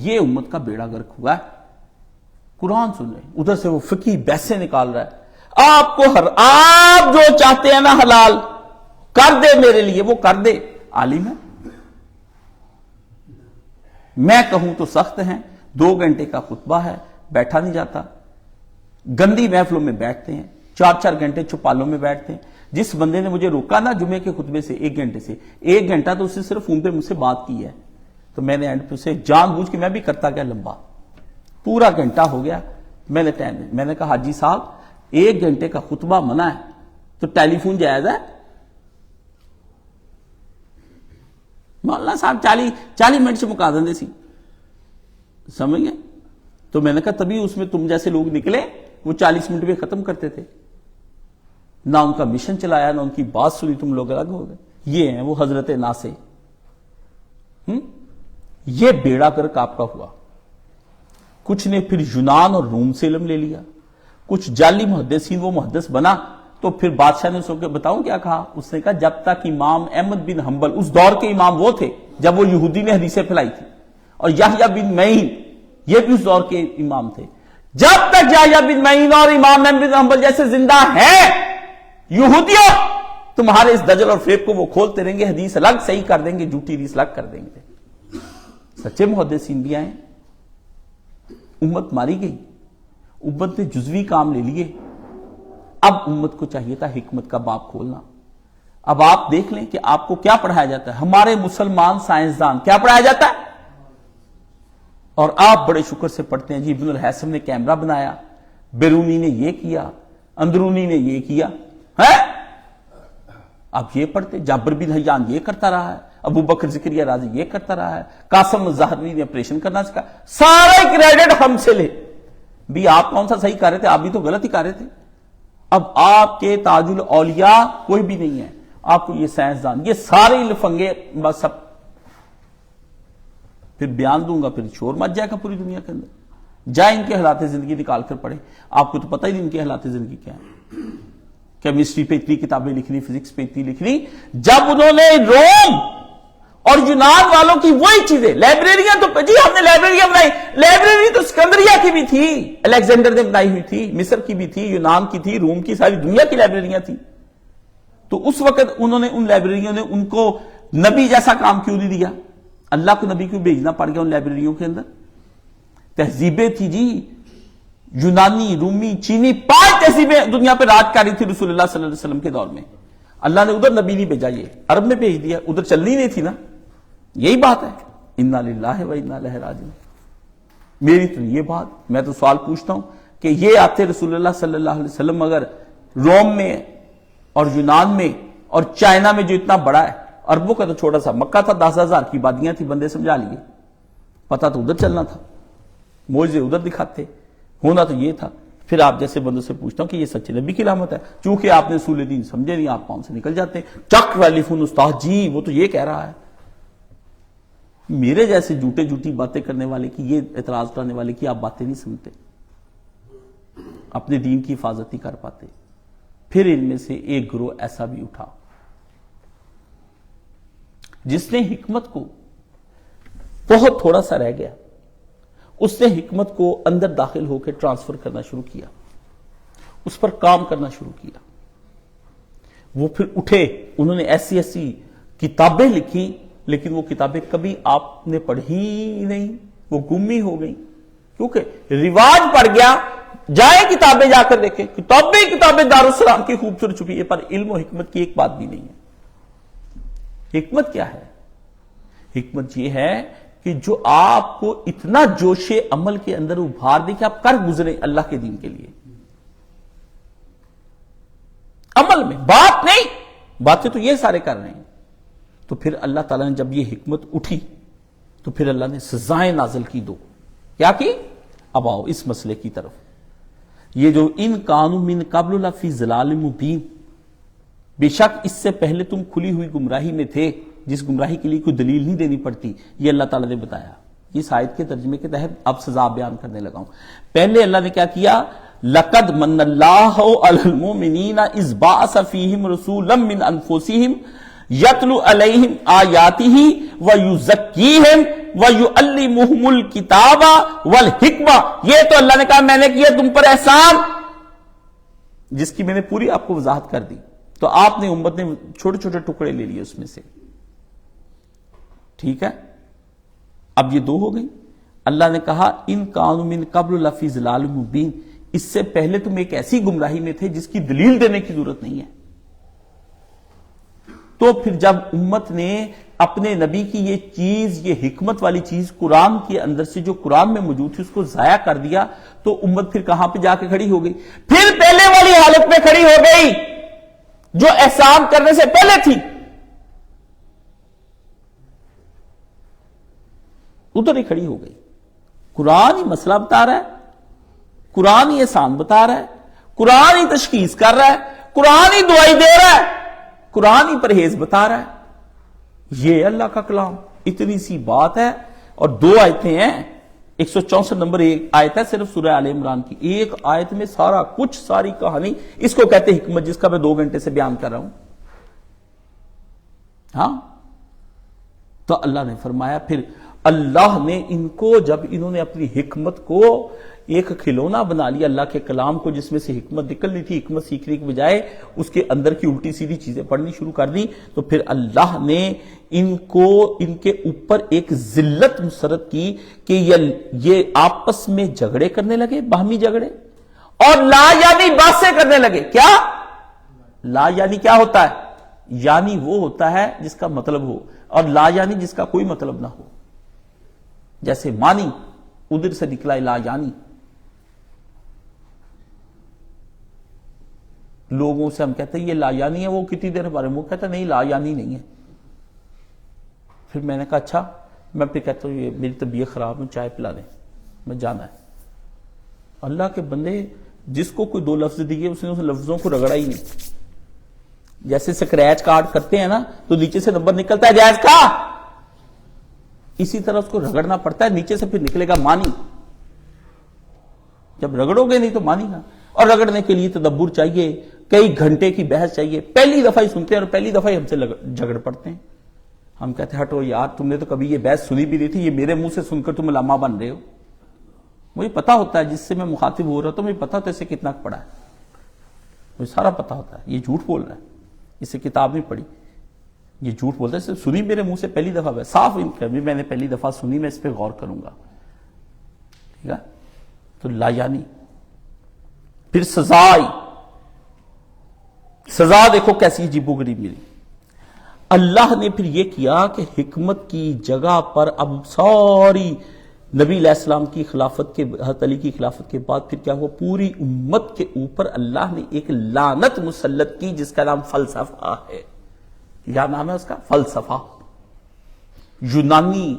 یہ امت کا بیڑا گرک ہوا ہے. قرآن سن رہے ہیں, ادھر سے وہ فقہی بحثیں نکال رہا ہے. آپ جو چاہتے ہیں نا حلال کر دے میرے لیے, وہ کر دے. عالم ہے, میں کہوں تو سخت ہیں, 2 گھنٹے کا خطبہ ہے, بیٹھا نہیں جاتا. گندی محفلوں میں بیٹھتے ہیں, 4 گھنٹے چوپالوں میں بیٹھتے ہیں. جس بندے نے مجھے روکا نا جمعے کے خطبے سے 1 گھنٹے سے, 1 گھنٹہ تو اسے صرف فون پہ مجھ سے بات کی ہے, تو میں نے اینڈ پہ اسے جان بوجھ کے, میں بھی کرتا گیا لمبا, پورا گھنٹہ ہو گیا. میں نے کہا حاجی صاحب 1 گھنٹے کا خطبہ منع ہے تو ٹیلی فون جائز ہے؟ مولانا صاحب 40 منٹ سے مکا دیں سی, سمجھ گئے؟ تو میں نے کہا تبھی اس میں تم جیسے لوگ نکلے, وہ 40 منٹ میں ختم کرتے تھے. نہ ان کا مشن چلایا, نہ ان کی بات سنی, تم لوگ الگ ہو گئے. یہ ہیں وہ حضرت ناسے. یہ بیڑا گرک آپ کا ہوا. کچھ نے پھر یونان اور روم سے علم لے لیا, کچھ جعلی محدثین, وہ محدث بنا تو پھر بادشاہ نے سو کے بتاؤں کیا کہا, اس نے کہا جب تک امام احمد بن حنبل, اس دور کے امام وہ تھے جب وہ یہودی نے حدیثیں پھیلائی تھی, اور یحییٰ بن معین یہ بھی اس دور کے امام تھے, جب تک یحییٰ بن معین اور امام احمد بن حنبل جیسے زندہ ہیں, یہودیوں تمہارے اس دجل اور فریب کو وہ کھولتے رہیں گے, حدیث الگ صحیح کر دیں گے, جھوٹی حدیث الگ کر دیں گے. سچے محدثین بھی آئے, امت ماری گئی, امت نے جزوی کام لے لیے. اب امت کو چاہیے تھا حکمت کا باب کھولنا. اب آپ دیکھ لیں کہ آپ کو کیا پڑھایا جاتا ہے. ہمارے مسلمان سائنسدان کیا پڑھایا جاتا ہے, اور آپ بڑے شکر سے پڑھتے ہیں جی ابن الحیثم نے کیمرہ بنایا, بیرونی نے یہ کیا, اندرونی نے یہ کیا ہے. اب یہ پڑھتے جابر بن حیان یہ کرتا رہا ہے, ابو بکر زکریا رازی یہ کرتا رہا ہے, قاسم ظاہری نے آپریشن کرنا سکھا. سارے کریڈٹ ہم سے لے بھی, آپ کون سا صحیح کر رہے تھے, آپ بھی تو غلط ہی کر رہے تھے. اب آپ کے تاج الاولیاء کوئی بھی نہیں ہے, آپ کو یہ سائنسدان, یہ سارے لفنگے بس سب. پھر بیان دوں گا, پھر شور مچ جائے گا پوری دنیا کے اندر. جائیں ان کے حالات زندگی نکال کر پڑھیں, آپ کو تو پتہ ہی نہیں ان کے حالات زندگی کیا ہے. کیمسٹری پہ اتنی کتابیں لکھنی, فزکس پہ اتنی لکھنی, جب انہوں نے روم اور یونان والوں کی وہی چیزیں, لائبریریاں تو جی ہم نے لائبریریاں بنائی, لائبریری تو اسکندریہ کی بھی تھی, الیگزینڈر نے بنائی ہوئی تھی, مصر کی بھی تھی, یونان کی تھی, روم کی, ساری دنیا کی لائبریریاں تھی. تو اس وقت انہوں نے, ان لائبریریوں نے ان کو نبی جیسا کام کیوں نہیں دیا, اللہ کو نبی کیوں بھیجنا پڑ گیا ان لائبریریوں کے اندر. تہذیبیں تھی جی, یونانی, رومی, چینی, 5 تہذیبیں دنیا پہ راج کر رہی تھی رسول اللہ صلی اللہ علیہ وسلم کے دور میں. اللہ نے ادھر نبی نہیں بھیجا, یہ عرب میں بھیج دیا, ادھر چلنی نہیں تھی نا. یہی بات ہے, انا للہ و انا الیہ راجعون. میری تو یہ بات, میں تو سوال پوچھتا ہوں کہ یہ آتے رسول اللہ صلی اللہ علیہ وسلم اگر روم میں اور یونان میں اور چائنا میں جو اتنا بڑا ہے, عربوں کا تو چھوٹا سا مکہ تھا, 10,000 کی بادیاں تھی, بندے سمجھا لیے, پتا تو ادھر چلنا تھا, معجزے ادھر دکھاتے, ہونا تو یہ تھا. پھر آپ جیسے بندوں سے پوچھتا ہوں کہ یہ سچے نبی کی علامت ہے, چونکہ آپ نے اصول دین سمجھے نہیں, آپ پاؤں سے نکل جاتے ہیں. چک والی فون استاد جی وہ تو یہ کہہ رہا ہے. میرے جیسے جھوٹی باتیں کرنے والے کی, یہ اعتراض کرنے والے کی آپ باتیں نہیں سنتے, اپنے دین کی حفاظت نہیں کر پاتے. پھر ان میں سے ایک گروہ ایسا بھی اٹھا جس نے حکمت کو, بہت تھوڑا سا رہ گیا, اس نے حکمت کو اندر داخل ہو کے ٹرانسفر کرنا شروع کیا, اس پر کام کرنا شروع کیا. وہ پھر اٹھے, انہوں نے ایسی کتابیں لکھی, لیکن وہ کتابیں کبھی آپ نے پڑھی نہیں, وہ گم ہی ہو گئی, کیونکہ رواج پڑ گیا. جائیں کتابیں جا کر دیکھیں, کتابیں دارالسلام کی خوبصورت چھپی ہے, پر علم و حکمت کی ایک بات بھی نہیں ہے. حکمت کیا ہے؟ حکمت یہ ہے کہ جو آپ کو اتنا جوش عمل کے اندر ابھار دے کہ آپ کر گزرے اللہ کے دین کے لیے. عمل میں, بات نہیں, باتیں تو یہ سارے کر رہے ہیں. تو پھر اللہ تعالیٰ نے جب یہ حکمت اٹھی تو پھر اللہ نے سزائیں نازل کی. دو کیا کی؟ اب آؤ اس مسئلے کی طرف. یہ جو ان کانوا من قبل لفی ضلال مبین, بے شک اس سے پہلے تم کھلی ہوئی گمراہی میں تھے, جس گمراہی کے لیے کوئی دلیل نہیں دینی پڑتی, یہ اللہ تعالیٰ نے بتایا. اس آیت کے ترجمے کے تحت اب سزا بیان کرنے لگا ہوں. پہلے اللہ نے کیا کیا؟ لقد من اللہ علی المؤمنین اذ بعث فیہم رسولا من انفسہم یتلو علیہم آیاتہ ویزکیہم ویعلمہم الکتاب والحکمہ. یہ تو اللہ نے کہا میں نے کیا تم پر احسان، جس کی میں نے پوری آپ کو وضاحت کر دی. تو آپ نے امت نے چھوٹے چھوٹے ٹکڑے لے لیے اس میں سے. ٹھیک ہے، اب یہ 2 ہو گئی. اللہ نے کہا ان کانوا من قبل لفی ضلال مبین، اس سے پہلے تم ایک ایسی گمراہی میں تھے جس کی دلیل دینے کی ضرورت نہیں ہے. تو پھر جب امت نے اپنے نبی کی یہ چیز، یہ حکمت والی چیز قرآن کے اندر سے جو قرآن میں موجود تھی اس کو ضائع کر دیا، تو امت پھر کہاں پہ جا کے کھڑی ہو گئی؟ پھر پہلے والی حالت میں کھڑی ہو گئی جو احسان کرنے سے پہلے تھی. ادھر ہی کھڑی ہو گئی. قرآن ہی مسئلہ بتا رہا ہے، قرآن ہی احسان بتا رہا ہے، قرآن ہی تشخیص کر رہا ہے، قرآن ہی دعائی دے رہا ہے، قرآن ہی پرہیز بتا رہا ہے. یہ اللہ کا کلام، اتنی سی بات ہے. اور 2 آیتیں ہیں، 164 نمبر 1 آیت ہے صرف سورہ آل عمران کی. ایک آیت میں سارا کچھ، ساری کہانی. اس کو کہتے ہیں حکمت، جس کا میں 2 گھنٹے سے بیان کر رہا ہوں. ہاں، تو اللہ نے فرمایا پھر اللہ نے ان کو، جب انہوں نے اپنی حکمت کو ایک کھلونا بنا لیا، اللہ کے کلام کو جس میں سے حکمت نکلنی تھی، حکمت سیکھنے کے بجائے اس کے اندر کی الٹی سیدھی چیزیں پڑھنی شروع کر دی، تو پھر اللہ نے ان کو، ان کے اوپر ایک ذلت مسرت کی کہ یہ آپس میں جھگڑے کرنے لگے، باہمی جھگڑے، اور لا یعنی باتیں کرنے لگے. کیا لا یعنی کیا ہوتا ہے؟ یعنی وہ ہوتا ہے جس کا مطلب ہو، اور لا یعنی جس کا کوئی مطلب نہ ہو. جیسے مانی، ادھر سے نکلا لا یعنی. لوگوں سے ہم کہتے ہیں یہ لا یعنی ہے، وہ کتنی دیر بارے وہ کہتا ہے نہیں لا یعنی نہیں ہے. پھر میں نے کہا اچھا، میں پھر کہتا ہوں یہ میری طبیعت خراب ہے، چائے پلا دیں، میں جانا ہے. اللہ کے بندے، جس کو کوئی 2 لفظ دیے اس نے اس لفظوں کو رگڑا ہی نہیں. جیسے سکریچ کارڈ کرتے ہیں نا تو نیچے سے نمبر نکلتا ہے جائز کا، اسی طرح اس کو رگڑنا پڑتا ہے، نیچے سے پھر نکلے گا مانی. جب رگڑو گے نہیں تو مانی گا. اور رگڑنے کے لیے تدبر چاہیے، کئی گھنٹے کی بحث چاہیے. پہلی دفعہ ہی سنتے ہیں اور پہلی دفعہ ہی ہم سے جھگڑ پڑتے ہیں. ہم کہتے ہیں ہٹو یار، تم نے تو کبھی یہ بحث سنی بھی نہیں تھی، یہ میرے منہ سے سن کر تم علامہ بن رہے ہو. مجھے پتا ہوتا ہے جس سے میں مخاطب ہو رہا ہوں، تو مجھے پتا ہوتا ہے اسے کتنا پڑھا ہے، مجھے سارا پتا ہوتا ہے. یہ جھوٹ بول رہا ہے، اسے کتاب نہیں پڑھی، یہ جھوٹ بولتا ہے. صرف سنی میرے منہ سے پہلی دفعہ، صاف کبھی میں نے پہلی دفعہ سنی، میں اس پہ غور کروں گا. ٹھیک ہے، تو لا یعنی. پھر سزا آئی. سزا دیکھو کیسی عجیب و غریب ملی. اللہ نے پھر یہ کیا کہ حکمت کی جگہ پر اب ساری نبی علیہ السلام کی خلافت کے، حضرت علی کی خلافت کے بعد پھر کیا ہوا، پوری امت کے اوپر اللہ نے ایک لعنت مسلط کی جس کا نام فلسفہ ہے. کیا نام ہے اس کا؟ فلسفہ. یونانی،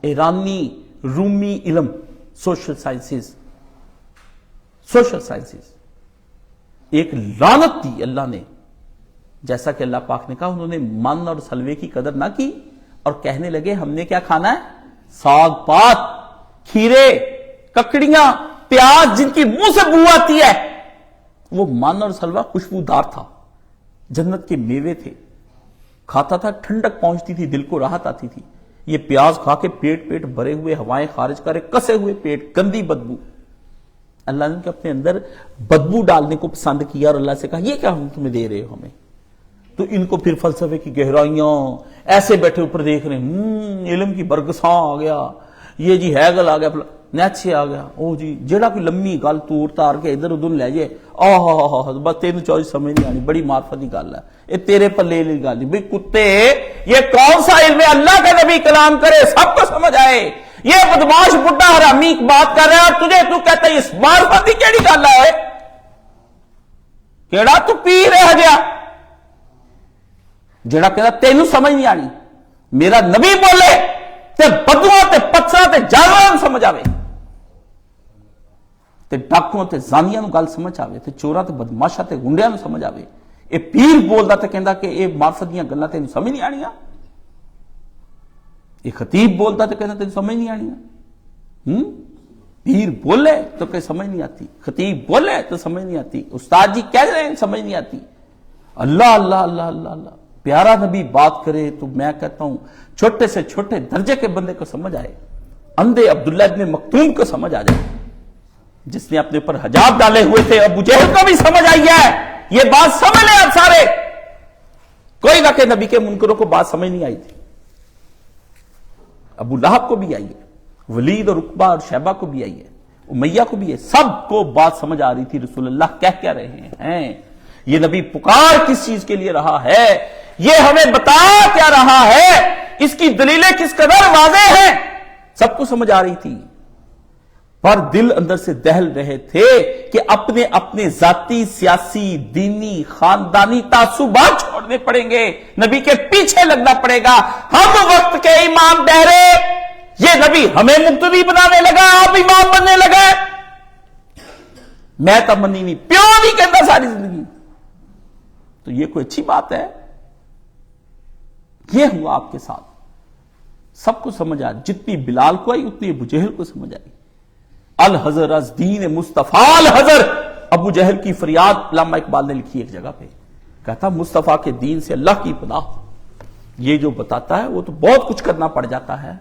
ایرانی، رومی علم، سوشل سائنسز. سوشل سائنسز ایک لعنت دی اللہ نے. جیسا کہ اللہ پاک نے کہا، انہوں نے من اور سلوے کی قدر نہ کی اور کہنے لگے ہم نے کیا کھانا ہے؟ ساگ پات، کھیرے، ککڑیاں، پیاز جن کی منہ سے بو آتی ہے. وہ من اور سلوہ خوشبودار تھا، جنت کے میوے تھے، کھاتا تھا ٹھنڈک پہنچتی تھی، دل کو راحت آتی تھی. یہ پیاز کھا کے پیٹ بھرے ہوئے، ہوائیں خارج کرے، کسے ہوئے پیٹ، گندی بدبو. اللہ نے اپنے اندر بدبو ڈالنے کو پسند کیا اور اللہ سے کہا یہ کیا ہم تمہیں دے رہے ہو ہمیں؟ تو ان کو پھر فلسفے کی گہرائیاں، ایسے بیٹھے اوپر دیکھ رہے ہیں، علم کی برگساں آ گیا، یہ جی ہیگل آ گیا، نیچے آ گیا. او جی جیڑا کوئی لمبی گل تور تار کے ادھر ادھر لے جائے، بس تین چوری سمجھ نہیں آنی، بڑی معرفت کی گل ہے، یہ تیرے پلے کی گل نہیں. بھئی کتے، یہ کون سا علم ہے اللہ کا نبی کلام کرے سب کو سمجھ آئے؟ یہ بدماش بڈھا حرامی بات کر رہا ہے اور تجھے تو کہتا ہے اس معرفت کی کیڑی گل ہے؟ کیڑا تو پی رہ گیا جڑا کہتا تینوں سمجھ نہیں آنی؟ میرا نبی بولے تے بدواں تے پتھراں تے جانوراں نوں سمجھ آوے، تے ڈاکواں تے زانیاں نوں گل سمجھ آوے، تے چوراں تے بدماشاں تے گنڈیاں نوں سمجھ آوے. اے پیر بولدا تے کہندا کہ اے معرفت دیاں گلاں تینوں سمجھ نہیں آنیاں. یہ خطیب بولتا تو کہنا تجھے سمجھ نہیں آنی. پیر بولے تو کہ سمجھ نہیں آتی، خطیب بولے تو سمجھ نہیں آتی، استاد جی کہہ رہے ہیں سمجھ نہیں آتی. اللہ اللہ اللہ اللہ اللہ، پیارا نبی بات کرے تو میں کہتا ہوں چھوٹے سے چھوٹے درجے کے بندے کو سمجھ آئے، اندھے عبداللہ ابن مکتوم کو سمجھ آ جائے، جس نے اپنے پر حجاب ڈالے ہوئے تھے ابو جہل کو بھی سمجھ آئی ہے۔ یہ بات سمجھ لیں آپ سارے، کوئی نہ کہ نبی کے منکروں کو بات سمجھ نہیں آئی تھی، ابو لہب کو بھی آئی ہے، ولید اور عقبہ اور شیبہ کو بھی آئی ہے، امیہ کو بھی ہے، سب کو بات سمجھ آ رہی تھی رسول اللہ کہہ کیا رہے ہیں، یہ نبی پکار کس چیز کے لیے رہا ہے، یہ ہمیں بتا کیا رہا ہے، اس کی دلیلیں کس قدر واضح ہیں، سب کو سمجھ آ رہی تھی، پر دل اندر سے دہل رہے تھے کہ اپنے اپنے ذاتی، سیاسی، دینی، خاندانی تعصبات چھوڑنے پڑیں گے، نبی کے پیچھے لگنا پڑے گا، ہم وقت کے امام ٹھہرے، یہ نبی ہمیں مقتدی بنانے لگا، آپ امام بننے لگے، میں تمنی نہیں، پیو نہیں کہتا ساری زندگی، تو یہ کوئی اچھی بات ہے؟ یہ ہوا آپ کے ساتھ، سب کو سمجھ آئی، جتنی بلال کو آئی اتنی ابو جہل کو سمجھ آئی، الحذر از دین مصطفیٰ الحذر، ابو جہل کی فریاد علامہ اقبال نے لکھی ایک جگہ پہ، کہتا مصطفیٰ کے دین سے اللہ کی پناہ، یہ جو بتاتا ہے وہ تو بہت کچھ کرنا پڑ جاتا ہے،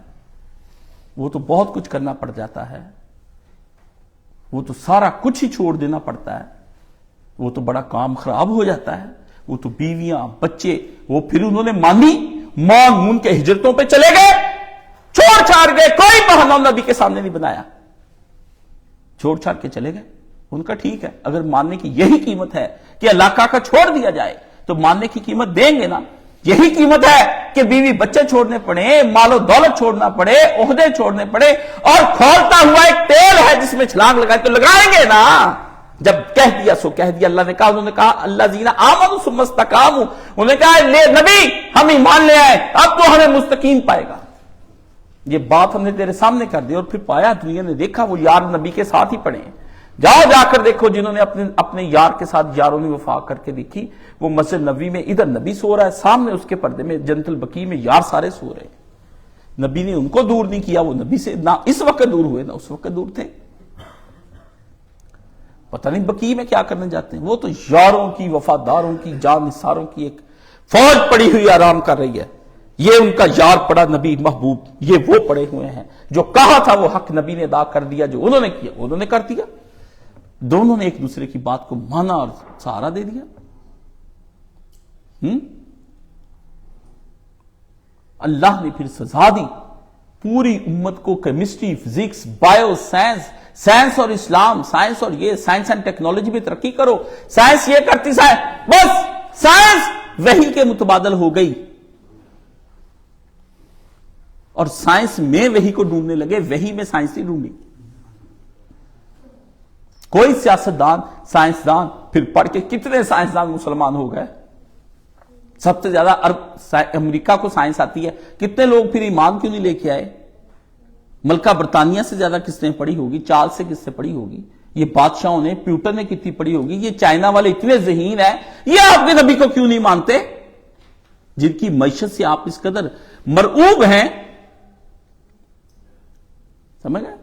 وہ تو بہت کچھ کرنا پڑ جاتا ہے، وہ تو سارا کچھ ہی چھوڑ دینا پڑتا ہے، وہ تو بڑا کام خراب ہو جاتا ہے، وہ تو بیویاں بچے، وہ پھر انہوں نے مانی، مان مون کے ہجرتوں پہ چلے گئے، چھوڑ چھاڑ گئے، کوئی بہانہ نبی کے سامنے نہیں بنایا، چھوڑ چھاڑ کے چلے گئے، ان کا ٹھیک ہے، اگر ماننے کی یہی قیمت ہے کہ علاقہ کا چھوڑ دیا جائے تو ماننے کی قیمت دیں گے نا، یہی قیمت ہے کہ بیوی بچے چھوڑنے پڑے، مال و دولت چھوڑنا پڑے، عہدے چھوڑنے پڑے، اور کھولتا ہوا ایک تیل ہے جس میں چھلانگ لگائے تو لگائیں گے نا، جب کہہ دیا سو کہہ دیا، اللہ نے کہا، انہوں نے کہا اللہ زینہ آمنوا ثم استقاموا، انہوں نے کہا لے نبی ہم ایمان لے آئے، اب تو ہمیں مستقیم پائے گا، یہ بات ہم نے تیرے سامنے کر دی، اور پھر پایا، دنیا نے دیکھا وہ یار نبی کے ساتھ ہی پڑے ہیں، جاؤ جا کر دیکھو جنہوں نے اپنے یار کے ساتھ یاروں نے وفا کر کے دیکھی، وہ مسجد نبوی میں ادھر نبی سو رہا ہے، سامنے اس کے پردے میں جنت البقیع میں یار سارے سو رہے ہیں، نبی نے ان کو دور نہیں کیا، وہ نبی سے نہ اس وقت دور ہوئے نہ اس وقت دور تھے، پتہ نہیں بقیع میں کیا کرنے جاتے ہیں، وہ تو یاروں کی، وفاداروں کی، جان نثاروں کی ایک فوج پڑی ہوئی آرام کر رہی ہے، یہ ان کا یار پڑا نبی محبوب، یہ وہ پڑے ہوئے ہیں، جو کہا تھا وہ حق نبی نے ادا کر دیا، جو انہوں نے کیا انہوں نے کر دیا، دونوں نے ایک دوسرے کی بات کو مانا اور سہارا دے دیا، اللہ نے پھر سزا دی پوری امت کو، chemistry, physics, bio science, science اور اسلام، سائنس اور یہ سائنس اینڈ ٹیکنالوجی میں ترقی کرو، سائنس یہ کرتی، بس سائنس وحی کے متبادل ہو گئی، اور سائنس میں وحی کو ڈھونڈنے لگے، وحی میں سائنس نہیں ڈھونڈی، کوئی سیاستدان، سائنسدان، پھر پڑھ کے کتنے سائنسدان مسلمان ہو گئے، سب سے زیادہ امریکہ کو سائنس آتی ہے، کتنے لوگ پھر ایمان کیوں نہیں لے کے آئے، ملکہ برطانیہ سے زیادہ کس نے پڑھی ہوگی، چارلس سے کس سے پڑھی ہوگی، یہ بادشاہوں نے، پیوٹر نے کتنی پڑھی ہوگی، یہ چائنا والے اتنے ذہین ہیں، یہ آپ کے نبی کو کیوں نہیں مانتے، جن کی معیشت سے آپ اس قدر مرعوب ہیں، سمجھ گئے؟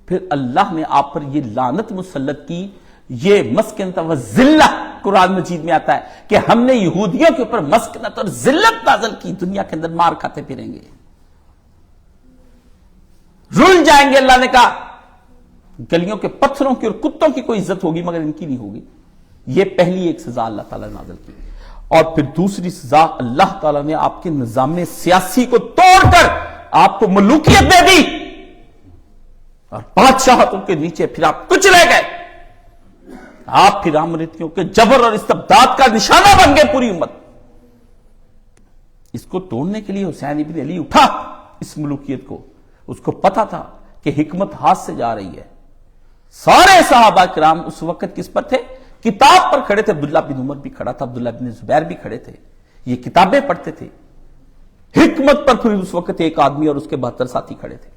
پھر اللہ نے آپ پر یہ لعنت مسلط کی، یہ مسکنت و ذلت قرآن مجید میں آتا ہے کہ ہم نے یہودیوں کے اوپر مسکنت اور ذلت نازل کی، دنیا کے اندر مار کھاتے پھریں گے، رول جائیں گے، اللہ نے کہا گلیوں کے پتھروں کی اور کتوں کی کوئی عزت ہوگی مگر ان کی نہیں ہوگی، یہ پہلی ایک سزا اللہ تعالیٰ نے نازل کی، اور پھر دوسری سزا اللہ تعالیٰ نے آپ کے نظام سیاسی کو توڑ کر آپ کو ملوکیت دے دی، اور بادشاہتوں کے نیچے پھر آپ کچھ رہ گئے، آپ پھر امریتیوں کے جبر اور استبداد کا نشانہ بن گئے پوری امت، اس کو توڑنے کے لیے حسین ابن علی اٹھا، اس ملوکیت کو، اس کو پتا تھا کہ حکمت ہاتھ سے جا رہی ہے، سارے صحابہ کرام اس وقت کس پر تھے، کتاب پر کھڑے تھے، عبداللہ بن عمر بھی کھڑا تھا، عبداللہ بن زبیر بھی کھڑے تھے، یہ کتابیں پڑھتے تھے، حکمت پر پھر اس وقت ایک آدمی اور اس کے 72 ساتھی کھڑے تھے،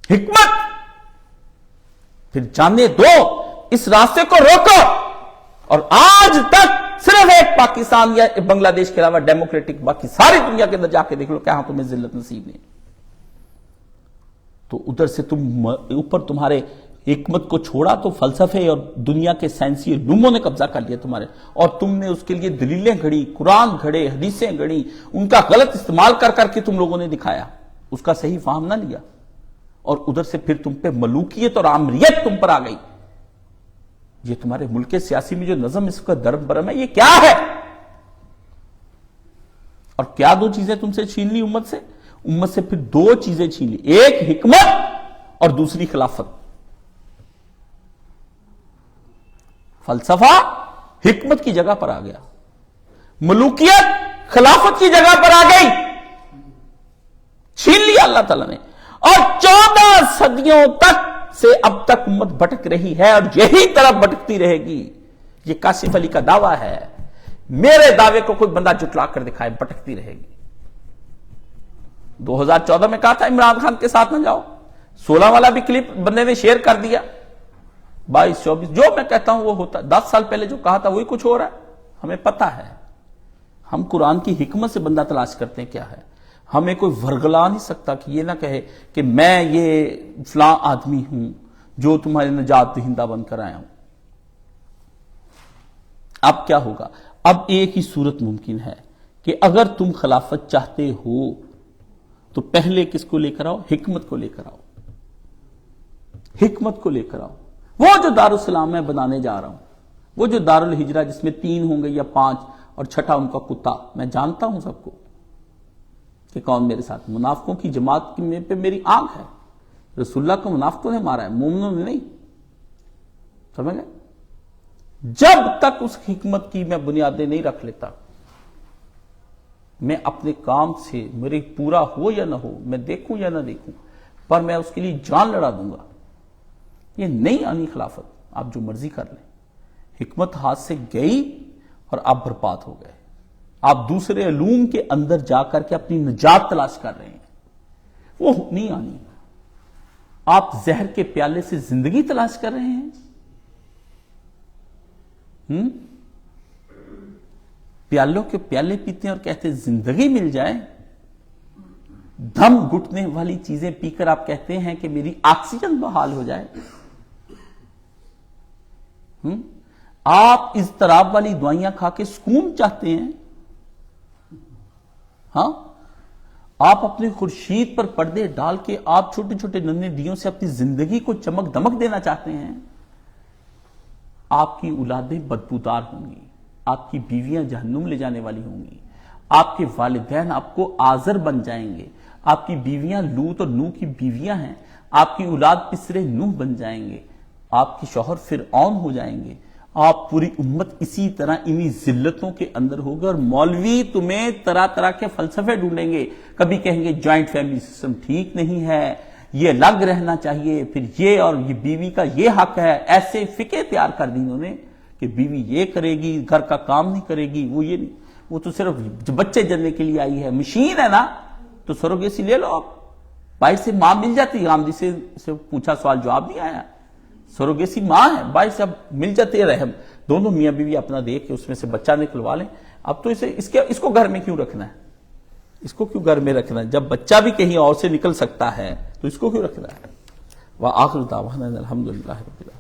حکمت، پھر جانے دو، اس راستے کو روکو، اور آج تک صرف ایک پاکستان یا بنگلہ دیش کے علاوہ ڈیموکریٹک باقی ساری دنیا کے اندر جا کے دیکھ لو کہ ہاں تمہیں ذلت نصیب نہیں، تو ادھر سے تم اوپر تمہارے حکمت کو چھوڑا تو فلسفے اور دنیا کے سائنسی علوموں نے قبضہ کر لیا تمہارے، اور تم نے اس کے لیے دلیلیں گھڑی، قرآن گھڑے، حدیثیں گھڑی، ان کا غلط استعمال کر کر کے تم لوگوں نے دکھایا، اس کا صحیح فہم نہ لیا، اور ادھر سے پھر تم پہ ملوکیت اور آمریت تم پر آ گئی۔ یہ تمہارے ملک کے سیاسی میں جو نظم اس کا درم برم ہے، یہ کیا ہے؟ اور کیا دو چیزیں تم سے چھین لی امت سے؟ امت سے پھر دو چیزیں چھین لی، ایک حکمت اور دوسری خلافت۔ فلسفہ حکمت کی جگہ پر آ گیا، ملوکیت خلافت کی جگہ پر آ گئی، چھین لیا اللہ تعالیٰ نے۔ اور 14 صدیوں تک سے اب تک امت بھٹک رہی ہے، اور یہی طرف بھٹکتی رہے گی۔ یہ کاشف علی کا دعویٰ ہے، میرے دعوے کو کوئی بندہ جھٹلا کر دکھائے، بھٹکتی رہے گی۔ 2014 میں کہا تھا عمران خان کے ساتھ نہ جاؤ، 16 والا بھی کلپ بندے نے شیئر کر دیا، 22 24 جو میں کہتا ہوں وہ ہوتا، 10 سال پہلے جو کہا تھا وہی کچھ ہو رہا ہے، ہمیں پتا ہے۔ ہم قرآن کی حکمت سے بندہ تلاش کرتے ہیں کیا ہے، ہمیں کوئی ورگلا نہیں سکتا کہ یہ نہ کہے کہ میں یہ فلاں آدمی ہوں جو تمہارے نجات دہندہ بن کر آیا ہوں۔ اب کیا ہوگا؟ اب ایک ہی صورت ممکن ہے کہ اگر تم خلافت چاہتے ہو تو پہلے کس کو لے کر آؤ؟ حکمت کو لے کر آؤ، حکمت کو لے کر آؤ۔ وہ جو دارالسلام میں بنانے جا رہا ہوں، وہ جو دارالہجرہ جس میں 3 ہوں گے یا 5 اور چھٹا ان کا کتا، میں جانتا ہوں سب کو کہ کون میرے ساتھ، منافقوں کی جماعت پہ میری آنکھ ہے۔ رسول اللہ کو منافقوں نے مارا ہے، مومنوں نے نہیں، سمجھ گئے؟ جب تک اس حکمت کی میں بنیادیں نہیں رکھ لیتا، میں اپنے کام سے میرے پورا ہو یا نہ ہو، میں دیکھوں یا نہ دیکھوں، پر میں اس کے لیے جان لڑا دوں گا۔ یہ نہیں آنی خلافت، آپ جو مرضی کر لیں، حکمت ہاتھ سے گئی اور آپ برباد ہو گئے۔ آپ دوسرے علوم کے اندر جا کر کے اپنی نجات تلاش کر رہے ہیں، وہ نہیں آنی۔ آپ زہر کے پیالے سے زندگی تلاش کر رہے ہیں، پیالوں کے پیالے پیتے ہیں اور کہتے ہیں زندگی مل جائے، دم گھٹنے والی چیزیں پی کر آپ کہتے ہیں کہ میری آکسیجن بحال ہو جائے۔ آپ اضطراب والی دوائیاں کھا کے سکون چاہتے ہیں، ہاں؟ آپ اپنے خورشید پر پردے ڈال کے آپ چھوٹے چھوٹے ننھے دیوں سے اپنی زندگی کو چمک دمک دینا چاہتے ہیں۔ آپ کی اولادیں بدبودار ہوں گی، آپ کی بیویاں جہنم لے جانے والی ہوں گی، آپ کے والدین آپ کو آزر بن جائیں گے، آپ کی بیویاں لوط اور نوح کی بیویاں ہیں، آپ کی اولاد پسرے نوح بن جائیں گے، آپ کے شوہر فرعون ہو جائیں گے، آپ پوری امت اسی طرح انہی ذلتوں کے اندر ہوگا، اور مولوی تمہیں طرح طرح کے فلسفے ڈھونڈیں گے، کبھی کہیں گے جوائنٹ فیملی سسٹم ٹھیک نہیں ہے، یہ الگ رہنا چاہیے، پھر یہ اور یہ بیوی کا یہ حق ہے، ایسے فقہ تیار کر دی انہوں نے کہ بیوی یہ کرے گی، گھر کا کام نہیں کرے گی، وہ یہ نہیں، وہ تو صرف بچے جننے کے لیے آئی ہے، مشین ہے نا، تو سروگیسی لے لو۔ آپ باہر سے ماں مل جاتی، آمدی سے پوچھا سوال جواب نہیں آیا، سروگیسی ماں ہے، باہر سے اب مل جاتے رحم، دونوں میاں بیوی اپنا دیکھ کے اس میں سے بچہ نکلوا لیں۔ اب تو اس کو گھر میں کیوں رکھنا ہے؟ اس کو کیوں گھر میں رکھنا ہے؟ جب بچہ بھی کہیں اور سے نکل سکتا ہے تو اس کو کیوں رکھنا ہے؟ وآخر دعوانا الحمدللہ رب العالمین۔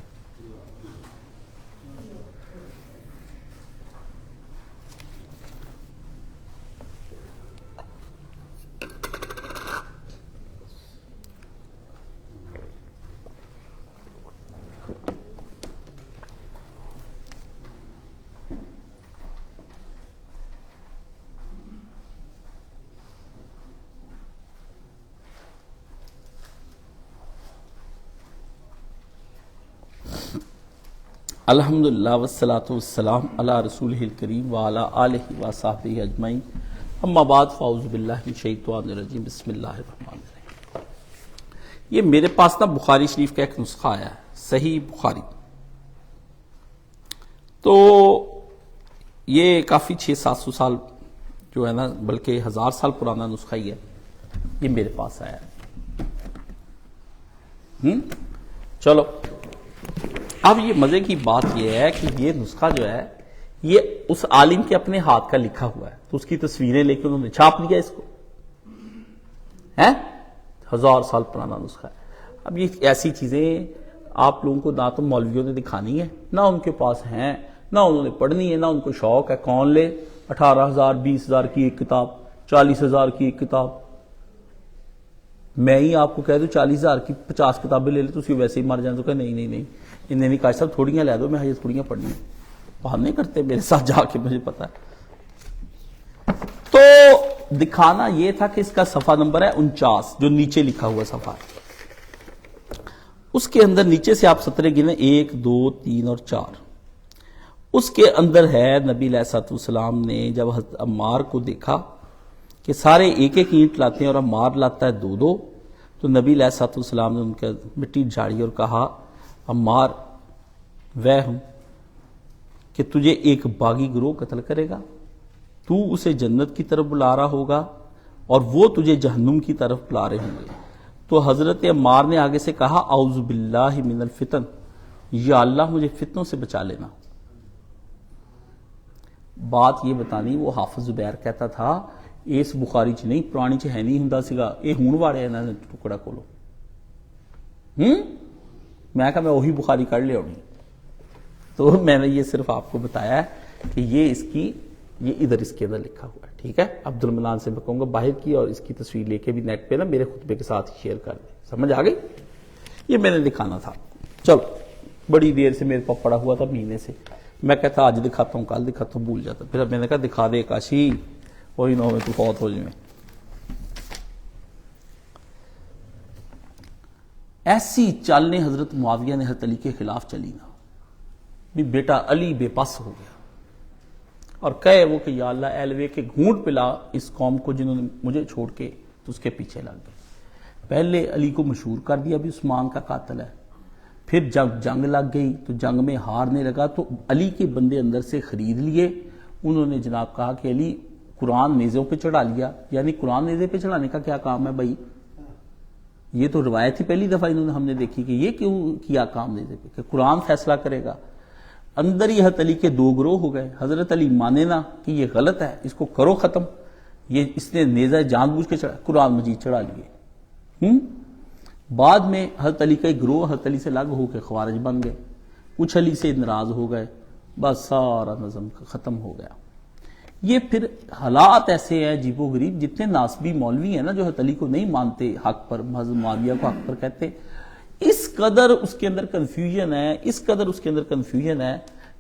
الحمدللہ والصلاة والسلام علی رسولہ الکریم وعلی آلہ وصحبہ اجمعین، اما بعد فاعوذ باللہ من الشیطان الرجیم، بسم اللہ الرحمن الرحیم۔ یہ میرے پاس نا بخاری شریف کا ایک نسخہ آیا ہے، صحیح بخاری، تو یہ کافی 600-700 سال جو ہے نا، بلکہ 1000 سال پرانا نسخہ ہی ہے، یہ میرے پاس آیا ہے۔ چلو، اب یہ مزے کی بات یہ ہے کہ یہ نسخہ جو ہے یہ اس عالم کے اپنے ہاتھ کا لکھا ہوا ہے، تو اس کی تصویریں لے کے انہوں نے چھاپ لیا اس کو، ہے 1000 سال پرانا نسخہ ہے۔ اب یہ ایسی چیزیں آپ لوگوں کو نہ تو مولویوں نے دکھانی ہے، نہ ان کے پاس ہیں، نہ انہوں نے پڑھنی ہے، نہ ان کو شوق ہے۔ کون لے 18,000 20,000 کی ایک کتاب، 40,000 کی ایک کتاب؟ میں ہی آپ کو کہہ دوں 40,000 کی 50 کتابیں لے لے تو اسی ویسے ہی مر جائیں، تو کہ نہیں نہیں نہیں، انہیں نہیں کہا صاحب تھوڑیاں لے دو، میں یہ تھوڑیاں پڑھنی ہیں۔ بات نہیں کرتے میرے ساتھ جا کے، مجھے پتا ہے۔ تو دکھانا یہ تھا کہ اس کا صفحہ نمبر ہے 49، جو نیچے لکھا ہوا صفحہ ہے، اس کے اندر نیچے سے آپ سطریں گنے 1 2 3 اور 4۔ اس کے اندر ہے نبی علیہ الصلوۃ والسلام نے جب حضرت عمار کو دیکھا کہ سارے ایک ایک اینٹ لاتے ہیں اور عمار لاتا ہے 2 2، تو نبی علیہ الصلوۃ والسلام نے ان کے مٹی جھاڑی اور کہا عمار وہ ہوں کہ تجھے ایک باغی گروہ قتل کرے گا، تو اسے جنت کی طرف بلا رہا ہوگا اور وہ تجھے جہنم کی طرف بلا رہے ہوں گے۔ تو حضرت عمار نے آگے سے کہا اعوذ باللہ من الفتن، یا اللہ مجھے فتنوں سے بچا لینا۔ بات یہ بتانی، وہ حافظ زبیر کہتا تھا اس بخاری چ نہیں، پرانی چ ہے نہیں ہوندا سیگا، یہ ہون واڑے انہاں نے ٹکڑا کولو۔ میں کہا میں وہی بخاری کر لیا ہونی۔ تو میں نے یہ صرف آپ کو بتایا ہے کہ یہ اس کی، یہ ادھر اس کے اندر لکھا ہوا ہے، ٹھیک ہے۔ عبد المنان سے میں کہوں گا باہر کی اور اس کی تصویر لے کے بھی نیٹ پہ نا میرے خطبے کے ساتھ شیئر کر دیں، سمجھ آ گئی؟ یہ میں نے دکھانا تھا۔ چلو بڑی دیر سے میرے پاس پڑا ہوا تھا، مہینے سے میں کہتا آج دکھاتا ہوں کل دکھاتا ہوں، بھول جاتا، پھر میں نے کہا دکھا دے کاشی، وہی نہ ہو تو فوت ہو جائے۔ ایسی چالنے حضرت معاویہ نے حضرت علی کے خلاف چلی نا، بھی بیٹا علی بے پس ہو گیا اور کہے وہ کہ یا اللہ ایلوے کے گھونٹ پلا اس قوم کو جنہوں نے مجھے چھوڑ کے تو اس کے پیچھے لگ گئے۔ پہلے علی کو مشہور کر دیا بھی عثمان کا قاتل ہے، پھر جب جنگ لگ گئی تو جنگ میں ہارنے لگا تو علی کے بندے اندر سے خرید لیے، انہوں نے جناب کہا کہ علی قرآن نیزوں پہ چڑھا لیا، یعنی قرآن نیزے پہ چڑھانے کا کیا کام ہے بھائی؟ یہ تو روایت ہی پہلی دفعہ انہوں نے ہم نے دیکھی کہ یہ کیوں کیا کام نیزے پہ، کہ قرآن فیصلہ کرے گا۔ اندر ہی حضرت علی کے 2 گروہ ہو گئے، حضرت علی مانے نا کہ یہ غلط ہے، اس کو کرو ختم، یہ اس نے نیزہ جان بوجھ کے چڑھا، قرآن مجید چڑھا لیے۔ بعد میں حضرت علی کا ایک گروہ حضرت علی سے الگ ہو کے خوارج بن گئے، کچھ علی سے ناراض ہو گئے، بس سارا نظم ختم ہو گیا۔ یہ پھر حالات ایسے ہیں عجیب و غریب، جتنے ناسبی مولوی ہیں نا جو حضرت علی کو نہیں مانتے حق پر، حضرت معاویہ کو حق پر کہتے، اس قدر اس کے اندر کنفیوژن ہے، اس قدر اس کے اندر کنفیوژن ہے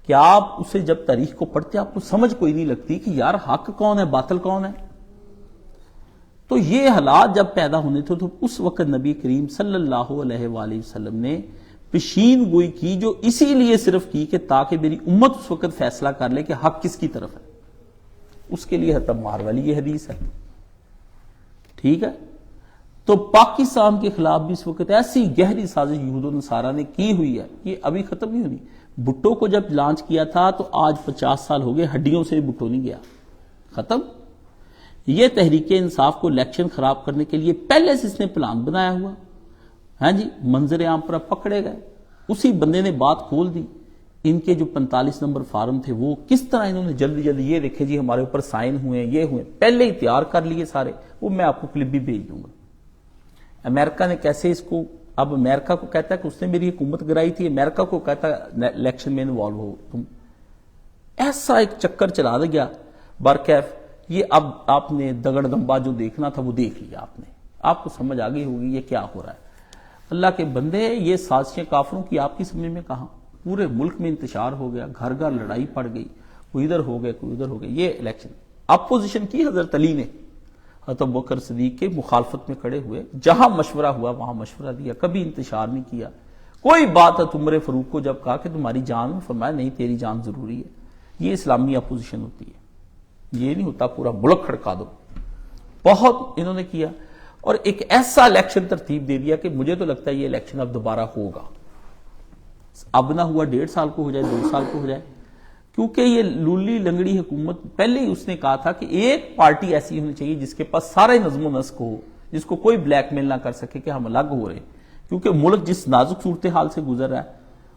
کہ آپ اسے جب تاریخ کو پڑھتے آپ کو سمجھ کوئی نہیں لگتی کہ یار حق کون ہے باطل کون ہے۔ تو یہ حالات جب پیدا ہونے تھے تو اس وقت نبی کریم صلی اللہ علیہ وآلہ وسلم نے پیشین گوئی کی، جو اسی لیے صرف کی کہ تاکہ میری امت اس وقت فیصلہ کر لے کہ حق کس کی طرف ہے۔ اس کے لیے حضرت عمار والی یہ حدیث ہے، ٹھیک ہے۔ تو پاکستان کے خلاف بھی اس وقت ایسی گہری سازش یہود و نصارہ نے کی ہوئی ہے، یہ ابھی ختم نہیں ہونی۔ بھٹو کو جب لانچ کیا تھا تو آج 50 سال ہو گئے، ہڈیوں سے بھٹو نہیں گیا، ختم۔ یہ تحریک انصاف کو الیکشن خراب کرنے کے لیے پہلے سے اس نے پلان بنایا ہوا، ہاں جی، منظر عام پر پکڑے گئے، اسی بندے نے بات کھول دی۔ ان کے جو 45 نمبر فارم تھے وہ کس طرح انہوں نے جلدی جلدی یہ دیکھے جی ہمارے اوپر سائن ہوئے، یہ ہوئے، پہلے ہی تیار کر لیے سارے، وہ میں آپ کو کلپ بھی بھیج دوں گا۔ امریکہ نے کیسے اس کو، اب امریکہ کو کہتا ہے کہ اس نے میری حکومت گرائی تھی، امریکہ کو کہتا ہے الیکشن میں انوالو ہو تم، ایسا ایک چکر چلا دے گیا برکیف۔ یہ اب آپ نے دگڑ دمبا جو دیکھنا تھا وہ دیکھ لیا آپ نے، آپ کو سمجھ آ گئی ہوگی یہ کیا ہو رہا ہے۔ اللہ کے بندے، یہ سازشیں کافروں کی آپ کی سمجھ میں کہاں، پورے ملک میں انتشار ہو گیا، گھر گھر لڑائی پڑ گئی، کوئی ادھر ہو گئے کوئی ادھر ہو گئے۔ یہ الیکشن اپوزیشن کی حضرت علی نے حضرت ابوبکر صدیق کے مخالفت میں کھڑے ہوئے، جہاں مشورہ ہوا وہاں مشورہ دیا، کبھی انتشار نہیں کیا۔ کوئی بات ہے عمر فاروق کو جب کہا کہ تمہاری جان، فرمایا نہیں تیری جان ضروری ہے۔ یہ اسلامی اپوزیشن ہوتی ہے، یہ نہیں ہوتا پورا ملک کھڑکا دو۔ بہت انہوں نے کیا اور ایک ایسا الیکشن ترتیب دے دیا کہ مجھے تو لگتا ہے یہ الیکشن اب دوبارہ ہوگا، اب نہ ہوا 1.5 سال کو ہو جائے 2 سال کو ہو جائے، کیونکہ یہ لولی لنگڑی حکومت پہلے ہی اس نے کہا تھا کہ ایک پارٹی ایسی ہونی چاہیے جس کے پاس سارا نظم و نسق ہو، جس کو کوئی بلیک میل نہ کر سکے کہ ہم الگ ہو رہے ہیں، کیونکہ ملک جس نازک صورتحال سے گزر رہا ہے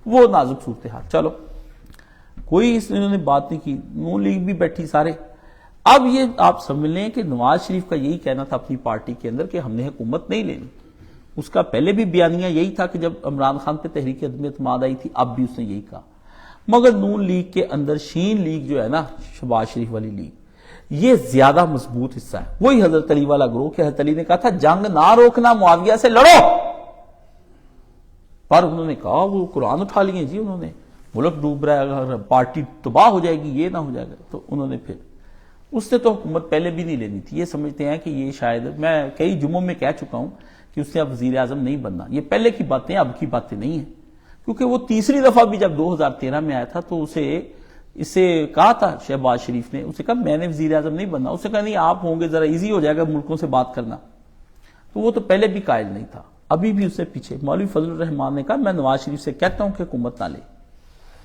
وہ نازک صورتحال۔ چلو کوئی اس انہوں نے بات نہیں کی، نون لیگ بھی بیٹھی سارے۔ اب یہ آپ سمجھ لیں کہ نواز شریف کا یہی کہنا تھا اپنی پارٹی کے اندر کہ ہم نے حکومت نہیں لینی، اس کا پہلے بھی بیانیہ یہی تھا کہ جب عمران خان پہ تحریک عدم اعتماد آئی تھی اب بھی اس نے یہی کہا، مگر نون لیگ کے اندر شین لیگ جو ہے نا، شہباز شریف والی لیگ، یہ زیادہ مضبوط حصہ ہے۔ وہی حضرت علی والا گروہ کہ حضرت علی نے کہا تھا جنگ نہ روکنا، معاویہ سے لڑو، پر انہوں نے کہا وہ قرآن اٹھا لیے جی، انہوں نے ملک ڈوب رہا ہے، پارٹی تباہ ہو جائے گی، یہ نہ ہو جائے گا، تو انہوں نے پھر اس نے تو حکومت پہلے بھی نہیں لینی تھی۔ یہ سمجھتے ہیں کہ یہ شاید، میں کئی جمعوں میں کہہ چکا ہوں کہ اس نے اب وزیر اعظم نہیں بننا، یہ پہلے کی باتیں اب کی باتیں نہیں ہیں، کیونکہ وہ تیسری دفعہ بھی جب 2013 میں آیا تھا تو اسے کہا تھا شہباز شریف نے، اسے کہا میں نے وزیر اعظم نہیں بننا، اسے کہا نہیں آپ ہوں گے، ذرا ایزی ہو جائے گا ملکوں سے بات کرنا، تو وہ تو پہلے بھی قائل نہیں تھا، ابھی بھی اس سے پیچھے۔ مولوی فضل الرحمان نے کہا میں نواز شریف سے کہتا ہوں کہ حکومت نہ لے،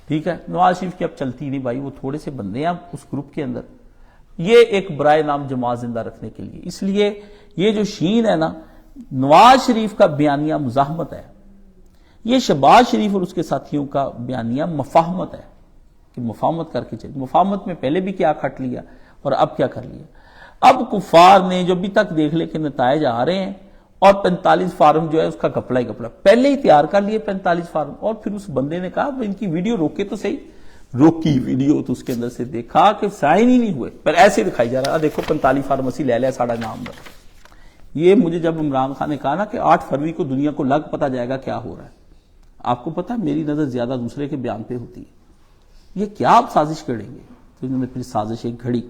ٹھیک ہے، نواز شریف کی اب چلتی نہیں بھائی، وہ تھوڑے سے بندے ہیں اب اس گروپ کے اندر، یہ ایک برائے نام جماعت زندہ رکھنے کے لیے، اس لیے یہ جو شین ہے نا، نواز شریف کا بیانیہ مزاحمت ہے، یہ شہباز شریف اور اس کے ساتھیوں کا بیانیہ مفاہمت ہے کہ مفاہمت کر کے چلے۔ مفاہمت میں پہلے بھی کیا کھٹ لیا اور اب کیا کر لیا۔ اب کفار نے جو ابھی تک دیکھ لے کہ نتائج آ رہے ہیں، اور 45 فارم جو ہے اس کا کپڑا ہی کپڑا پہلے ہی تیار کر لیے 45 فارم، اور پھر اس بندے نے کہا ان کی ویڈیو روکے تو صحیح، روکی ویڈیو تو اس کے اندر سے دیکھا کہ سائن ہی نہیں ہوئے، پر ایسے دکھائی جا رہا، دیکھو 45 فارم اسی لے لیا ساڑھا نام میں۔ یہ مجھے جب عمران خان نے کہا نا کہ 8 فروری کو دنیا کو لگ پتا جائے گا کیا ہو رہا ہے، آپ کو پتا میری نظر زیادہ دوسرے کے بیان پہ ہوتی ہے، یہ کیا آپ سازش کریں گے، تو انہوں نے پھر سازش ایک گھڑی،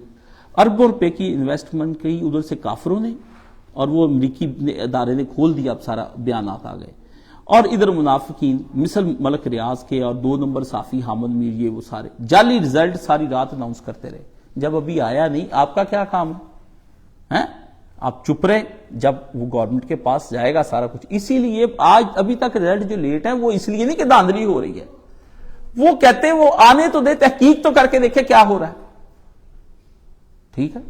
اربوں روپے کی انویسٹمنٹ کی ادھر سے کافروں نے، اور وہ امریکی ادارے نے کھول دیا، اب سارا بیانات آ گئے، اور ادھر منافقین مثل ملک ریاض کے اور 2 نمبر صافی حامد میر، یہ وہ سارے جعلی رزلٹ ساری رات اناؤنس کرتے رہے، جب ابھی آیا نہیں آپ کا کیا کام ہے؟ آپ چپ رہے، جب وہ گورنمنٹ کے پاس جائے گا سارا کچھ۔ اسی لیے آج ابھی تک رزلٹ جو لیٹ ہیں وہ اس لیے نہیں کہ دھاندلی ہو رہی ہے، وہ کہتے ہیں وہ آنے تو دے، تحقیق تو کر کے دیکھے کیا ہو رہا ہے، ٹھیک ہے۔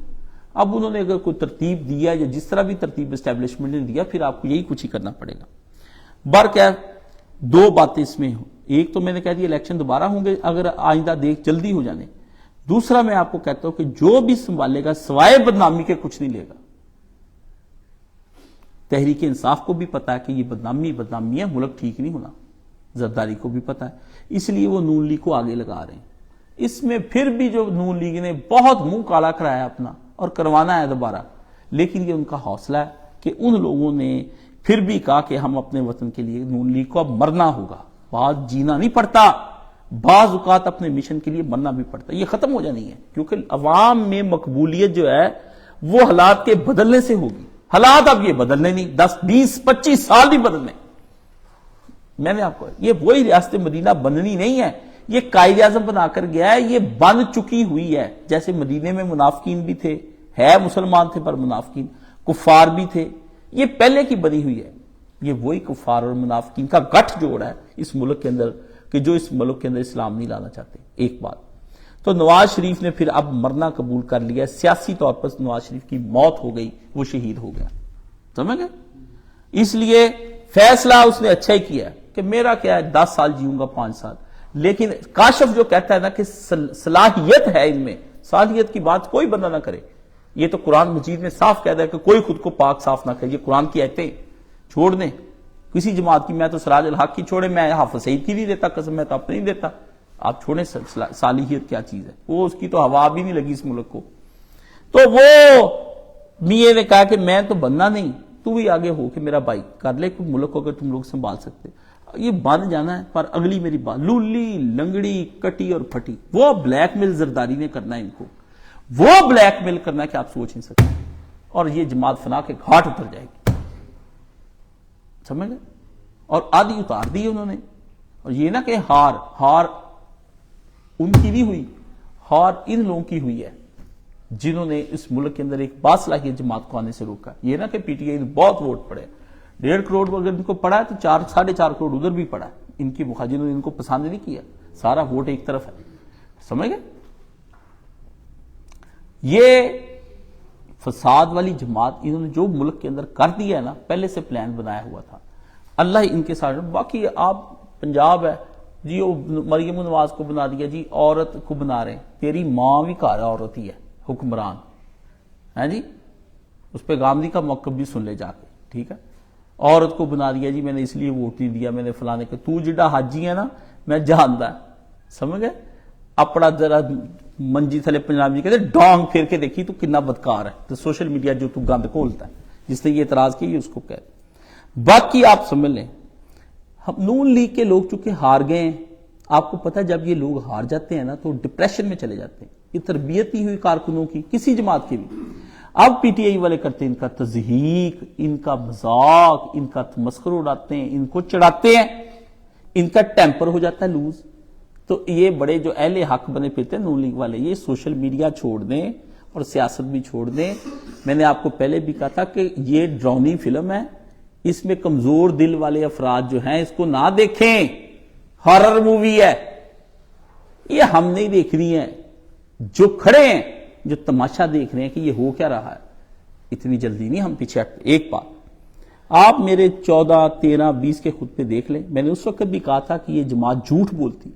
اب انہوں نے اگر کوئی ترتیب دیا یا جس طرح بھی ترتیب اسٹیبلشمنٹ نے دیا، پھر آپ کو یہی کچھ ہی کرنا پڑے گا۔ کیا 2 باتیں اس میں ہوں، ایک تو میں نے کہہ دیا الیکشن دوبارہ ہوں گے اگر آئندہ دیکھ جلدی ہو جانے، دوسرا میں آپ کو کہتا ہوں کہ جو بھی سنبھالے گا سوائے بدنامی کے کچھ نہیں لے گا۔ تحریک انصاف کو بھی پتا ہے کہ یہ بدنامی ہے، ملک ٹھیک نہیں ہونا، زرداری کو بھی پتا ہے، اس لیے وہ نون لیگ کو آگے لگا رہے ہیں۔ اس میں پھر بھی جو نون لیگ نے بہت منہ کالا کرایا اپنا اور کروانا ہے دوبارہ، لیکن یہ ان کا حوصلہ ہے کہ ان لوگوں نے پھر بھی کہا کہ ہم اپنے وطن کے لیے، نون لیگ کو اب مرنا ہوگا، بعض جینا نہیں پڑتا، بعض اوقات اپنے مشن کے لیے مرنا بھی پڑتا، یہ ختم ہو جانی ہے، کیونکہ عوام میں مقبولیت جو ہے وہ حالات کے بدلنے سے ہوگی، حالات اب یہ بدلنے نہیں، 10 20 25 سال نہیں بدلنے۔ میں نے آپ کو یہ وہی ریاست مدینہ بننی نہیں ہے، یہ قائد اعظم بنا کر گیا ہے، یہ بن چکی ہوئی ہے، جیسے مدینے میں منافقین بھی تھے، ہے مسلمان تھے پر منافقین، کفار بھی تھے، یہ پہلے کی بنی ہوئی ہے، یہ وہی کفار اور منافقین کا گٹھ جوڑ ہے اس ملک کے اندر، کہ جو اس ملک کے اندر اسلام نہیں لانا چاہتے۔ ایک بات تو نواز شریف نے پھر اب مرنا قبول کر لیا، سیاسی طور پر نواز شریف کی موت ہو گئی، وہ شہید ہو گیا، سمجھ گئے؟ اس لیے فیصلہ اس نے اچھا ہی کیا کہ میرا کیا ہے 10 سال جیوں گا 5 سال، لیکن کاشف جو کہتا ہے نا کہ صلاحیت ہے ان میں، صلاحیت کی بات کوئی بندہ نہ کرے، یہ تو قرآن مجید میں صاف کہتا ہے کہ کوئی خود کو پاک صاف نہ کرے، یہ قرآن کی آیتیں چھوڑ دیں کسی جماعت کی، میں تو سراج الحق کی چھوڑے، میں حافظ سعید کی نہیں دیتا قسم، میں تو اپنے نہیں دیتا، آپ چھوڑیں صالحیت کیا چیز ہے، وہ اس کی تو ہوا بھی نہیں لگی اس ملک کو۔ تو وہ میاں نے کہا کہ میں تو بننا نہیں، تو بھی آگے ہو کہ میرا بھائی کر لے کہ ملک کو اگر تم لوگ سنبھال سکتے، یہ بن جانا ہے۔ پر اگلی میری بات، لولی لنگڑی کٹی اور پھٹی، وہ بلیک میل زرداری نے کرنا ہے ان کو، وہ بلیک میل کرنا ہے کہ آپ سوچ نہیں سکتے، اور یہ جماعت فنا کے گھاٹ اتر جائے گی، سمجھ گئے؟ اور آدھی اتار دی انہوں نے، اور یہ نہ کہ ہار ان کی نہیں ہوئی، ہار ان لوگوں کی ہوئی ہے جنہوں نے اس ملک کے اندر ایک باصلاحیت جماعت کو آنے سے روکا۔ یہ نہ کہ پی ٹی آئی نے بہت ووٹ پڑے، 1.5 کروڑ اگر ان کو پڑا ہے تو 4.5 کروڑ ادھر بھی پڑا ہے، ان کی جنہوں نے ان کو پسند نہیں کیا، سارا ووٹ ایک طرف ہے، سمجھ گئے؟ یہ فساد والی جماعت انہوں نے جو ملک کے اندر کر دیا ہے نا، پہلے سے پلان بنایا ہوا تھا، اللہ ان کے ساتھ۔ باقی آپ پنجاب ہے جی، وہ مریم نواز کو بنا دیا جی، عورت کو بنا رہے ہیں، تیری ماں بھی گھر عورت ہی ہے، حکمران ہے جی، اس پہ گامدی کا موقف بھی سن لے جا کے، ٹھیک ہے؟ عورت کو بنا دیا جی میں نے اس لیے ووٹ نہیں دیا، میں نے فلانے کو، تو جڑا حاجی ہے نا میں جانتا ہے، سمجھ گئے؟ اپنا ذرا منجی تھلے پنجاب جی کہتے ڈانگ پھیر کے دیکھی تو کتنا بدکار ہے، تو سوشل میڈیا جو تو گند کھولتا ہے، جس نے یہ اعتراض کیا یہ اس کو کہہ۔ باقی آپ سمجھ لیں ہم نون لیگ کے لوگ چونکہ ہار گئے ہیں، آپ کو پتہ جب یہ لوگ ہار جاتے ہیں نا تو ڈپریشن میں چلے جاتے ہیں، یہ تربیت نہیں ہوئی کارکنوں کی کسی جماعت کی بھی۔ اب پی ٹی آئی والے کرتے ہیں ان کا تضحیک، ان کا مذاق، ان کا تمسخر اڑاتے ہیں، ان کو چڑھاتے ہیں، ان کا ٹیمپر ہو جاتا ہے لوز۔ تو یہ بڑے جو اہل حق بنے پھرتے ہیں نون لیگ والے، یہ سوشل میڈیا چھوڑ دیں اور سیاست بھی چھوڑ دیں۔ میں نے آپ کو پہلے بھی کہا تھا کہ یہ ڈرونی فلم ہے، اس میں کمزور دل والے افراد جو ہیں اس کو نہ دیکھیں، ہارر مووی ہے، یہ ہم نہیں دیکھنی ہے، جو کھڑے ہیں جو تماشا دیکھ رہے ہیں کہ یہ ہو کیا رہا ہے، اتنی جلدی نہیں ہم پیچھے ہٹتے۔ ایک بات آپ میرے 14، 13، 20 کے خطبے دیکھ لیں، میں نے اس وقت بھی کہا تھا کہ یہ جماعت جھوٹ بولتی،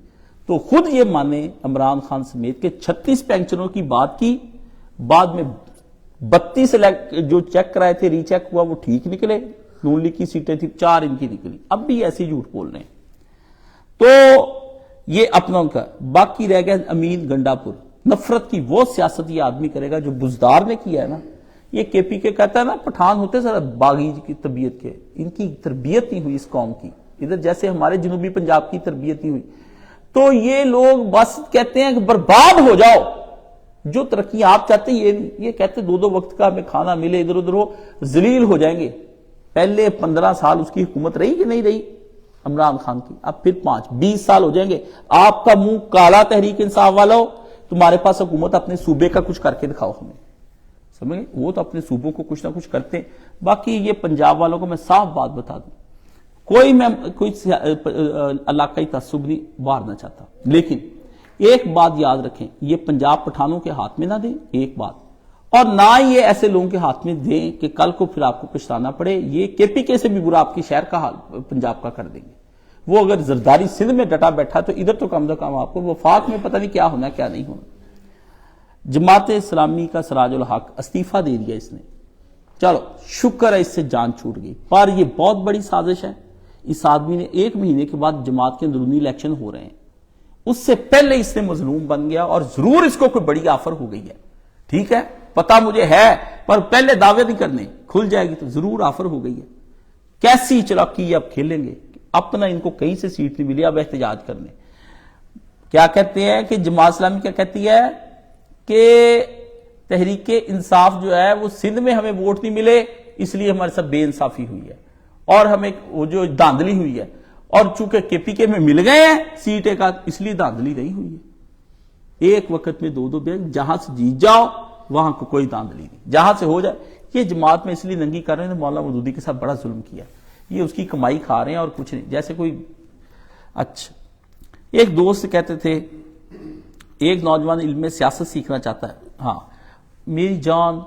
تو خود یہ مانے عمران خان سمیت کے 36 پینشنوں کی بات کی، بعد میں 32 جو چیک کرائے تھے ری چیک ہوا وہ ٹھیک نکلے، نون لیگ کی سیٹیں تھی 4 ان کی نکلی، اب بھی ایسے جھوٹ بول رہے ہیں۔ تو یہ اپنا کا باقی رہ گیا امین گنڈا پور، نفرت کی وہ سیاست یہ آدمی کرے گا جو بزدار نے کیا ہے نا، یہ کے پی کے کہتا ہے نا پٹھان ہوتے ذرا باغی کی طبیعت کے، ان کی تربیت نہیں ہوئی اس قوم کی، ادھر جیسے ہمارے جنوبی پنجاب کی تربیت نہیں ہوئی، تو یہ لوگ بس کہتے ہیں کہ برباد ہو جاؤ، جو ترقی آپ چاہتے ہیں یہ نہیں، یہ کہتے 2 وقت کا ہمیں کھانا ملے، ادھر ادھر ہو ذلیل ہو جائیں گے۔ پہلے 15 سال اس کی حکومت رہی کہ نہیں رہی عمران خان کی، اب پھر 20 سال ہو جائیں گے، آپ کا منہ کالا تحریک انصاف والا ہو، تمہارے پاس حکومت اپنے صوبے کا کچھ کر کے دکھاؤ ہمیں، سمجھے؟ وہ تو اپنے صوبوں کو کچھ نہ کچھ کرتے ہیں۔ باقی یہ پنجاب والوں کو میں صاف بات بتا دوں، کوئی علاقائی تعصب نہیں بارنا چاہتا، لیکن ایک بات یاد رکھیں، یہ پنجاب پٹھانوں کے ہاتھ میں نہ دیں، ایک بات، اور نہ یہ ایسے لوگوں کے ہاتھ میں دیں کہ کل کو پھر آپ کو پچھتانا پڑے، یہ کے پی کے سے بھی برا آپ کی شہر کا حال پنجاب کا کر دیں گے۔ وہ اگر زرداری سندھ میں ڈٹا بیٹھا تو ادھر تو کم سے کم آپ کو وفاق میں پتہ نہیں کیا ہونا کیا نہیں ہونا۔ جماعت اسلامی کا سراج الحق استعفیٰ دے دیا اس نے، چلو شکر ہے اس سے جان چھوٹ گئی، پر یہ بہت بڑی سازش ہے۔ اس آدمی نے 1 مہینے کے بعد جماعت کے اندرونی الیکشن ہو رہے ہیں، اس سے پہلے اس نے مظلوم بن گیا، اور ضرور اس کو کوئی بڑی آفر ہو گئی ہے، ٹھیک ہے پتا مجھے ہے، پر پہلے دعوے نہیں کرنے، کھل جائے گی تو ضرور آفر ہو گئی ہے۔ کیسی چلاکی اب کھیلیں گے، اپنا ان کو کہیں سے سیٹ نہیں ملی، اب احتجاج کرنے۔ کیا کہتے ہیں کہ جماعت اسلامی کیا کہتی ہے کہ تحریک انصاف جو ہے وہ سندھ میں ہمیں ووٹ نہیں ملے اس لیے ہمارے ساتھ بے انصافی ہوئی ہے، اور ہمیں وہ جو دھاندلی ہوئی ہے، اور چونکہ کے پی کے میں مل گئے ہیں سیٹ ایک آدھ اس لیے دھاندلی نہیں ہوئی ہے۔ ایک وقت میں 2 بیگ جہاں سے جیت جاؤ وہاں کو کوئی دھاندلی نہیں، جہاں سے ہو جائے۔ یہ جماعت میں اس لیے ننگی کر رہے ہیں، مولانا مودودی کے ساتھ بڑا ظلم کیا، یہ اس کی کمائی کھا رہے ہیں اور کچھ نہیں، جیسے کوئی۔ اچھا ایک دوست کہتے تھے ایک نوجوان علم سیاست سیکھنا چاہتا ہے، ہاں میری جان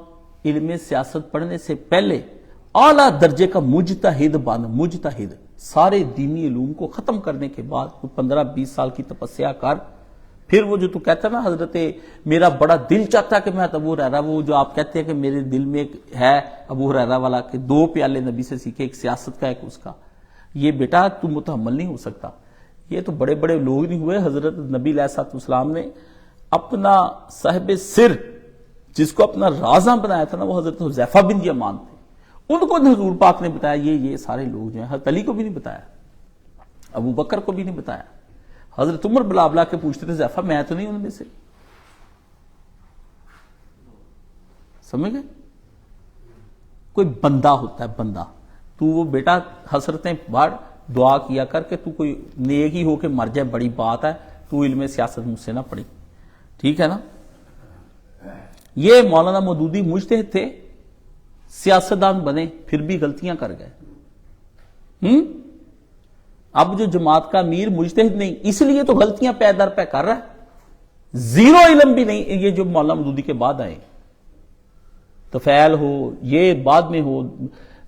علم سیاست پڑھنے سے پہلے اعلیٰ درجے کا مجتہد بن، مجتہد سارے دینی علوم کو ختم کرنے کے بعد 15-20 سال کی تپسیا کر، پھر وہ جو تو کہتا ہے نا حضرت میرا بڑا دل چاہتا ہے کہ میں ابو ہریرہ، وہ جو آپ کہتے ہیں کہ میرے دل میں ہے ابو ہریرہ والا کہ 2 پیالے نبی سے سیکھے، ایک سیاست کا ایک اس کا، یہ بیٹا تم متحمل نہیں ہو سکتا۔ یہ تو بڑے بڑے لوگ نہیں ہوئے، حضرت نبی علیہ السلام نے اپنا صاحب سر جس کو اپنا رازاں بنایا تھا نا وہ حضرت حذیفہ بن یمان تھے، ان کو حضور پاک نے بتایا، یہ سارے لوگ جو ہیں، حضرت علی کو بھی نہیں بتایا، ابو بکر کو بھی نہیں بتایا، حضرت عمر بلا بلا کے پوچھتے تھے حذیفہ میں تو نہیں ان میں سے، سمجھ گئے؟ کوئی بندہ ہوتا ہے بندہ، تو وہ بیٹا حسرتیں بڑھ دعا کیا کر کے تو کوئی نیک ہی ہو کے مر جائے، بڑی بات ہے، تو علم سیاست مجھ سے نہ پڑی، ٹھیک ہے نا۔ یہ مولانا مودودی مجتہد تھے، سیاستدان بنے، پھر بھی غلطیاں کر گئے۔ اب جو جماعت کا امیر مجتہد نہیں، اس لیے تو غلطیاں پے در پے کر رہا ہے، زیرو علم بھی نہیں، یہ جو مولانا مودودی کے بعد آئے، طفیل ہو، یہ بعد میں ہو،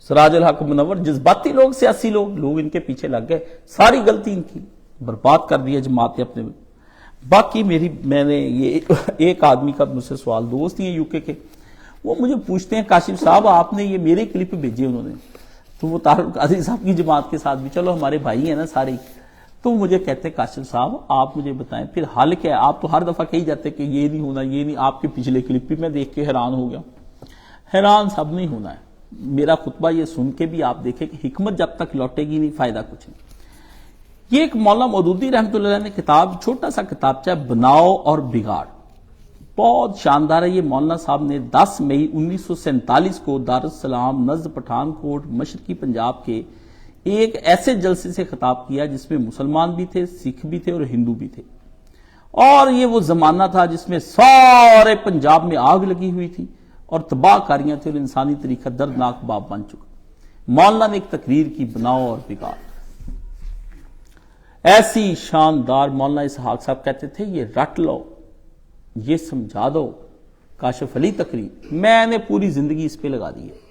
سراج الحق منور، جذباتی لوگ، سیاسی لوگ ان کے پیچھے لگ گئے، ساری غلطی ان کی، برباد کر دیا جماعت اپنے۔ باقی میں نے یہ ایک آدمی کا مجھ سے سوال، دوست ہی ہیں یو کے، وہ مجھے پوچھتے ہیں کاشف صاحب آپ نے یہ میرے کلپ بھیجے انہوں نے تو وہ طاہر القادری صاحب کی جماعت کے ساتھ بھی، چلو ہمارے بھائی ہیں نا سارے، تو مجھے کہتے ہیں کاشف صاحب آپ مجھے بتائیں پھر حل کیا ہے؟ آپ تو ہر دفعہ کہی جاتے کہ یہ نہیں ہونا، یہ نہیں. آپ کے پچھلے کلپ بھی میں دیکھ کے حیران ہو گیا. حیران سب نہیں ہونا ہے. میرا خطبہ یہ سن کے بھی آپ دیکھیں کہ حکمت جب تک لوٹے گی نہیں فائدہ کچھ نہیں. یہ ایک مولانا مودودی رحمۃ اللہ علیہ نے کتاب، چھوٹا سا کتابچہ بناؤ اور بگاڑ، بہت شاندار ہے. یہ مولانا صاحب نے 10 مئی 1947 کو دارالسلام نزد پٹھان کوٹ مشرقی پنجاب کے ایک ایسے جلسے سے خطاب کیا جس میں مسلمان بھی تھے، سکھ بھی تھے اور ہندو بھی تھے. اور یہ وہ زمانہ تھا جس میں سارے پنجاب میں آگ لگی ہوئی تھی اور تباہ کاریاں تھیں اور انسانی طریقہ دردناک باب بن چکا. مولانا نے ایک تقریر کی بناؤ اور بگاڑ، ایسی شاندار. مولانا اسحاق صاحب کہتے تھے یہ رٹ لو، یہ سمجھا دو. کاشف علی تقریر میں نے پوری زندگی اس پہ لگا دی ہے.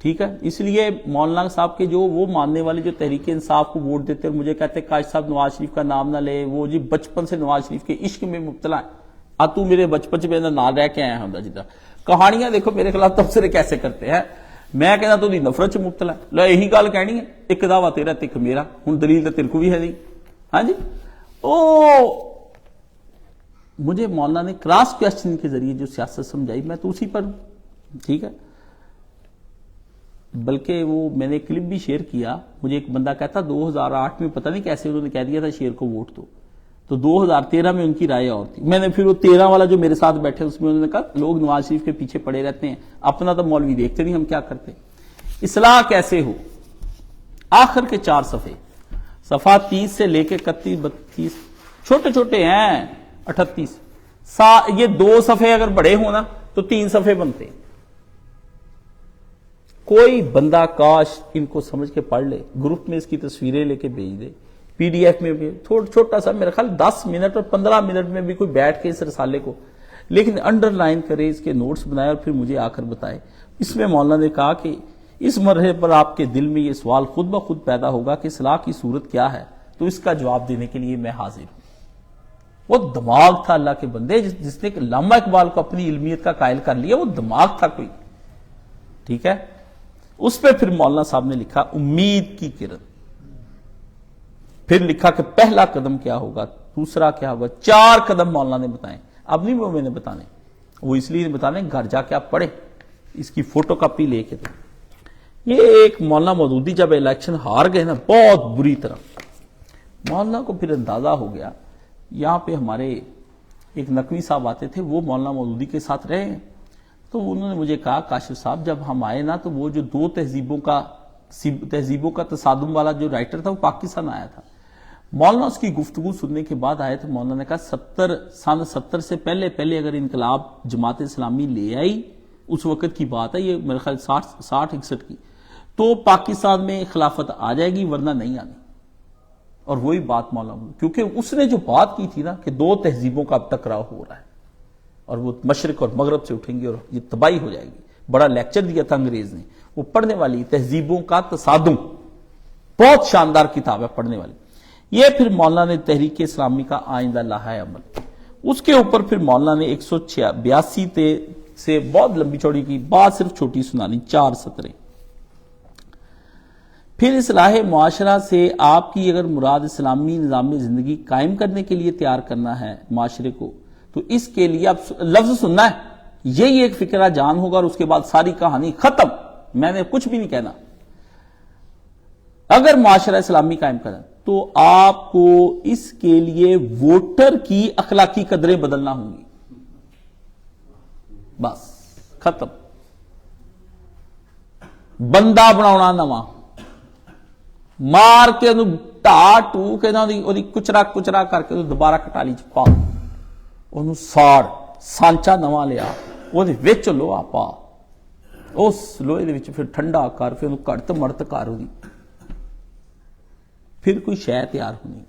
ٹھیک ہے، اس لیے مولانا صاحب کے جو وہ ماننے والے جو تحریک انصاف کو ووٹ دیتے اور مجھے کہتے ہیں کاشف صاحب نواز شریف کا نام نہ لے، وہ جی بچپن سے نواز شریف کے عشق میں مبتلا ہے. تو میرے بچپن سے نہ رہ کے آیا ہوں جدہ کہانیاں دیکھو میرے خلاف تبصرے کیسے کرتے ہیں. میں کہنا تو نفرت سے مبتلا ہے. لو یہی گل کہنی ہے، ایک دعویٰ تیرا تے ایک میرا، ہوں دلیل تو تیرے کو بھی ہے نہیں. ہاں جی، مجھے مولانا نے کراس کویسچن کے ذریعے جو سیاست سمجھائی میں تو اسی پر ہوں. ٹھیک ہے، بلکہ وہ میں نے کلپ بھی شیئر کیا. مجھے ایک بندہ کہتا 2008 میں پتہ نہیں کیسے انہوں نے کہہ دیا تھا شیر کو ووٹ دو، تو 2013 میں ان کی رائے اور تھی. میں نے پھر وہ 13 والا جو میرے ساتھ بیٹھے اس میں انہوں نے کہا لوگ نواز شریف کے پیچھے پڑے رہتے ہیں، اپنا تو مولوی دیکھتے نہیں، ہم کیا کرتے. اصلاح کیسے ہو؟ آخر کے 4 صفحے، صفحہ 30 سے لے کے 31 32 چھوٹے چھوٹے ہیں، 38. یہ 2 صفحے اگر بڑے ہونا تو 3 صفحے بنتے. کوئی بندہ کاش ان کو سمجھ کے پڑھ لے، گروپ میں اس کی تصویریں لے کے بھیج دے، پی ڈی ایف میں بھی چھوٹا سا، میرا خیال 10 منٹ اور 15 منٹ میں بھی کوئی بیٹھ کے اس رسالے کو، لیکن انڈر لائن کرے، اس کے نوٹس بنائے اور پھر مجھے آ کر بتائے. اس میں مولانا نے کہا کہ اس مرحلے پر آپ کے دل میں یہ سوال خود بخود پیدا ہوگا کہ اصلاح کی صورت کیا ہے، تو اس کا جواب دینے کے لیے میں حاضر ہوں. وہ دماغ تھا اللہ کے بندے، جس نے علامہ اقبال کو اپنی علمیت کا قائل کر لیا، وہ دماغ تھا کوئی. ٹھیک ہے، اس پہ پھر مولانا صاحب نے لکھا امید کی کرن. پھر لکھا کہ پہلا قدم کیا ہوگا، دوسرا کیا ہوگا. 4 قدم مولانا نے بتائے. اب نہیں وہ میں نے بتانے، وہ اس لیے بتانے گھر جا کے آپ پڑھیں، اس کی فوٹو کاپی لے کے دیں. یہ ایک مولانا مودودی جب الیکشن ہار گئے نا بہت بری طرح، مولانا کو پھر اندازہ ہو گیا. یہاں پہ ہمارے ایک نقوی صاحب آتے تھے، وہ مولانا مودودی کے ساتھ رہے ہیں. تو انہوں نے مجھے کہا کاشف صاحب جب ہم آئے نا تو وہ جو 2 تہذیبوں کا تصادم والا جو رائٹر تھا وہ پاکستان آیا تھا. مولانا اس کی گفتگو سننے کے بعد آئے تو مولانا نے کہا سن 70 سے پہلے اگر انقلاب جماعت اسلامی لے آئی، اس وقت کی بات ہے، یہ میرے خیال 60-61 کی، تو پاکستان میں خلافت آ جائے گی ورنہ نہیں آنی. اور وہی بات مولانا، کیونکہ اس نے جو بات کی تھی نا کہ 2 تہذیبوں کا اب ٹکراؤ ہو رہا ہے اور وہ مشرق اور مغرب سے اٹھیں گی اور یہ تباہی ہو جائے گی. بڑا لیکچر دیا تھا انگریز نے، وہ پڑھنے والی تہذیبوں کا تصادم، بہت شاندار کتاب ہے پڑھنے والی. یہ پھر مولانا نے تحریک اسلامی کا آئندہ لائحہ عمل، اس کے اوپر پھر مولانا نے 182 سے بہت لمبی چوڑی کی بات صرف چھوٹی سنانی، 4 سطریں. پھر اصلاح معاشرہ سے آپ کی اگر مراد اسلامی نظام زندگی قائم کرنے کے لیے تیار کرنا ہے معاشرے کو، تو اس کے لیے آپ لفظ سننا ہے، یہی ایک فکرہ جان ہوگا اور اس کے بعد ساری کہانی ختم. میں نے کچھ بھی نہیں کہنا. اگر معاشرہ اسلامی قائم کرنا تو آپ کو اس کے لیے ووٹر کی اخلاقی قدریں بدلنا ہوں گی. بس ختم. بندہ بناونا نواں، مار کے ٹا ٹو کے کچرا کر کے دوبارہ کٹالی چ پا، انہوں ساڑ سانچا نواں لیا، وہ لوہا پا، اس لوہے دے وچ پھر ٹھنڈا کر، پھر انہوں کڑت مرت کر دی، پھر کوئی شے تیار ہونی.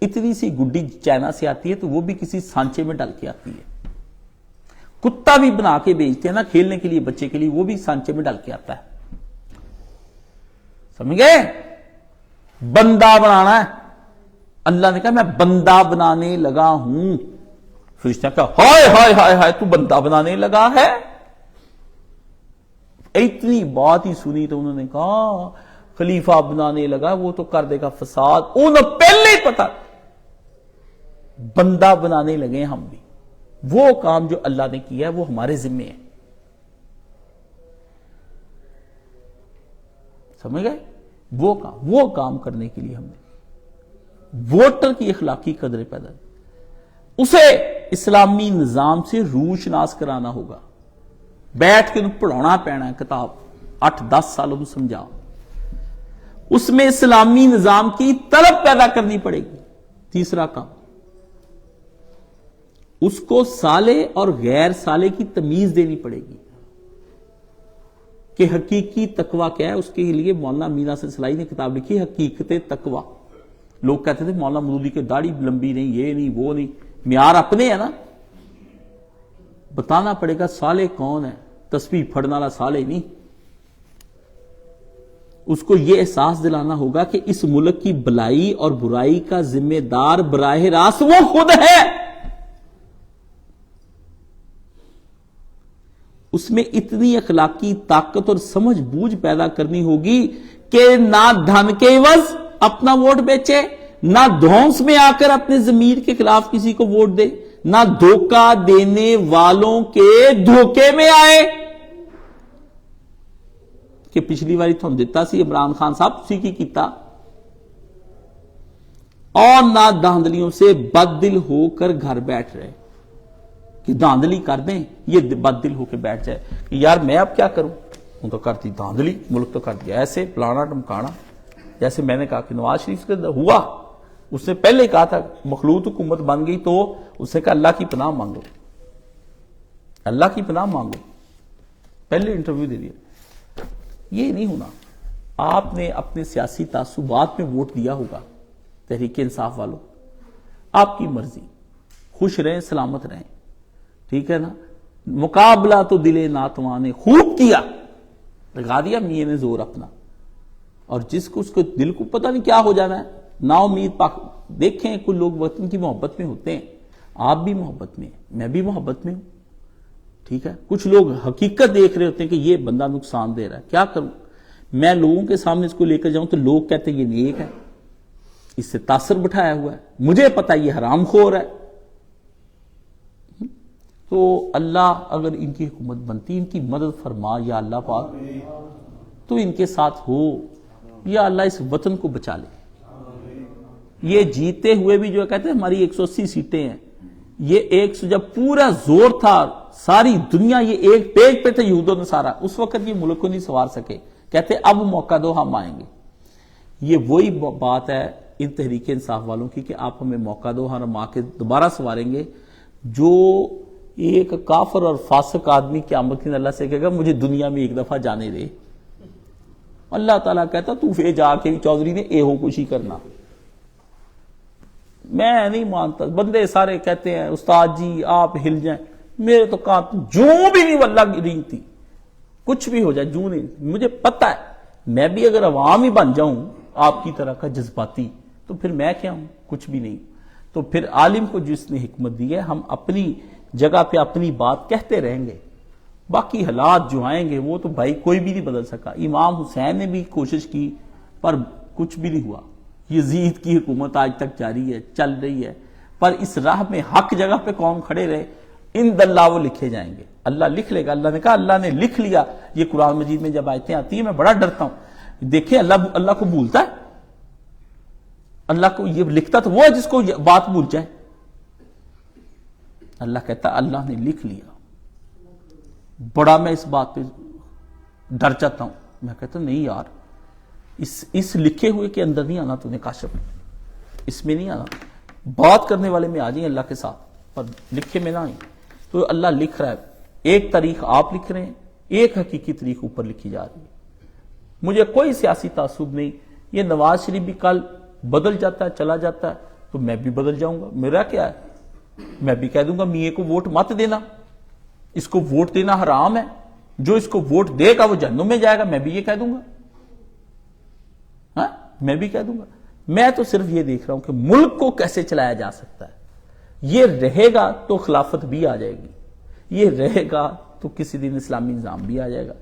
اتنی سی گڈی چائنا سے آتی ہے تو وہ بھی کسی سانچے میں ڈال کے آتی ہے. کتا بھی بنا کے بیچتے ہیں نا کھیلنے کے لیے بچے کے لیے، وہ بھی سانچے میں ڈال کے آتا ہے. سمجھ گئے؟ بندہ بنانا ہے. اللہ نے کہا میں بندہ بنانے لگا ہوں. فرشتہ کہا ہائے ہائے ہائے ہائے تو بندہ بنانے لگا ہے. اتنی بات ہی سنی تو انہوں نے کہا خلیفہ بنانے لگا، وہ تو کر دے گا فساد، انہیں پہلے ہی پتا، بندہ بنانے لگے ہم بھی، وہ کام جو اللہ نے کیا ہے وہ ہمارے ذمے ہے، سمجھ گئے؟ وہ کام کرنے کے لیے ہم نے ووٹر کی اخلاقی قدریں پیدا کی، اسے اسلامی نظام سے روشناس کرانا ہوگا، بیٹھ کے پڑھانا پینا ہے کتاب 8-10 سالوں میں سمجھا، اس میں اسلامی نظام کی طلب پیدا کرنی پڑے گی۔ تیسرا کام، اس کو صالح اور غیر صالح کی تمیز دینی پڑے گی کہ حقیقی تقوی کیا ہے۔ اس کے لیے مولانا مینا سلسلائی نے کتاب لکھی حقیقت تقوی۔ لوگ کہتے تھے مولانا مودودی کے داڑھی لمبی نہیں، یہ نہیں، وہ نہیں، معیار اپنے ہے نا، بتانا پڑے گا صالح کون ہے، تسبیح پھڑنے والا صالح نہیں۔ اس کو یہ احساس دلانا ہوگا کہ اس ملک کی بلائی اور برائی کا ذمہ دار براہ راست وہ خود ہے۔ اس میں اتنی اخلاقی طاقت اور سمجھ بوجھ پیدا کرنی ہوگی کہ نہ دھن کے عوض اپنا ووٹ بیچے، نہ دھونس میں آ کر اپنے ضمیر کے خلاف کسی کو ووٹ دے، نہ دھوکہ دینے والوں کے دھوکے میں آئے کہ پچھلی باری تو ہم دیتا سی عمران خان صاحب اسی کی کیتا، اور نہ دھاندلیوں سے بد دل ہو کر گھر بیٹھ رہے کہ دھاندلی کر دیں، یہ بد دل ہو کے بیٹھ جائے کہ یار میں اب کیا کروں، ان تو کرتی دھاندلی، ملک تو کر دیا ایسے پلانا ٹمکانا۔ جیسے میں نے کہا کہ نواز شریف کے ہوا، اس نے پہلے کہا تھا مخلوط حکومت بن گئی تو اس نے کہا اللہ کی پناہ مانگو، اللہ کی پناہ مانگو، پہلے انٹرویو دے دیا۔ یہ نہیں ہونا، آپ نے اپنے سیاسی تعصبات میں ووٹ دیا ہوگا تحریک انصاف والوں، آپ کی مرضی، خوش رہیں سلامت رہیں، ٹھیک ہے نا۔ مقابلہ تو دل ناتواں نے خوب کیا، لگا دیا میاں نے زور اپنا، اور جس کو اس کو دل کو پتہ نہیں کیا ہو جانا ہے، نا امید دیکھیں کچھ لوگ وطن کی محبت میں ہوتے ہیں، آپ بھی محبت میں ہیں، میں بھی محبت میں ہوں، ٹھیک ہے۔ کچھ لوگ حقیقت دیکھ رہے ہوتے ہیں کہ یہ بندہ نقصان دے رہا ہے، کیا کروں میں، لوگوں کے سامنے اس کو لے کر جاؤں تو لوگ کہتے ہیں یہ نیک ہے، اس سے تاثر بٹھایا ہوا ہے، مجھے پتا یہ حرام خور ہے۔ تو اللہ اگر ان کی حکومت بنتی، ان کی مدد فرما یا اللہ پاک، تو ان کے ساتھ ہو یا اللہ اس وطن کو بچا لے۔ یہ جیتے ہوئے بھی جو کہتے ہیں ہماری 180 سیٹیں ہیں، یہ جب پورا زور تھا ساری دنیا یہ ایک پیٹ پہ تھے یہود و نصارہ، اس وقت یہ ملک کو نہیں سنوار سکے، کہتے اب موقع دو ہم آئیں گے۔ یہ وہی بات ہے ان تحریک انصاف والوں کی کہ آپ ہمیں موقع دو، ہم آ کے دوبارہ سنواریں گے۔ جو ایک کافر اور فاسق آدمی قیامت کے دن اللہ سے کہے گا مجھے دنیا میں ایک دفعہ جانے دے، اللہ تعالیٰ کہتا تو پھر جا کے چودھری نے اے ہو کچھ ہی کرنا، میں نہیں مانتا۔ بندے سارے کہتے ہیں استاد جی آپ ہل جائیں، میرے تو کہاں جو بھی نہیں واللہ رینگ تھی، کچھ بھی ہو جائے جو نہیں، مجھے پتا ہے میں بھی اگر عوام ہی بن جاؤں آپ کی طرح کا جذباتی تو پھر میں کیا ہوں، کچھ بھی نہیں۔ تو پھر عالم کو جس نے حکمت دی ہے ہم اپنی جگہ پہ اپنی بات کہتے رہیں گے، باقی حالات جو آئیں گے وہ تو بھائی کوئی بھی نہیں بدل سکا۔ امام حسین نے بھی کوشش کی پر کچھ بھی نہیں ہوا، یزید کی حکومت آج تک جاری ہے، چل رہی ہے، پر اس راہ میں حق جگہ پہ کون کھڑے رہے، ان اللہ وہ لکھے جائیں گے، اللہ لکھ لے گا۔ اللہ نے کہا اللہ نے لکھ لیا۔ یہ قرآن مجید میں جب آیتیں آتی ہیں میں بڑا ڈرتا ہوں، دیکھیں اللہ کو بھولتا ہے، اللہ کو یہ لکھتا تو وہ ہے جس کو بات بھول جائے۔ اللہ کہتا اللہ نے لکھ لیا، بڑا میں اس بات پہ ڈر جاتا ہوں، میں کہتا ہوں نہیں یار اس لکھے ہوئے کے اندر نہیں آنا، تو نے کاشف اس میں نہیں آنا، بات کرنے والے میں آ جائیں اللہ کے ساتھ پر لکھے میں نہ آئیں۔ تو اللہ لکھ رہا ہے، ایک تاریخ آپ لکھ رہے ہیں، ایک حقیقی تاریخ اوپر لکھی جا رہی ہے۔ مجھے کوئی سیاسی تعصب نہیں، یہ نواز شریف بھی کل بدل جاتا ہے چلا جاتا ہے تو میں بھی بدل جاؤں گا، میرا کیا ہے، میں بھی کہہ دوں گا میاں کو ووٹ مت دینا، اس کو ووٹ دینا حرام ہے، جو اس کو ووٹ دے گا وہ جہنم میں جائے گا، میں بھی یہ کہہ دوں گا، ہاں میں بھی کہہ دوں گا۔ میں تو صرف یہ دیکھ رہا ہوں کہ ملک کو کیسے چلایا جا سکتا ہے، یہ رہے گا تو خلافت بھی آ جائے گی، یہ رہے گا تو کسی دن اسلامی نظام بھی آ جائے گا،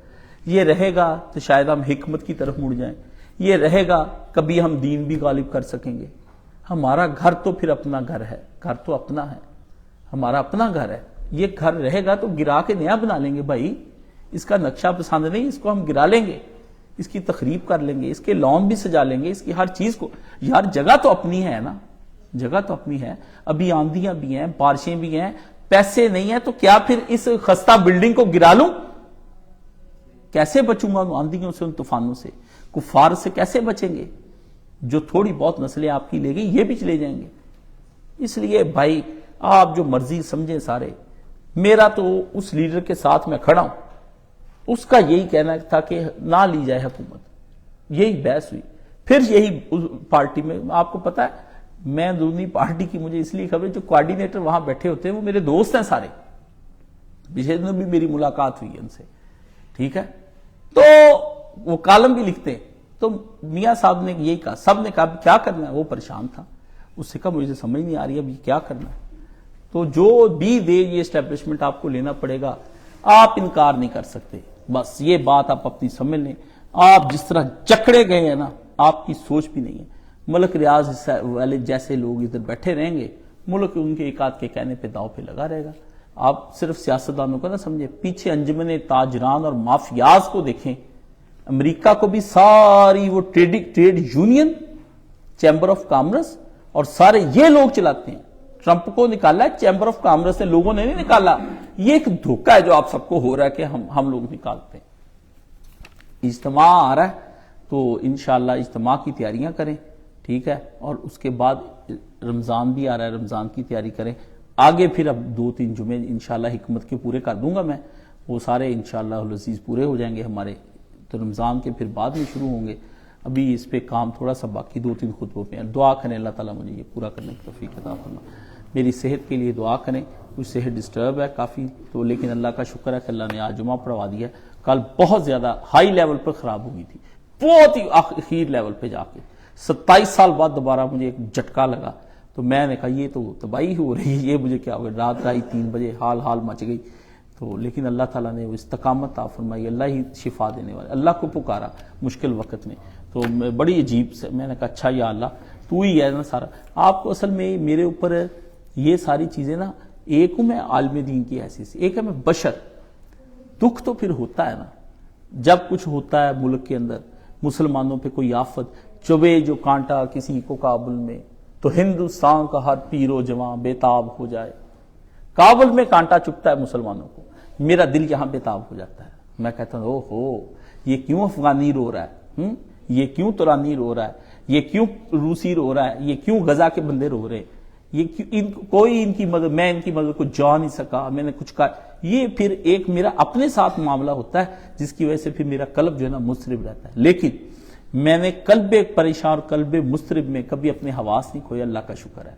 یہ رہے گا تو شاید ہم حکمت کی طرف مڑ جائیں، یہ رہے گا کبھی ہم دین بھی غالب کر سکیں گے. ہمارا گھر تو پھر اپنا گھر ہے, گھر تو اپنا ہے, ہمارا اپنا گھر ہے. یہ گھر رہے گا تو گرا کے نیا بنا لیں گے بھائی. اس کا نقشہ پسند نہیں, اس کو ہم گرا لیں گے, اس کی تخریب کر لیں گے, اس کے لان بھی سجا لیں گے, اس کی ہر چیز کو. یار جگہ تو اپنی ہے نا, جگہ تو اپنی ہے. ابھی آندیاں بھی ہیں, بارشیں بھی ہیں, پیسے نہیں ہیں, تو کیا پھر اس خستہ بلڈنگ کو گرا لوں؟ کیسے بچوں گا ان آندیوں سے, ان طوفانوں سے؟ کفار سے کیسے بچیں گے؟ جو تھوڑی بہت نسلیں آپ کی لے گئی یہ بھی چلے جائیں گے. اس لیے بھائی آپ جو مرضی سمجھیں سارے, میرا تو اس لیڈر کے ساتھ میں کھڑا ہوں. اس کا یہی کہنا تھا کہ نہ لی جائے حکومت, یہی بحث ہوئی. پھر یہی پارٹی میں آپ کو پتا ہے, میں دونوں پارٹی کی مجھے اس لیے خبر, جو کوارڈینیٹر وہاں بیٹھے ہوتے ہیں وہ میرے دوست ہیں سارے, پچھلے دنوں بھی میری ملاقات ہوئی ہے ان سے, ٹھیک ہے. تو وہ کالم بھی لکھتے ہیں. تو میاں صاحب نے یہی کہا, سب نے کہا کیا کرنا ہے, وہ پریشان تھا. اس سے کہا مجھے سمجھ نہیں آ رہی اب یہ کیا کرنا ہے. تو جو بھی دے یہ اسٹیبلشمنٹ آپ کو لینا پڑے گا, آپ انکار نہیں کر سکتے. بس یہ بات آپ اپنی سمجھ لیں. آپ جس طرح جکڑے گئے ہیں نا, آپ کی سوچ بھی نہیں ہے. ملک ریاض والے جیسے لوگ ادھر بیٹھے رہیں گے, ملک ان کے ایک آدھ کے کہنے پہ داؤ پہ لگا رہے گا. آپ صرف سیاستدانوں کو نہ سمجھے, پیچھے انجمن تاجران اور مافیاز کو دیکھیں. امریکہ کو بھی ساری وہ trade union, chamber of commerce اور سارے یہ لوگ چلاتے ہیں. ٹرمپ کو نکالا ہے چیمبر آف کامرس سے, لوگوں نے نہیں نکالا. یہ ایک دھوکہ ہے جو آپ سب کو ہو رہا ہے کہ ہم لوگ نکالتے ہیں. اجتماع آ رہا ہے تو انشاءاللہ اجتماع کی تیاریاں کریں, ٹھیک ہے. اور اس کے بعد رمضان بھی آ رہا ہے, رمضان کی تیاری کریں. آگے پھر اب 2-3 جمعے انشاءاللہ حکمت کے پورے کر دوں گا میں, وہ سارے انشاءاللہ العزیز پورے ہو جائیں گے ہمارے. تو رمضان کے پھر بعد میں شروع ہوں گے. ابھی اس پہ کام تھوڑا سا باقی, 2-3 خطبوں پہ. دعا کریں اللہ تعالیٰ مجھے یہ پورا کرنے کی توفیق عطا فرمائے. میری صحت کے لیے دعا کریں, کچھ صحت ڈسٹرب ہے کافی تو, لیکن اللہ کا شکر ہے کہ اللہ نے آج جمعہ پڑھوا دیا. کل بہت زیادہ ہائی لیول پر خراب ہوئی تھی, بہت ہی اخیر لیول پہ جا کے 27 سال بعد دوبارہ مجھے ایک جھٹکا لگا. تو میں نے کہا یہ تو تباہی ہو رہی ہے, یہ مجھے کیا ہو گیا. رات 3 بجے حال مچ گئی. تو لیکن اللہ تعالیٰ نے وہ استقامت عطا فرمائی, اللہ ہی شفا دینے والے. اللہ کو پکارا مشکل وقت میں, تو بڑی عجیب سے میں نے کہا اچھا یا اللہ تو ہی ہے نا سارا. آپ کو اصل میں میرے اوپر یہ ساری چیزیں نا, ایک ہوں میں عالم دین کی حیثیت سے, ایک ہے میں بشر. دکھ تو پھر ہوتا ہے نا جب کچھ ہوتا ہے ملک کے اندر, مسلمانوں پہ کوئی آفت چبے جو کانٹا کسی کو کابل میں, تو ہندوستان کا ہر پیر و جوان بےتاب ہو جائے. کابل میں کانٹا چبھتا ہے مسلمانوں کو, میرا دل یہاں بےتاب ہو جاتا ہے. میں کہتا ہوں اوہو یہ کیوں افغانی رو رہا ہے, یہ کیوں ترانی رو رہا ہے, یہ کیوں روسی رو رہا ہے, یہ کیوں غزہ کے بندے رو رہے ہیں, یہ کوئی ان کی مدد, میں ان کی مدد کو جا نہیں سکا, میں نے کچھ کہا. یہ پھر ایک میرا اپنے ساتھ معاملہ ہوتا ہے جس کی وجہ سے پھر میرا قلب جو ہے نا مضطرب رہتا ہے. لیکن میں نے قلب پریشان اور قلب مضطرب میں کبھی اپنے حواس نہیں کھوئے, اللہ کا شکر ہے.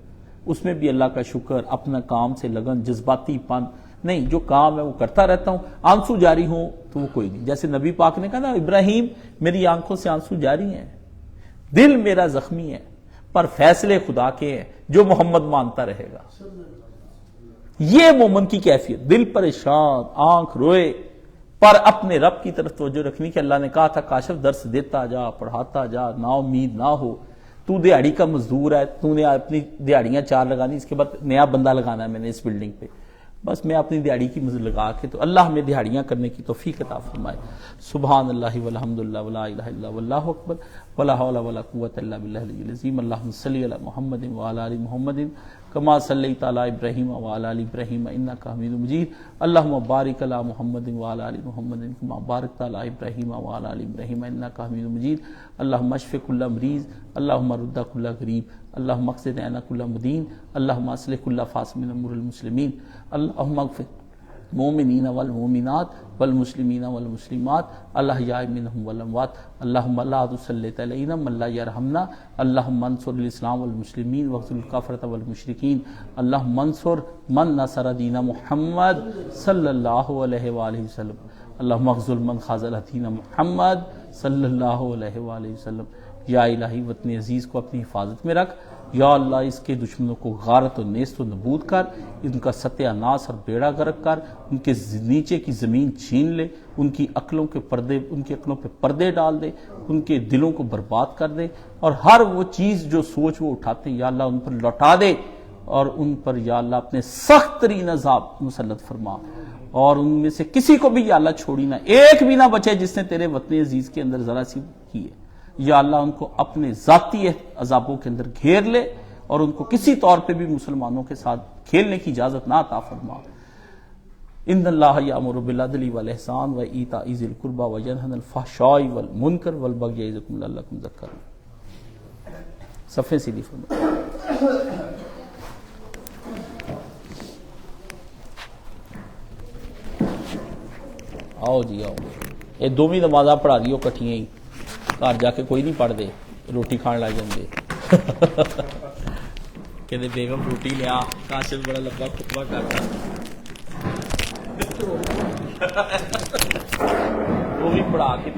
اس میں بھی اللہ کا شکر, اپنا کام سے لگن, جذباتی پن نہیں, جو کام ہے وہ کرتا رہتا ہوں. آنسو جاری ہوں تو وہ کوئی نہیں, جیسے نبی پاک نے کہا نا, ابراہیم میری آنکھوں سے آنسو جاری ہیں, دل میرا زخمی ہے, پر فیصلے خدا کے ہیں, جو محمد مانتا رہے گا. یہ مومن کی کیفیت, دل پریشان, آنکھ روئے, پر اپنے رب کی طرف توجہ رکھنی. کہ اللہ نے کہا تھا کاشف درس دیتا جا, پڑھاتا جا, نا امید نہ ہو. تو دیہڑی کا مزدور ہے, تو نے اپنی دیہڑیاں 4 لگانی, اس کے بعد نیا بندہ لگانا ہے میں نے اس بلڈنگ پہ. بس میں اپنی دیہڑی کی مزد لگا کے, تو اللہ ہمیں دیہڑیاں کرنے کی توفیق عطا فرمائے. سبحان اللہ والحمد للہ ولا الہ الا واللہ اکبر ولا حول ولا قوۃ الا باللہ العلی العظیم. اللہم صلی علی محمد وعلی آل محمد کما صلیت علی ابراہیم وعلی آل ابراہیم انک حمید مجید. اللہم بارک علی محمد وعلی آل محمد کما بارکت علی ابراہیم وعلی آل ابراہیم انک حمید مجید. اللہم اشف کل مریض, اللہم رد کل غریب, اللہم اقض دین کل مدین, اللہم اصلح کل فاسد من امور المسلمین. اللہم اغفر مومنین والمومنات والمسلمین والمسلمات الاحیاء منہم والاموات. اللہم لا تسلط علینا من لا یرحمنا. اللہم انصر الاسلام والمسلمین واخذل الکفرۃ والمشرکین. اللہم انصر من نصر دین محمد صلی اللہ علیہ وآلہ وسلم. اللہم اخذل من خاذل دین محمد صلی اللہ علیہ وآلہ وسلم. یا الہی وطن عزیز کو اپنی حفاظت میں رکھ, یا اللہ اس کے دشمنوں کو غارت و نیست و نبود کر، ان کا ستیہ ناس اور بیڑا غرق کر، ان کے نیچے کی زمین چھین لے، ان کی عقلوں کے پردے، ان کی عقلوں پہ پردے ڈال دے، ان کے دلوں کو برباد کر دے، اور ہر وہ چیز جو سوچ وہ اٹھاتے ہیں یا اللہ ان پر لوٹا دے، اور ان پر یا اللہ اپنے سخت ترین عذاب مسلط فرما، اور ان میں سے کسی کو بھی یا اللہ چھوڑی نہ، ایک بھی نہ بچے جس نے تیرے وطن عزیز کے اندر ذرا سی کی ہے، یا اللہ ان کو اپنے ذاتی عذابوں کے اندر گھیر لے، اور ان کو کسی طور پہ بھی مسلمانوں کے ساتھ کھیلنے کی اجازت نہ عطا فرما۔ ان اللہ یامر بالعدل والاحسان وایتاء ذی القربی وینہی عن الفحشاء والمنکر والبغی یعظکم لعلکم تذکرون۔ صفحے سیدھی فرما۔ آؤ جی آؤ، یہ دوویں نمازاں پڑھا دیو کٹھیاں ہی، گھر جا کے کوئی نہیں پڑھ دے، روٹی کھان لگ جاندے کہ بیگم روٹی لیا، کاشف بڑا لمبا خطبہ کرتا، وہ بھی پڑھا کے